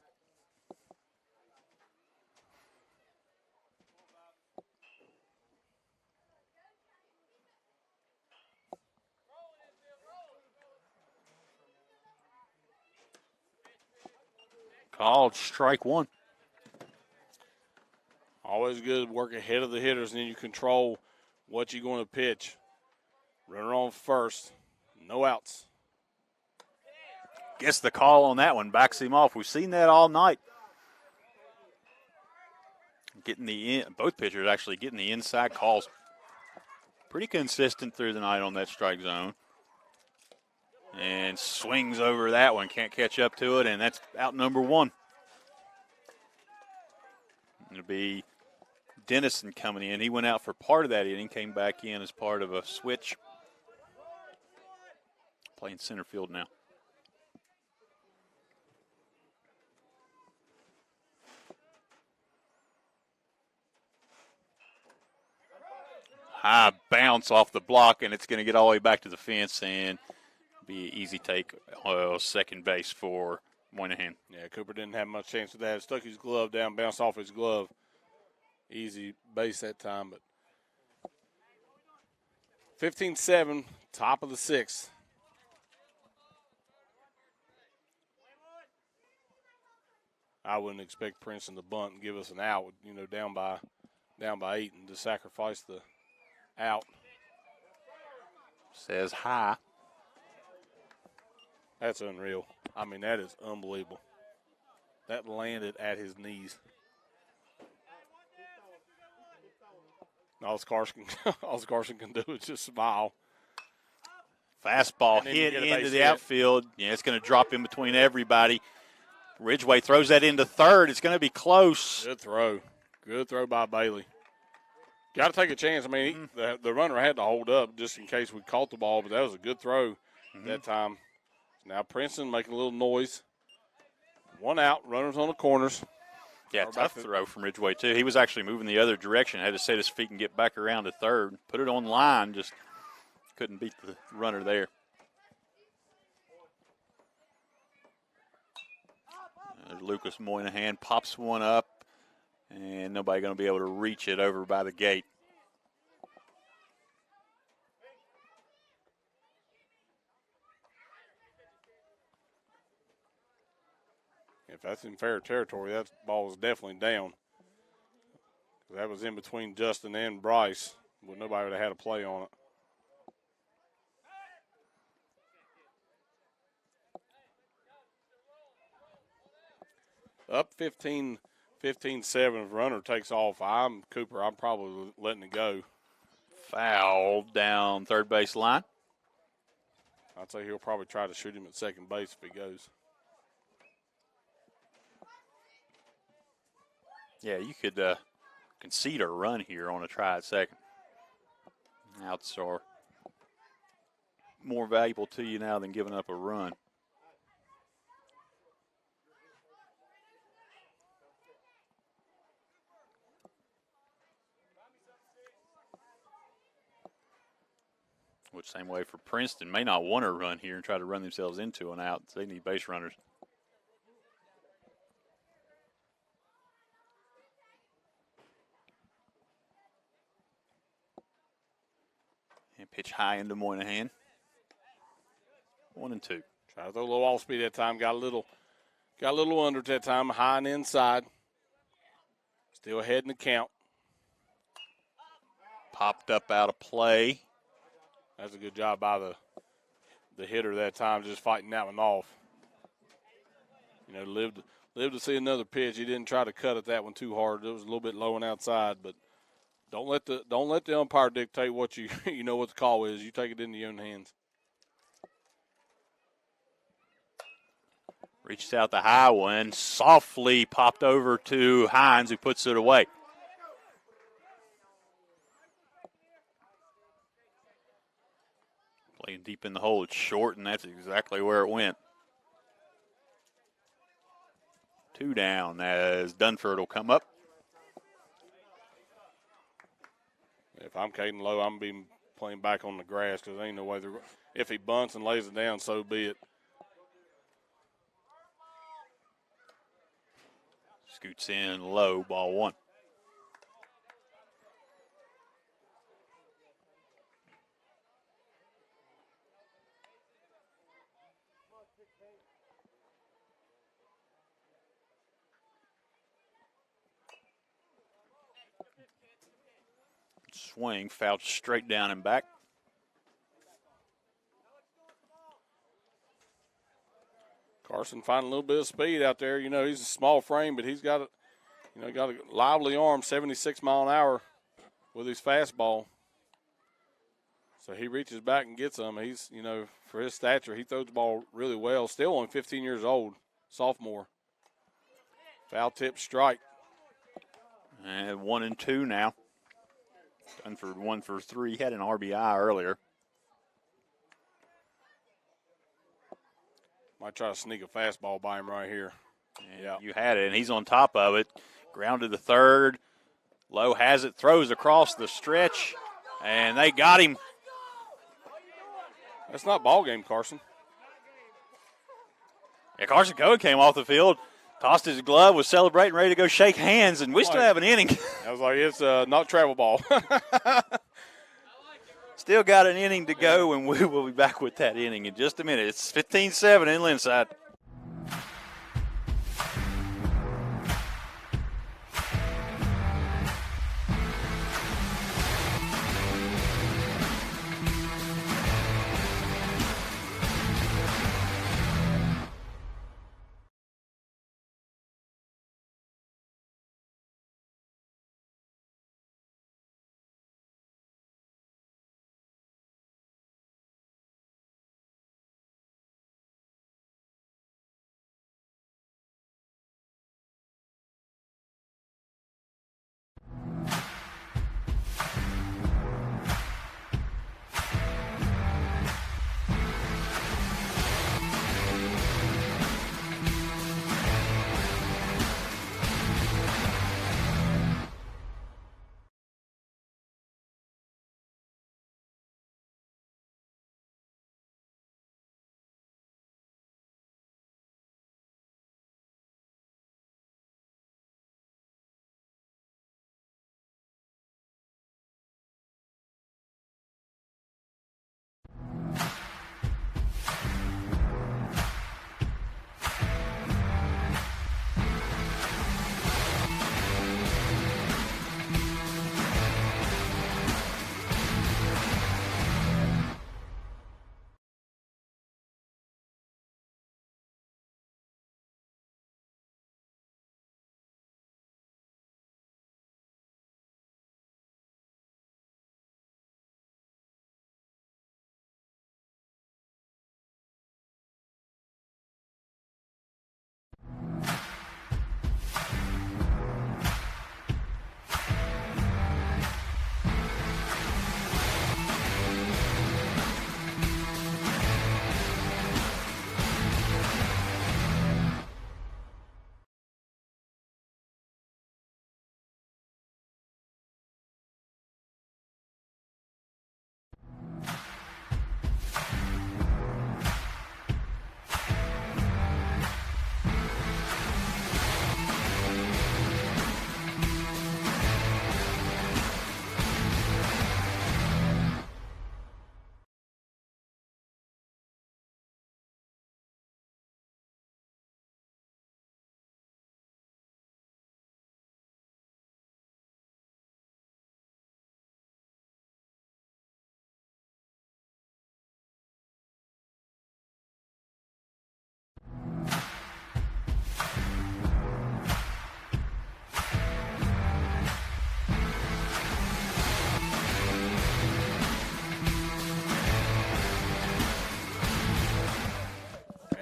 Called strike 1. Always good to work ahead of the hitters, and then you control what you're going to pitch. Runner on first, no outs. Gets the call on that one, backs him off. We've seen that all night. Both pitchers actually getting the inside calls. Pretty consistent through the night on that strike zone. And swings over that one, can't catch up to it, and that's out number 1. It'll be Dennison coming in. He went out for part of that inning, came back in as part of a switch. Playing center field now. High bounce off the block, and it's going to get all the way back to the fence and be an easy take second base for Moynihan. Yeah, Cooper didn't have much chance of that. Stuck his glove down, bounced off his glove. Easy base that time, but 15-7, top of the 6th. I wouldn't expect Princeton to bunt and give us an out, down by 8 and to sacrifice the out. Says high. That's unreal. I mean, that is unbelievable. That landed at his knees. All Carson can do is just smile. Fastball hit into the outfield. Yeah, it's going to drop in between everybody. Ridgeway throws that into third. It's going to be close. Good throw. Good throw by Bailey. Got to take a chance. I mean, the runner had to hold up just in case we caught the ball, but that was a good throw that time. Now Princeton making a little noise. 1 out, runners on the corners. Yeah, tough throw from Ridgeway, too. He was actually moving the other direction. Had to set his feet and get back around to third. Put it on line, just couldn't beat the runner there. Lucas Moynihan pops one up, and nobody going to be able to reach it over by the gate. If that's in fair territory, that ball is definitely down. That was in between Justin and Bryce, but nobody would have had a play on it. Up 15-7. If runner takes off, I'm probably letting it go. Foul down third base line. I'd say he'll probably try to shoot him at second base if he goes. Yeah, you could concede a run here on a try at second. Outs are more valuable to you now than giving up a run. Which same way for Princeton. May not want to run here and try to run themselves into an out. They need base runners. And pitch high into Moynihan. 1-2. Try to throw a little off speed that time. Got a little under at that time. High and inside. Still ahead in the count. Popped up out of play. That's a good job by the hitter that time, just fighting that one off. You know, lived to see another pitch. He didn't try to cut at that one too hard. It was a little bit low and outside, but don't let the umpire dictate what you you know what the call is. You take it into your own hands. Reaches out the high one, softly popped over to Hines, who puts it away. Playing deep in the hole, it's short, and that's exactly where it went. 2 down as Dunford will come up. If I'm Caden Lowe, I'm be playing back on the grass because there ain't no way if he bunts and lays it down, so be it. Scoots in low, ball 1. Swing, fouled straight down and back. Carson finding a little bit of speed out there. You know, he's a small frame, but he's got a lively arm, 76 mile an hour with his fastball. So he reaches back and gets them. He's, you know, for his stature, he throws the ball really well. Still only 15 years old, sophomore. Foul tip strike. And 1-2 now. Dunford 1 for 3. Had an RBI earlier. Might try to sneak a fastball by him right here. Yeah, you had it, and he's on top of it. Grounded to third. Lowe has it, throws across the stretch, and they got him. That's not ball game, Carson. Yeah, Carson Cohen came off the field, tossed his glove, was celebrating, ready to go shake hands, and we still have an inning. I was like, it's not travel ball. Still got an inning to go, and we will be back with that inning in just a minute. It's 15-7 in Linside.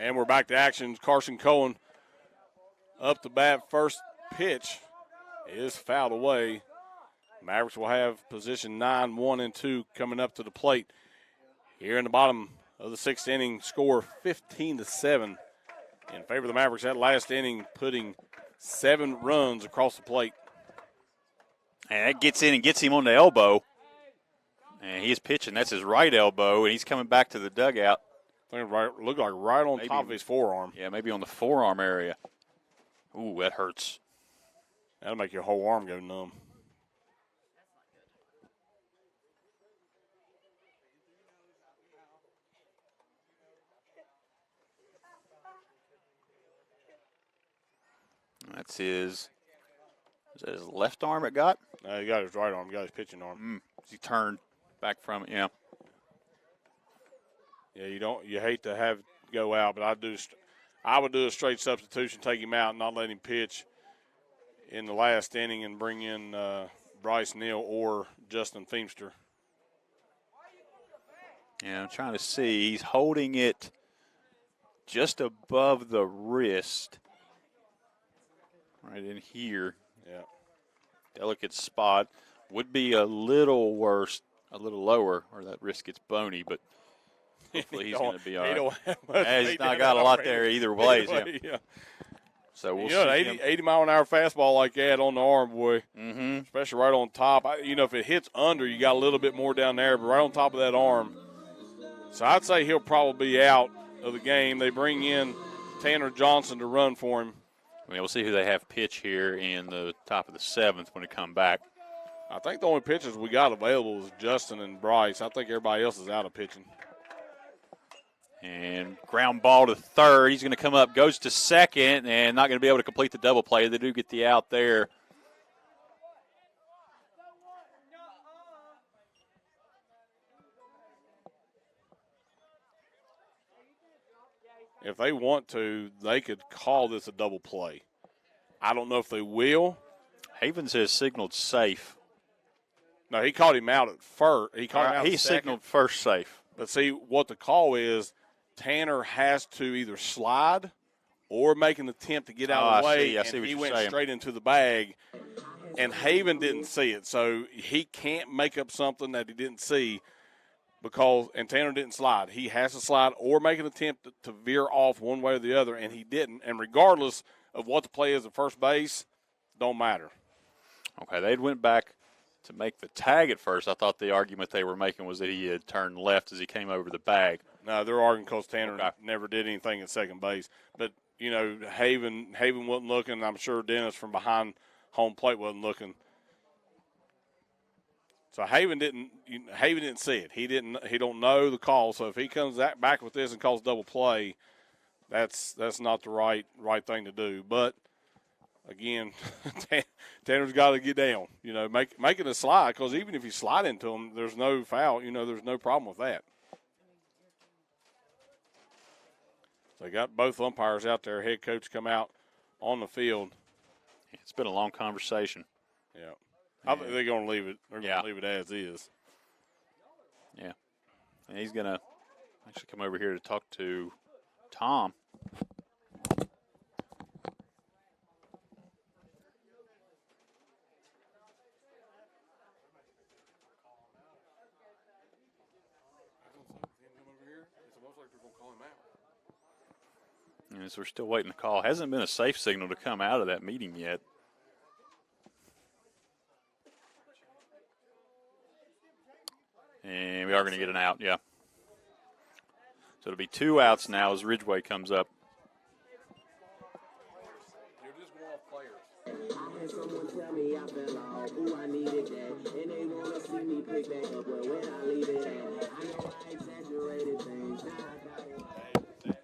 And we're back to action. Carson Cohen up the bat. First pitch is fouled away. Mavericks will have position 9, 1, and 2 coming up to the plate. Here in the bottom of the 6th inning, score 15-7 in favor of the Mavericks. That last inning putting 7 runs across the plate. And that gets in and gets him on the elbow. And he is pitching. That's his right elbow, and he's coming back to the dugout. I think looked like right on top of his forearm. Yeah, maybe on the forearm area. Ooh, that hurts. That'll make your whole arm go numb. That's his. Is that his left arm it got? He got his right arm. He got his pitching arm. He turned back from it, yeah. Yeah, you hate to have it go out, but I would do a straight substitution, take him out, and not let him pitch in the last inning and bring in Bryce Neal or Justin Feimster. Yeah, I'm trying to see. He's holding it just above the wrist. Right in here. Yeah. Delicate spot. Would be a little worse, a little lower, or that wrist gets bony, but hopefully he's going to be all right. He's not got a lot there either way. Yeah. So we'll see. 80 mile an hour fastball like that on the arm, boy, especially right on top. If it hits under, you got a little bit more down there, but right on top of that arm. So I'd say he'll probably be out of the game. They bring in Tanner Johnson to run for him. We'll see who they have pitch here in the top of the 7th when they come back. I think the only pitchers we got available is Justin and Bryce. I think everybody else is out of pitching. And ground ball to third. He's going to come up, goes to second, and not going to be able to complete the double play. They do get the out there. If they want to, they could call this a double play. I don't know if they will. Havens has signaled safe. No, he caught him out at first. He caught him out he at second. signaled first safe. But see, what the call is, Tanner has to either slide or make an attempt to get out of the way. I see what he you're went saying. straight into the bag, and Haven didn't see it. So he can't make up something that he didn't see. And Tanner didn't slide. He has to slide or make an attempt to veer off one way or the other, and he didn't. And regardless of what the play is at first base, don't matter. Okay, they went back to make the tag at first. I thought the argument they were making was that he had turned left as he came over the bag. No, they're arguing because Tanner never did anything at second base. But, Haven wasn't looking. I'm sure Dennis from behind home plate wasn't looking. So Haven didn't see it. He don't know the call. So if he comes back with this and calls double play, that's not the right thing to do. But again, Tanner's got to get down. Make it a slide, because even if you slide into him, there's no foul. There's no problem with that. So they got both umpires out there. Head coach come out on the field. It's been a long conversation. Yeah. I think they're going to leave it. They're going to leave it as is. Yeah. And he's going to actually come over here to talk to Tom. And so we're still waiting to call. Hasn't been a safe signal to come out of that meeting yet. And we are going to get an out, yeah. So it'll be 2 outs now as Ridgeway comes up. You're just going off players. I had someone tell me I fell off, ooh, I needed that. And they want to see me pick back up, but when I leave it at, I know I exaggerated things. Now I got it.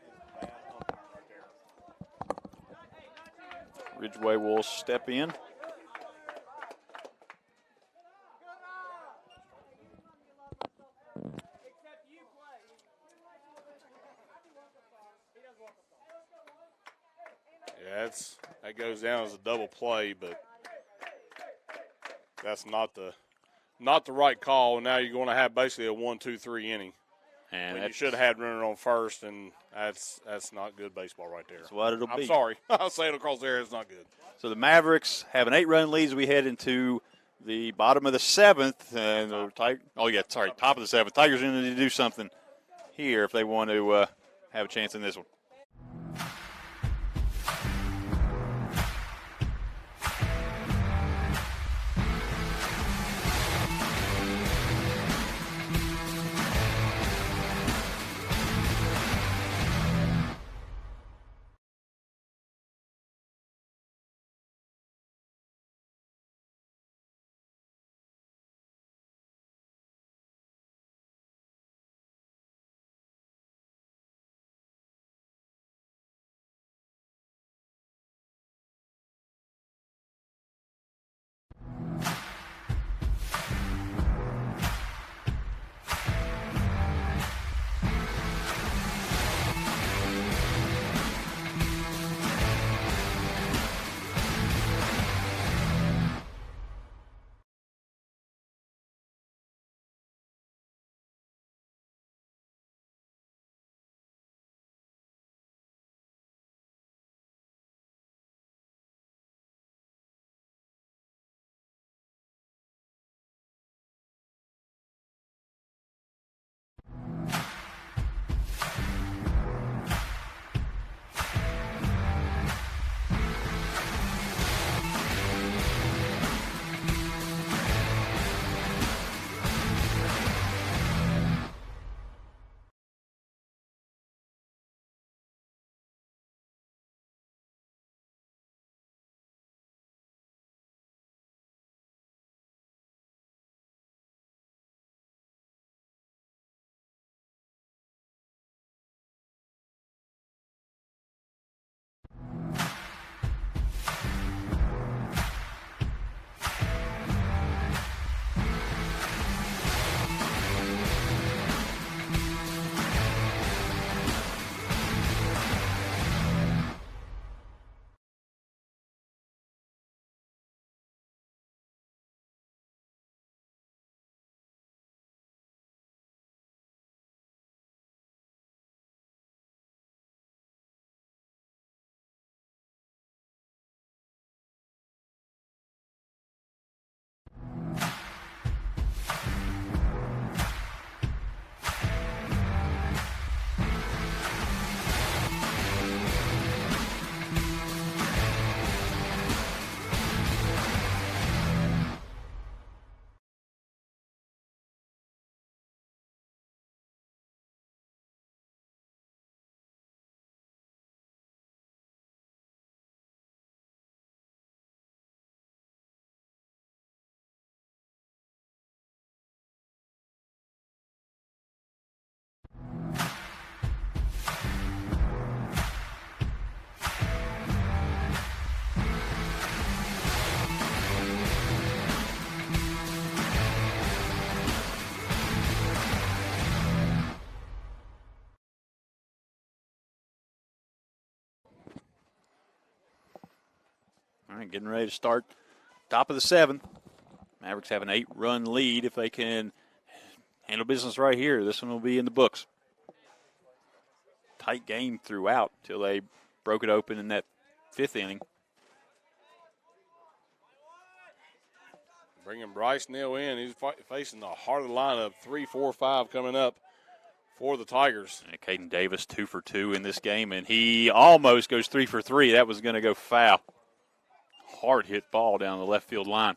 Ridgeway will step in. Yeah, that goes down as a double play, but that's not the right call. And now you're going to have basically a 1-2-3 inning. And When you should have had runner on first, and that's not good baseball right there. That's what it'll be. I'm sorry. I'll say it across there. It's not good. So the Mavericks have an 8-run lead as we head into the bottom of the 7th. And top of the 7th. Tigers are going to do something here if they want to have a chance in this one. All right, getting ready to start top of the 7th. Mavericks have an 8-run lead. If they can handle business right here, this one will be in the books. Tight game throughout till they broke it open in that 5th inning. Bringing Bryce Neal in. He's facing the heart of the lineup. 3, 4, 5 coming up for the Tigers. And Caden Davis 2 for 2 in this game, and he almost goes 3 for 3. That was going to go foul. Hard hit ball down the left field line.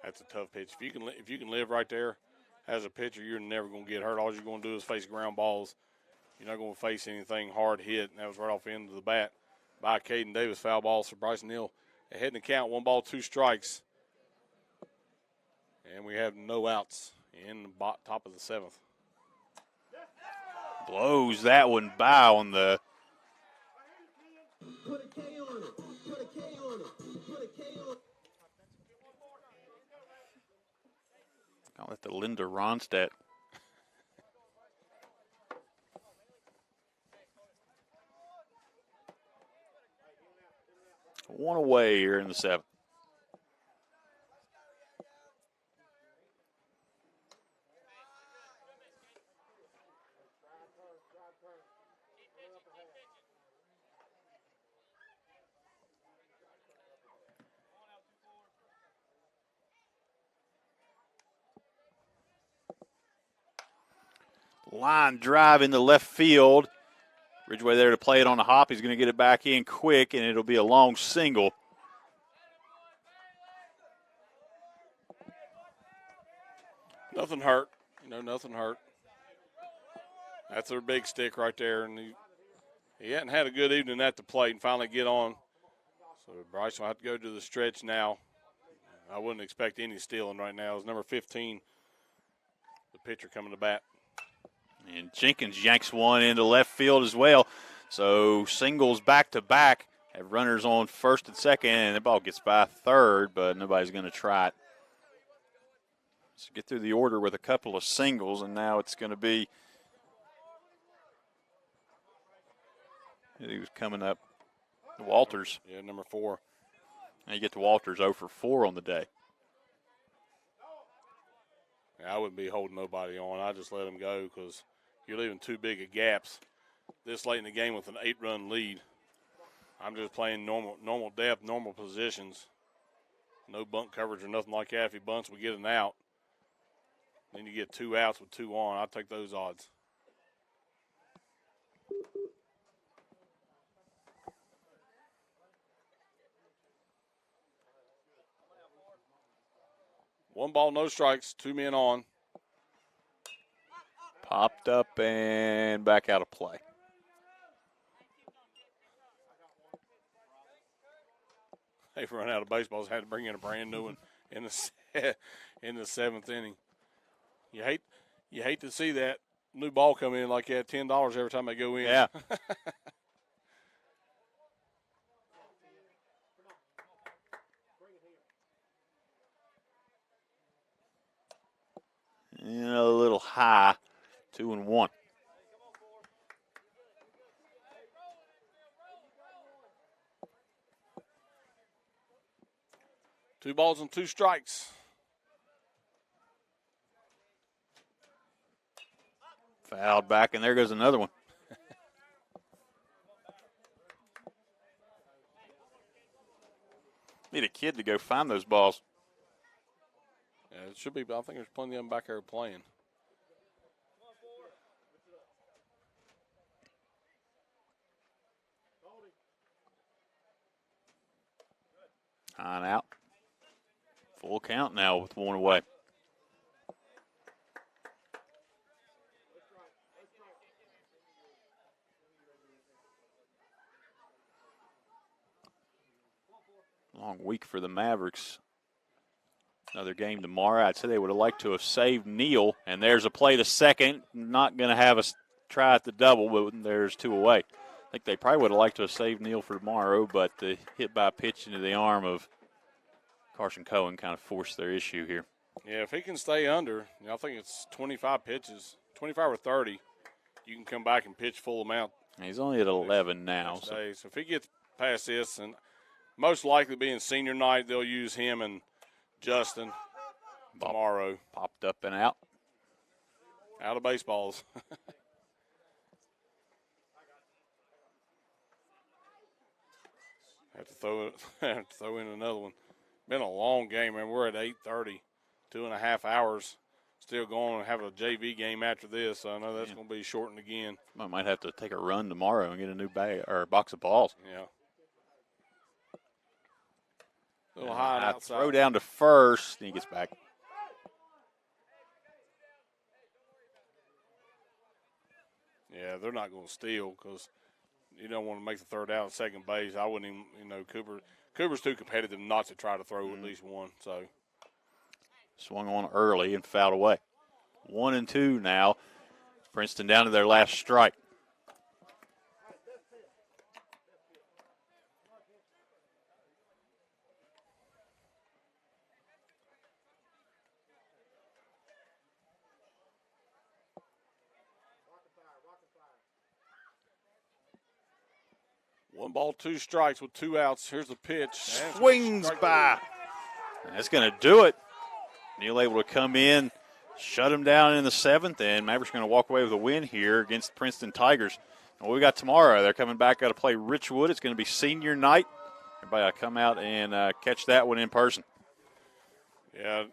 That's a tough pitch. If you can live right there as a pitcher, you're never going to get hurt. All you're going to do is face ground balls. You're not going to face anything hard hit. And that was right off the end of the bat by Caden Davis. Foul balls for Bryce Neal Ahead in the count, 1 ball, 2 strikes. And we have no outs in the top of the 7th. Blows that one by on the. Put a K on it. Put a K on it. Put a K on it. Call it the Linda Ronstadt. One away here in the 7th. Line drive into left field. Ridgway there to play it on the hop. He's going to get it back in quick, and it'll be a long single. Nothing hurt. Nothing hurt. That's their big stick right there. And he hadn't had a good evening at the plate and finally get on. So Bryce will have to go to the stretch now. I wouldn't expect any stealing right now. It's number 15, the pitcher coming to bat. And Jenkins yanks one into left field as well. So singles back-to-back. Have runners on first and second, and the ball gets by third, but nobody's going to try it. So get through the order with a couple of singles, and now it's going to be he was coming up. Walters. Yeah, number 4. And you get to Walters 0 for 4 on the day. Yeah, I wouldn't be holding nobody on. I just let him go because you're leaving too big of gaps this late in the game with an 8-run lead. I'm just playing normal depth, normal positions. No bunt coverage or nothing like that. If he bunts, we get an out. Then you get 2 outs with 2 on. I'll take those odds. One ball, no strikes, 2 men on. Popped up and back out of play. They've run out of baseballs. Had to bring in a brand new one in the 7th inning. You hate to see that new ball come in like that. $10 every time they go in. Yeah. And a little high, 2-1. Two balls and 2 strikes. Fouled back, and there goes another one. Need a kid to go find those balls. Yeah, it should be, but I think there's plenty of them back there playing. On out. Full count now with 1 away. Long week for the Mavericks. Another game tomorrow. I'd say they would have liked to have saved Neal. And there's a play to second. Not going to have us try at the double, but there's 2 away. I think they probably would have liked to have saved Neal for tomorrow, but the hit by pitch into the arm of Carson Cohen kind of forced their issue here. Yeah, if he can stay under, I think it's 25 pitches, 25 or 30, you can come back and pitch full amount. He's only at 11 now. So if he gets past this, and most likely being senior night, they'll use him and Justin tomorrow. Popped up and out. Out of baseballs. Have to throw in another one. Been a long game, man. We're at 8:30, 2.5 hours. Still going and have a JV game after this. So I know that's going to be shortened again. I might have to take a run tomorrow and get a new bag or a box of balls. Yeah. A little high and outside. Throw down to first, and he gets back. Yeah, they're not going to steal because you don't want to make the third out at second base. I wouldn't even, you know, Cooper's too competitive not to try to throw at least one. So swung on early and fouled away. 1-2 now. Princeton down to their last strike. One ball, 2 strikes with 2 outs. Here's the pitch. Swings by. That's going to do it. Neal able to come in, shut him down in the 7th, and Mavericks going to walk away with a win here against the Princeton Tigers. And what we got tomorrow, they're coming back out to play Richwood. It's going to be senior night. Everybody will come out and catch that one in person. Yeah,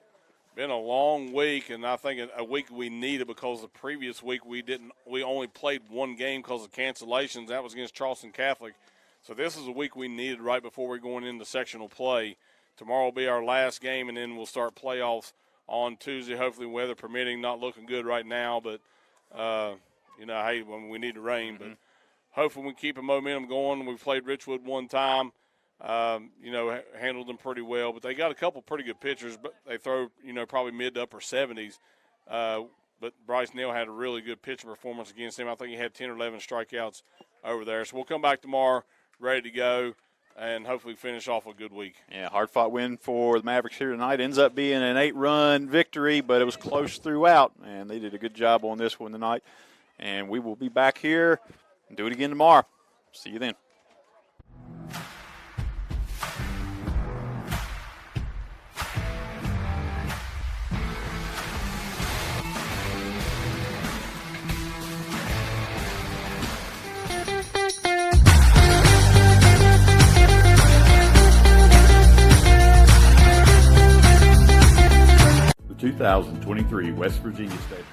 been a long week, and I think a week we needed because the previous week we only played one game because of cancellations. That was against Charleston Catholic. So this is a week we needed right before we're going into sectional play. Tomorrow will be our last game, and then we'll start playoffs on Tuesday, hopefully weather permitting. Not looking good right now, but, you know, hey, when we need the rain. But hopefully we keep a momentum going. We've played Richwood one time, you know, handled them pretty well. But they got a couple pretty good pitchers, but they throw, you know, probably mid to upper 70s. But Bryce Neal had a really good pitching performance against him. I think he had 10 or 11 strikeouts over there. So we'll come back tomorrow ready to go and hopefully finish off a good week. Yeah, hard-fought win for the Mavericks here tonight. Ends up being an 8-run victory, but it was close throughout, and they did a good job on this one tonight. And we will be back here and do it again tomorrow. See you then. The 2023 West Virginia State